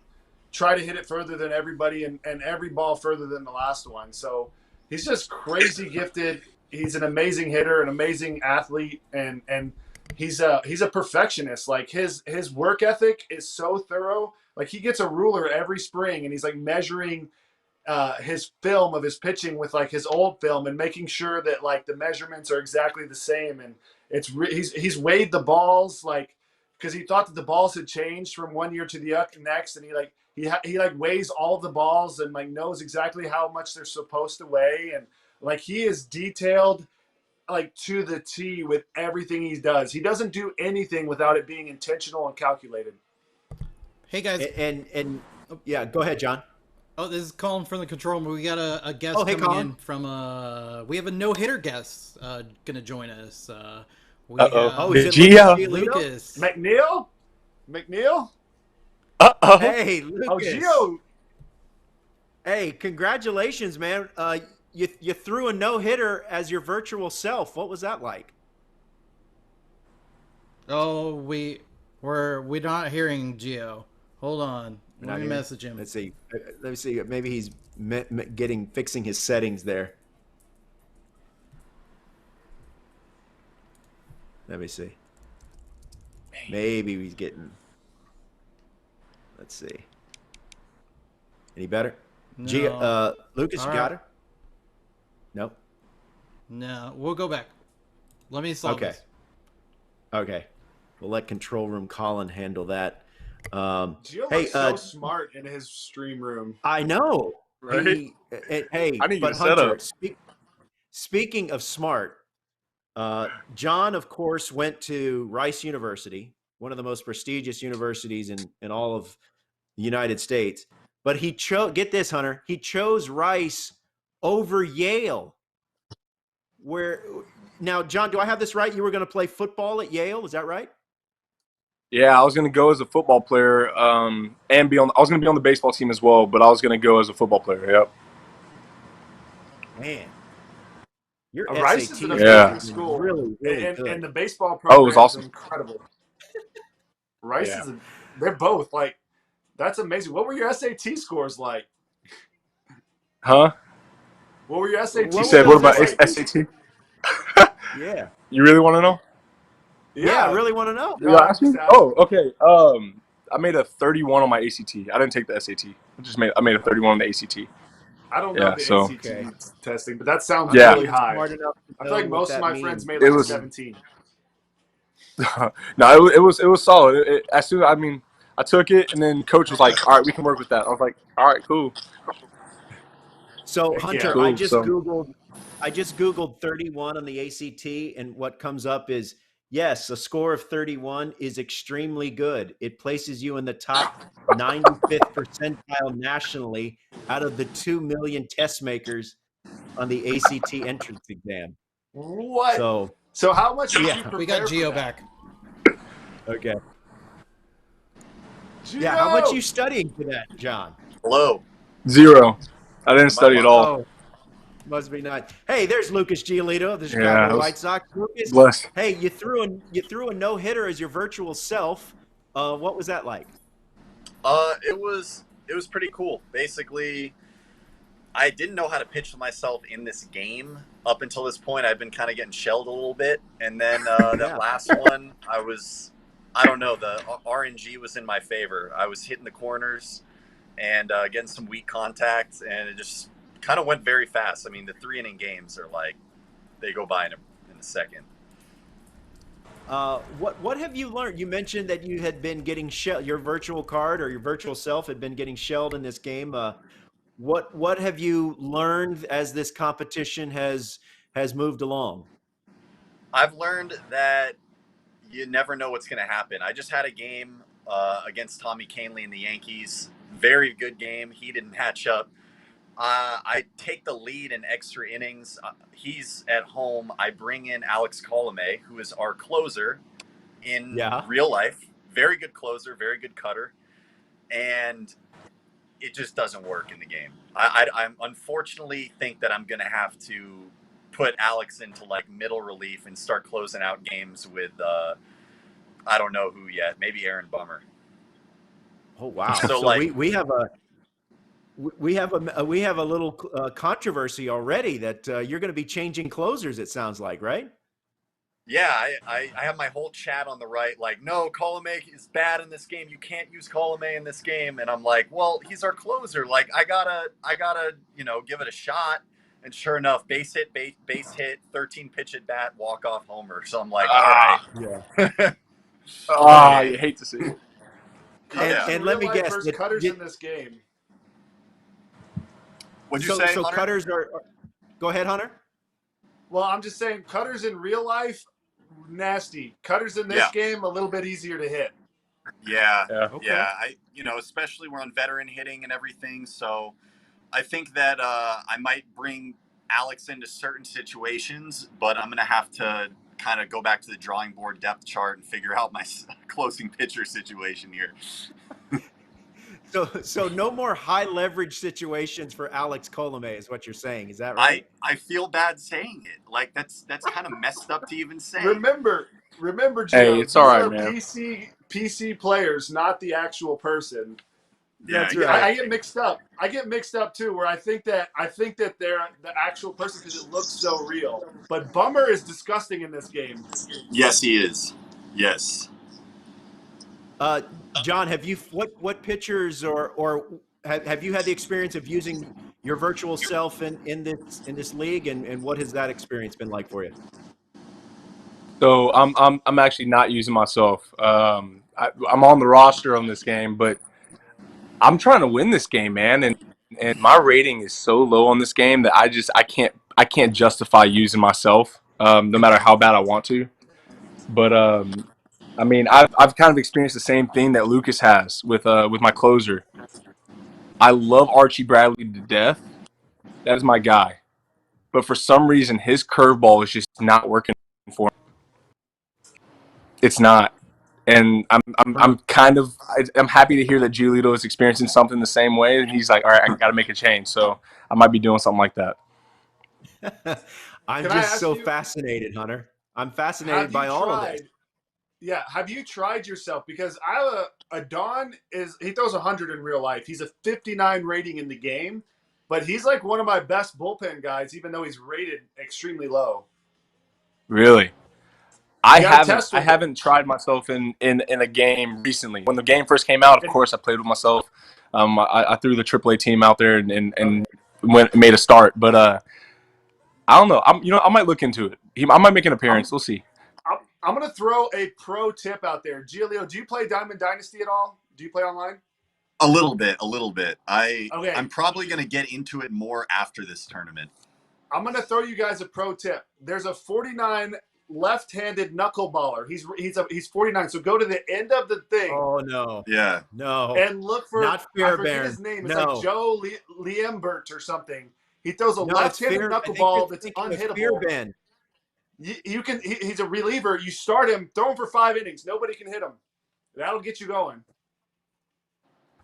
try to hit it further than everybody and every ball further than the last one. So he's just crazy gifted. He's an amazing hitter, an amazing athlete, and he's a perfectionist. Like his work ethic is so thorough. Like he gets a ruler every spring and he's like measuring his film of his pitching with like his old film and making sure that like the measurements are exactly the same. And he's weighed the balls like because he thought that the balls had changed from one year to the next, and he weighs all the balls and like knows exactly how much they're supposed to weigh. And like he is detailed like to the T with everything he does. He doesn't do anything without it being intentional and calculated. Hey guys, And yeah, go ahead, John. oh, this is Colin from the control room. We got a guest Hey, coming Colin. in from we have a no hitter guest gonna join us. We Uh-oh. Is it Gio. Lucas? Lucas. McNeil? Uh-oh. Hey, Lucas. Oh, Gio. Hey, congratulations, man. You threw a no-hitter as your virtual self. What was that like? Oh, we're not hearing Gio. Hold on, let me message him. Let's see. Let me see. Maybe he's fixing his settings there. Let me see. Maybe he's getting. Let's see. Any better? No. Lucas, All you got right. her? No. No, we'll go back. Let me solve Okay. this. Okay. We'll let control room Colin handle that. Gio Hey, looks so smart in his stream room. I know. Right? Hey, I need to but get a setup. Hunter, speaking of smart, John, of course, went to Rice University, one of the most prestigious universities in all of the United States. But he chose, get this, Hunter, he chose Rice over Yale. Now, John, do I have this right? You were going to play football at Yale, is that right? Yeah, I was going to go as a football player and I was going to be on the baseball team as well, but I was going to go as a football player, yep. Man. Your Rice is SAT an is amazing school. really and good. the baseball program Oh, it was awesome. is incredible. Rice Yeah. they're both like, that's amazing. What were your SAT scores like? Huh? What were your SAT You What said, were what those about SAT? SAT? Yeah. You really want to know? Yeah, I really want to know. No, You I'm ask me? just asking. Oh, okay. I made a 31 on my ACT. I didn't take the SAT. I made a 31 on the ACT. I don't know Yeah, the so- ACT Okay. testing, but that sounds Yeah. really high. Smart enough to I feel like know what most of that my means. friends made It like was- 17. No, it was solid. As soon, I took it, and then coach was like, "All right, we can work with that." I was like, "All right, cool." So Heck Hunter, yeah. Cool, I just so- Googled 31 on the ACT, and what comes up is yes, a score of 31 is extremely good. It places you in the top 95th percentile nationally out of the 2 million test makers on the ACT entrance exam. What? So So how much did Yeah. you prepare We got for Gio that? back. okay, Gio! yeah. How much you studying for that, John? Hello. 0. I didn't study at all. Oh, must be nice. Hey, there's Lucas Giolito of the Yeah, Chicago it was- White Sox. Lucas, Bless. hey, you threw a no hitter as your virtual self. What was that like? It was pretty cool. Basically, I didn't know how to pitch myself in this game up until this point. I've been kind of getting shelled a little bit, and then that last one, I don't know, the RNG was in my favor. I was hitting the corners, and getting some weak contacts, and it just kind of went very fast. I mean, the 3-inning games are like they go by in a second. What have you learned? You mentioned that you had been getting shelled. Your virtual card or your virtual self had been getting shelled in this game. What have you learned as this competition has moved along? I've learned that you never know what's going to happen. I just had a game against Tommy Kahnle and the Yankees. Very good game. He didn't hatch up. I take the lead in extra innings. He's at home. I bring in Alex Colomé, who is our closer in real life. Very good closer, very good cutter. And it just doesn't work in the game. I unfortunately think that I'm going to have to put Alex into like middle relief and start closing out games with I don't know who yet. Maybe Aaron Bummer. Oh wow! So like we have a little controversy already that you're going to be changing closers. It sounds like, right? Yeah, I have my whole chat on the right, like, no, Colomé is bad in this game. You can't use Colomé in this game. And I'm like, well, he's our closer. Like, I gotta, give it a shot. And sure enough, base hit, 13 pitch at bat, walk off homer. So I'm like, all right. Yeah. I hate to see it. And let me guess, cutters in this game. What'd you say, so Hunter? Cutters are. Go ahead, Hunter. Well, I'm just saying, cutters in real life, nasty. Cutters in this game, a little bit easier to hit. Yeah. Okay. Especially we're on veteran hitting and everything. So I think that I might bring Alex into certain situations, but I'm going to have to kind of go back to the drawing board depth chart and figure out my closing pitcher situation here. So no more high leverage situations for Alex Colomé is what you're saying. Is that right? I feel bad saying it. Like that's kind of messed up to even say. Remember, Gio, hey, it's all right, man. PC players, not the actual person. That's Yeah, right. I get mixed up. I get mixed up too, where I think that they're the actual person because it looks so real. But Bummer is disgusting in this game. Yes, he is. Yes. John, have you what pitchers or have you had the experience of using your virtual self in this league, and what has that experience been like for you? So I'm actually not using myself. I'm on the roster on this game, but I'm trying to win this game, man, and my rating is so low on this game that I can't justify using myself, no matter how bad I want to. But I mean, I've kind of experienced the same thing that Lucas has with my closer. I love Archie Bradley to death. That is my guy. But for some reason, his curveball is just not working for him. It's not. And I'm happy to hear that Giolito is experiencing something the same way. And he's like, all right, I got to make a change. So I might be doing something like that. I'm just so fascinated, Hunter. I'm fascinated by all of this. Yeah, have you tried yourself? Because Don he throws 100 in real life. He's a 59 rating in the game, but he's like one of my best bullpen guys, even though he's rated extremely low. Really? I haven't tried myself in a game recently. When the game first came out, of course, I played with myself. I threw the AAA team out there and made a start. But I don't know. I might look into it. I might make an appearance. We'll see. I'm going to throw a pro tip out there. Giolito, do you play Diamond Dynasty at all? Do you play online? A little bit. I'm probably going to get into it more after this tournament. I'm going to throw you guys a pro tip. There's a 49 left-handed knuckleballer. He's 49. So go to the end of the thing. Oh no. Yeah. No. And look for not I forget his name. It's like Joe Liembert or something. He throws a left-handed knuckleball that's unhittable. He's a reliever. You start him, throw him for 5 innings. Nobody can hit him. That'll get you going.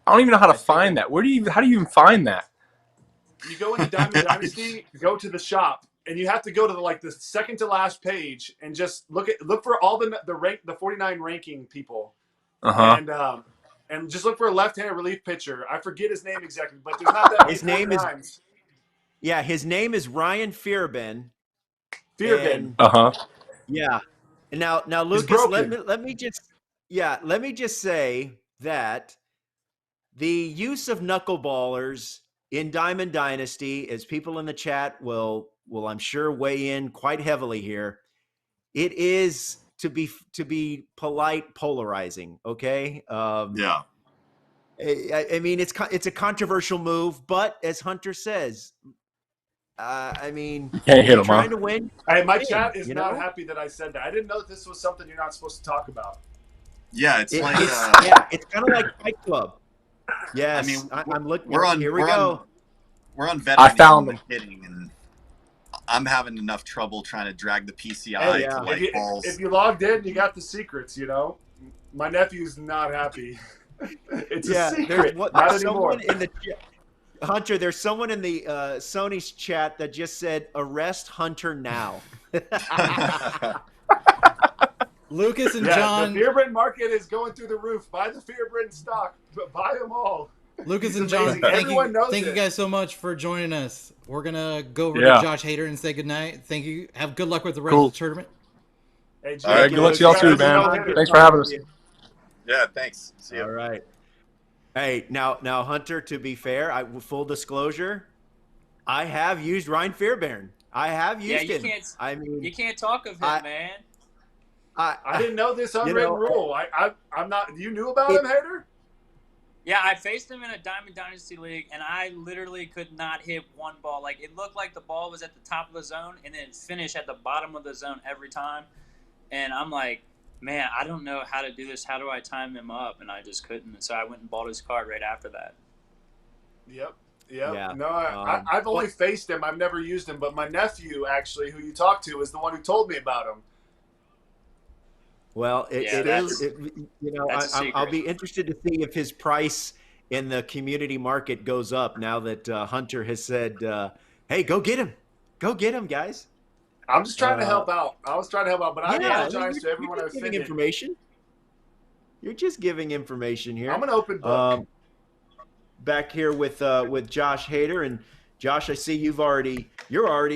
I don't even know how to find that. How do you even find that? You go into Diamond Dynasty, go to the shop, and you have to go to the second to last page and just look for all the 49 ranking people. And just look for a left-handed relief pitcher. I forget his name exactly, but there's not that many. His name his name is Ryan Fearbin. Fearbin. Yeah. And now Lucas, let me just say that the use of knuckleballers in Diamond Dynasty, as people in the chat will I'm sure weigh in quite heavily here. It is, to be polite, polarizing. Okay. Yeah. I mean, it's a controversial move, but as Hunter says, I mean, Can't if hit you're 'em, trying huh? to win, Hey, my win, chat is you not know? happy that I said that. I didn't know that this was something you're not supposed to talk about. Yeah, it's like it's kind of like Fight Club. Yes, I mean, I'm looking. we're on Here we we're go. on I veteran found them. hitting, and I'm having enough trouble trying to drag the PCI Hey, to like balls. if you logged in, you got the secrets. My nephew's not happy. It's a secret. Not there's anymore. someone in the Hunter. There's someone in the Sony's chat that just said, "Arrest Hunter now." Lucas and Yeah, John. the Fearbrand market is going through the roof. Buy the Fearbrand stock. Buy them all. Lucas He's and John, amazing. thank Everyone knows you it. guys so much for joining us. We're gonna go over Yeah. to Josh Hader and say goodnight. Thank you. Have good luck with the rest Cool. of the tournament. Hey, All right, good luck to y'all too, man. Thanks for having us. Yeah, thanks. See you. All right. Hey, now, Hunter. To be fair, full disclosure, I have used Ryan Fairbairn. I have used him. I mean, you can't talk of him, man. I didn't know this unwritten rule. I'm not. You knew about him, Hader? Yeah, I faced him in a Diamond Dynasty League, and I literally could not hit one ball. Like, it looked like the ball was at the top of the zone, and then finish at the bottom of the zone every time. And I'm like, man, I don't know how to do this. How do I time him up? And I just couldn't. And so I went and bought his card right after that. Yep. Yeah. No, I've only faced him. I've never used him. But my nephew, actually, who you talked to, is the one who told me about him. Well, I'll be interested to see if his price in the community market goes up now that Hunter has said, "Hey, go get him, guys." I'm just trying to help out. I was trying to help out, but I apologize to everyone I offended. Information. You're just giving information here. I'm an open book. Back here with Josh Hader, and Josh, I see you're already.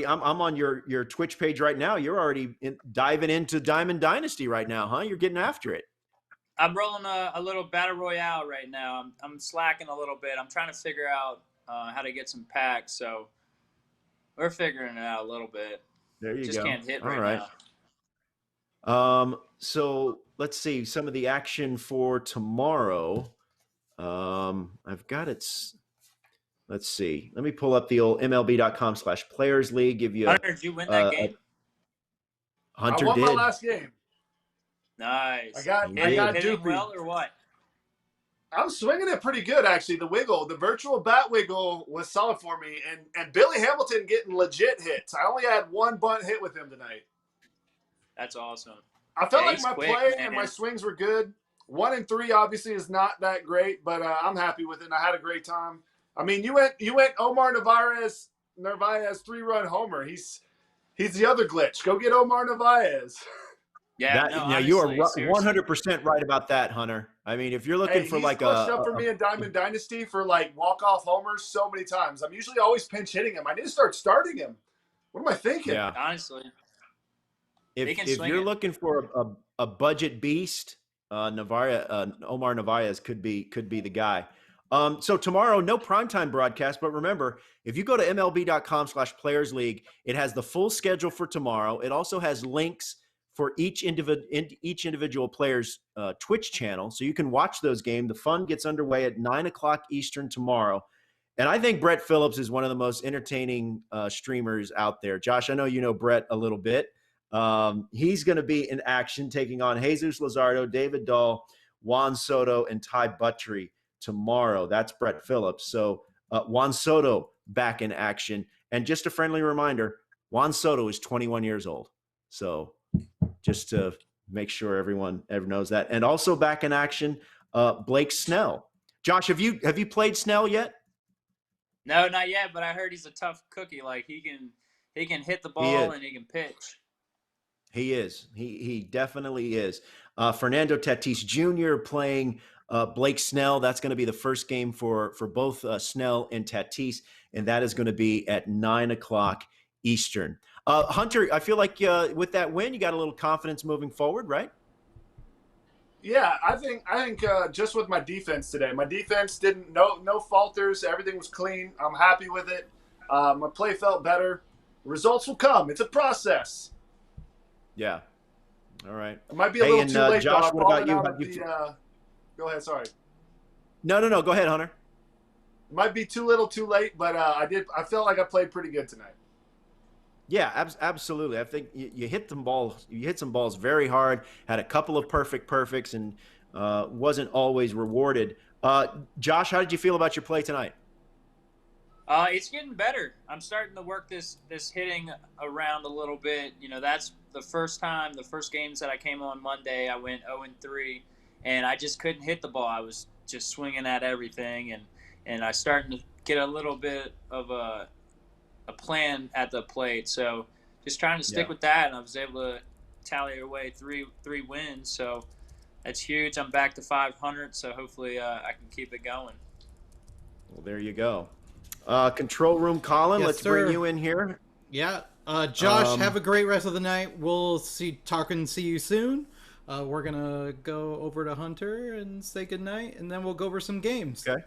I'm on your Twitch page right now. You're already diving into Diamond Dynasty right now, huh? You're getting after it. I'm rolling a little battle royale right now. I'm slacking a little bit. I'm trying to figure out how to get some packs. So we're figuring it out a little bit. There you just go. Can't hit All right now. So let's see some of the action for tomorrow. I've got it. Let's see. Let me pull up the old MLB.com/players league. Give you. Hunter, did you win that game? Hunter I won did. my last game. Nice. I got hitting duped. well or what? I'm swinging it pretty good, actually. The virtual bat wiggle was solid for me, and Billy Hamilton getting legit hits. I only had one bunt hit with him tonight. That's awesome. I felt like my play and my swings were good. 1 and 3 obviously is not that great, but I'm happy with it. And I had a great time. I mean, you went Omar Narvaez 3-run homer. He's the other glitch. Go get Omar Narvaez. Yeah, now you are 100% right about that, Hunter. I mean, if you're looking for like up for me in Diamond Dynasty for like walk-off homers so many times. I'm usually always pinch hitting him. I need to start starting him. What am I thinking? Yeah. Honestly, if you're looking for a budget beast, Omar Narvaez could be the guy. So tomorrow, no primetime broadcast, but remember, if you go to MLB.com/players league, it has the full schedule for tomorrow. It also has links for each individual player's Twitch channel, so you can watch those games. The fun gets underway at 9:00 Eastern tomorrow. And I think Brett Phillips is one of the most entertaining streamers out there. Josh, I know you know Brett a little bit. He's going to be in action taking on Jesus Luzardo, David Dahl, Juan Soto, and Ty Buttrey tomorrow. That's Brett Phillips. So Juan Soto back in action. And just a friendly reminder, Juan Soto is 21 years old. So just to make sure everyone knows that. And also back in action, Blake Snell. Josh, have you played Snell yet? No, not yet, but I heard he's a tough cookie. Like he can hit the ball and he can pitch. He is. He definitely is. Fernando Tatis Jr. playing Blake Snell. That's going to be the first game for both Snell and Tatis, and that is going to be at 9:00 Eastern. Hunter, I feel like with that win, you got a little confidence moving forward, right? Yeah, I think just with my defense today, my defense didn't no falters. Everything was clean. I'm happy with it. My play felt better. Results will come. It's a process. Yeah. All right. It might be a little too late, Josh, though. I'm what about falling you? out of the. Go ahead. Sorry. No. Go ahead, Hunter. It might be too little, too late, but I felt like I played pretty good tonight. Yeah, absolutely. I think you hit some balls. You hit some balls very hard. Had a couple of perfects, and wasn't always rewarded. Josh, how did you feel about your play tonight? It's getting better. I'm starting to work this hitting around a little bit. That's the first games that I came on Monday, I went 0-3, and I just couldn't hit the ball. I was just swinging at everything, and I starting to get a little bit of a plan at the plate. So just trying to stick with that, and I was able to tally away three wins. So that's huge. I'm back to 500, so hopefully I can keep it going. Well, there you go. Control room, Colin. Yes, let's sir. bring you in here. Yeah. Josh, have a great rest of the night. We'll see you soon. We're going to go over to Hunter and say goodnight, and then we'll go over some games. Okay.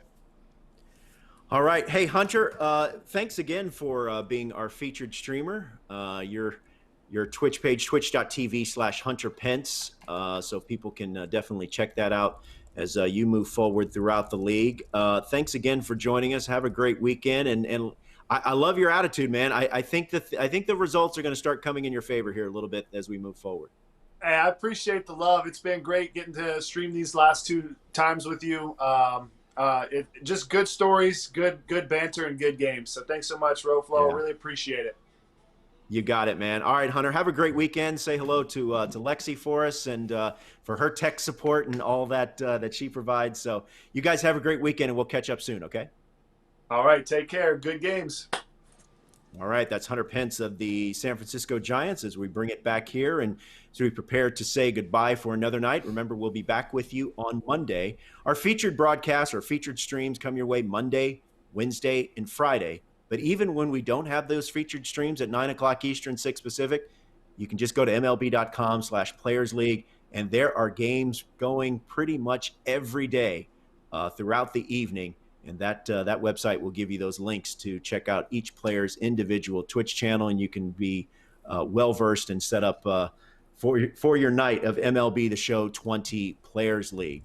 All right. Hey, Hunter, thanks again for being our featured streamer. Your Twitch page, twitch.tv/Hunter Pence. So people can definitely check that out as you move forward throughout the league. Thanks again for joining us. Have a great weekend. And I love your attitude, man. I think the results are going to start coming in your favor here a little bit as we move forward. Hey, I appreciate the love. It's been great getting to stream these last 2 times with you. Just good stories, good banter, and good games. So thanks so much, Roflo. Yeah. Really appreciate it. You got it, man. All right, Hunter, have a great weekend. Say hello to Lexi for us and for her tech support and all that she provides. So you guys have a great weekend, and we'll catch up soon, okay? All right, take care. Good games. All right, that's Hunter Pence of the San Francisco Giants as we bring it back here and so we prepare to say goodbye for another night. Remember, we'll be back with you on Monday. Our featured broadcasts, our featured streams come your way Monday, Wednesday, and Friday. But even when we don't have those featured streams at 9 o'clock Eastern, 6 Pacific, you can just go to MLB.com/Players League, and there are games going pretty much every day throughout the evening. And that website will give you those links to check out each player's individual Twitch channel, and you can be well-versed and set up for your night of MLB The Show 20 Players League.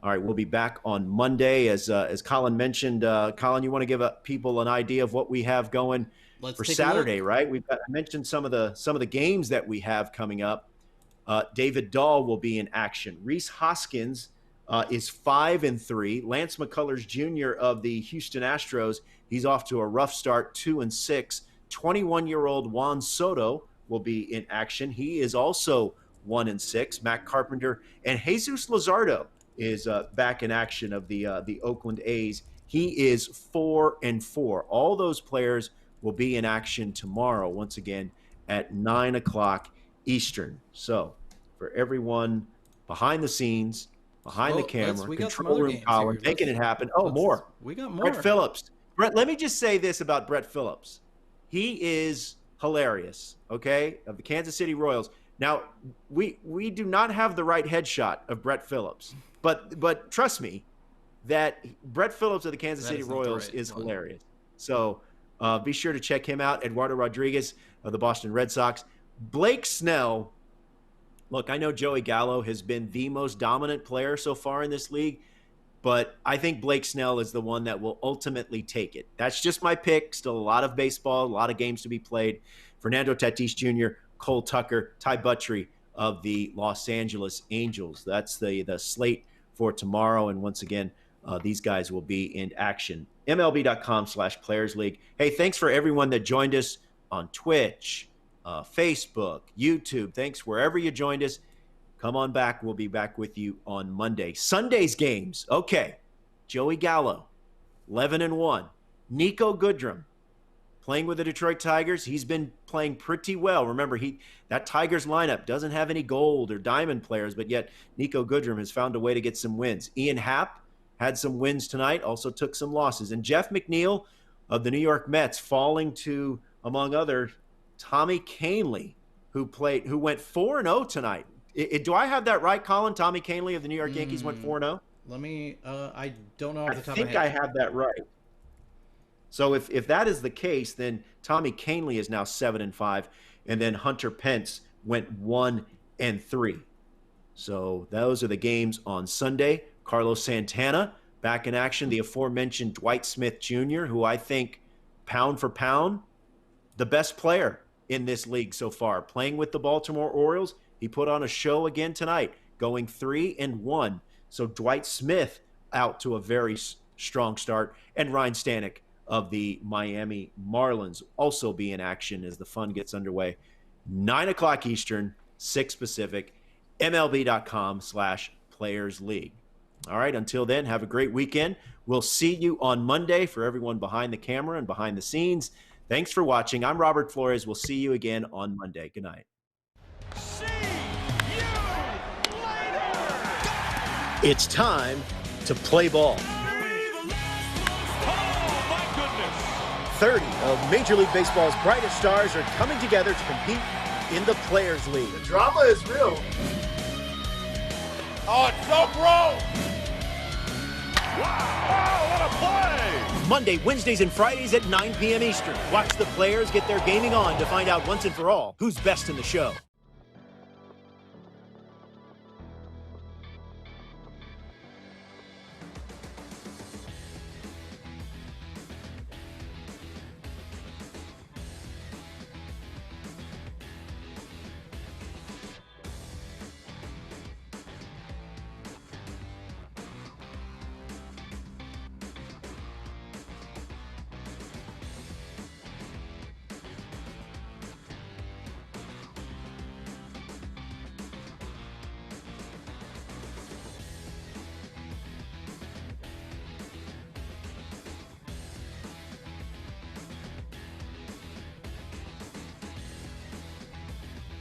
All right, we'll be back on Monday. As Colin mentioned, Colin, you want to give people an idea of what we have going for Saturday, right? I mentioned some of the games that we have coming up. David Dahl will be in action. Rhys Hoskins is 5-3. Lance McCullers Jr. of the Houston Astros, he's off to a rough start, 2-6. 21-year-old Juan Soto will be in action. He is also 1-6. Matt Carpenter and Jesus Luzardo is back in action of the Oakland A's. He is 4-4. All those players will be in action tomorrow, once again, at 9 o'clock Eastern. So for everyone behind the scenes, behind the camera, control room, Colin, making it happen. More. We got more. Brett Phillips. Brett, let me just say this about Brett Phillips. He is hilarious, okay, of the Kansas City Royals. Now, we do not have the right headshot of Brett Phillips, but trust me that Brett Phillips of the Kansas City Royals is hilarious. So be sure to check him out. Eduardo Rodriguez of the Boston Red Sox. Blake Snell. Look, I know Joey Gallo has been the most dominant player so far in this league, but I think Blake Snell is the one that will ultimately take it. That's just my pick. Still a lot of baseball, a lot of games to be played. Fernando Tatis Jr., Cole Tucker, Ty Buttrey of the Los Angeles Angels. That's the slate for tomorrow. And once again, these guys will be in action. MLB.com/Players League. Hey, thanks for everyone that joined us on Twitch, Facebook, YouTube. Thanks wherever you joined us. Come on back. We'll be back with you on Monday. Sunday's games. Okay. Joey Gallo, 11-1. Nico Goodrum, playing with the Detroit Tigers. He's been playing pretty well. Remember, that Tigers lineup doesn't have any gold or diamond players, but yet Nico Goodrum has found a way to get some wins. Ian Happ had some wins tonight, also took some losses. And Jeff McNeil of the New York Mets falling to, among others, Tommy Kahnle, who went 4-0 tonight. Do I have that right, Colin? Tommy Kahnle of the New York Yankees went 4-0? Let me, I don't know off the top I of my think I head. have that right. So if that is the case, then Tommy Kahnle is now 7-5, and then Hunter Pence went 1-3. So those are the games on Sunday. Carlos Santana back in action. The aforementioned Dwight Smith Jr., who I think pound for pound, the best player in this league so far. Playing with the Baltimore Orioles, he put on a show again tonight, going 3-1. So Dwight Smith out to a very strong start, and Ryan Stanek of the Miami Marlins also be in action as the fun gets underway. 9 o'clock Eastern, 6 Pacific, MLB.com/Players League. All right, until then, have a great weekend. We'll see you on Monday. For everyone behind the camera and behind the scenes, thanks for watching. I'm Robert Flores. We'll see you again on Monday. Good night. See you later. It's time to play ball. Oh, my goodness. 30 of Major League Baseball's brightest stars are coming together to compete in the Players League. The drama is real. Oh, it's so gross. Wow, what a play. Monday, Wednesdays, and Fridays at 9 p.m. Eastern. Watch the players get their gaming on to find out once and for all who's best in the show.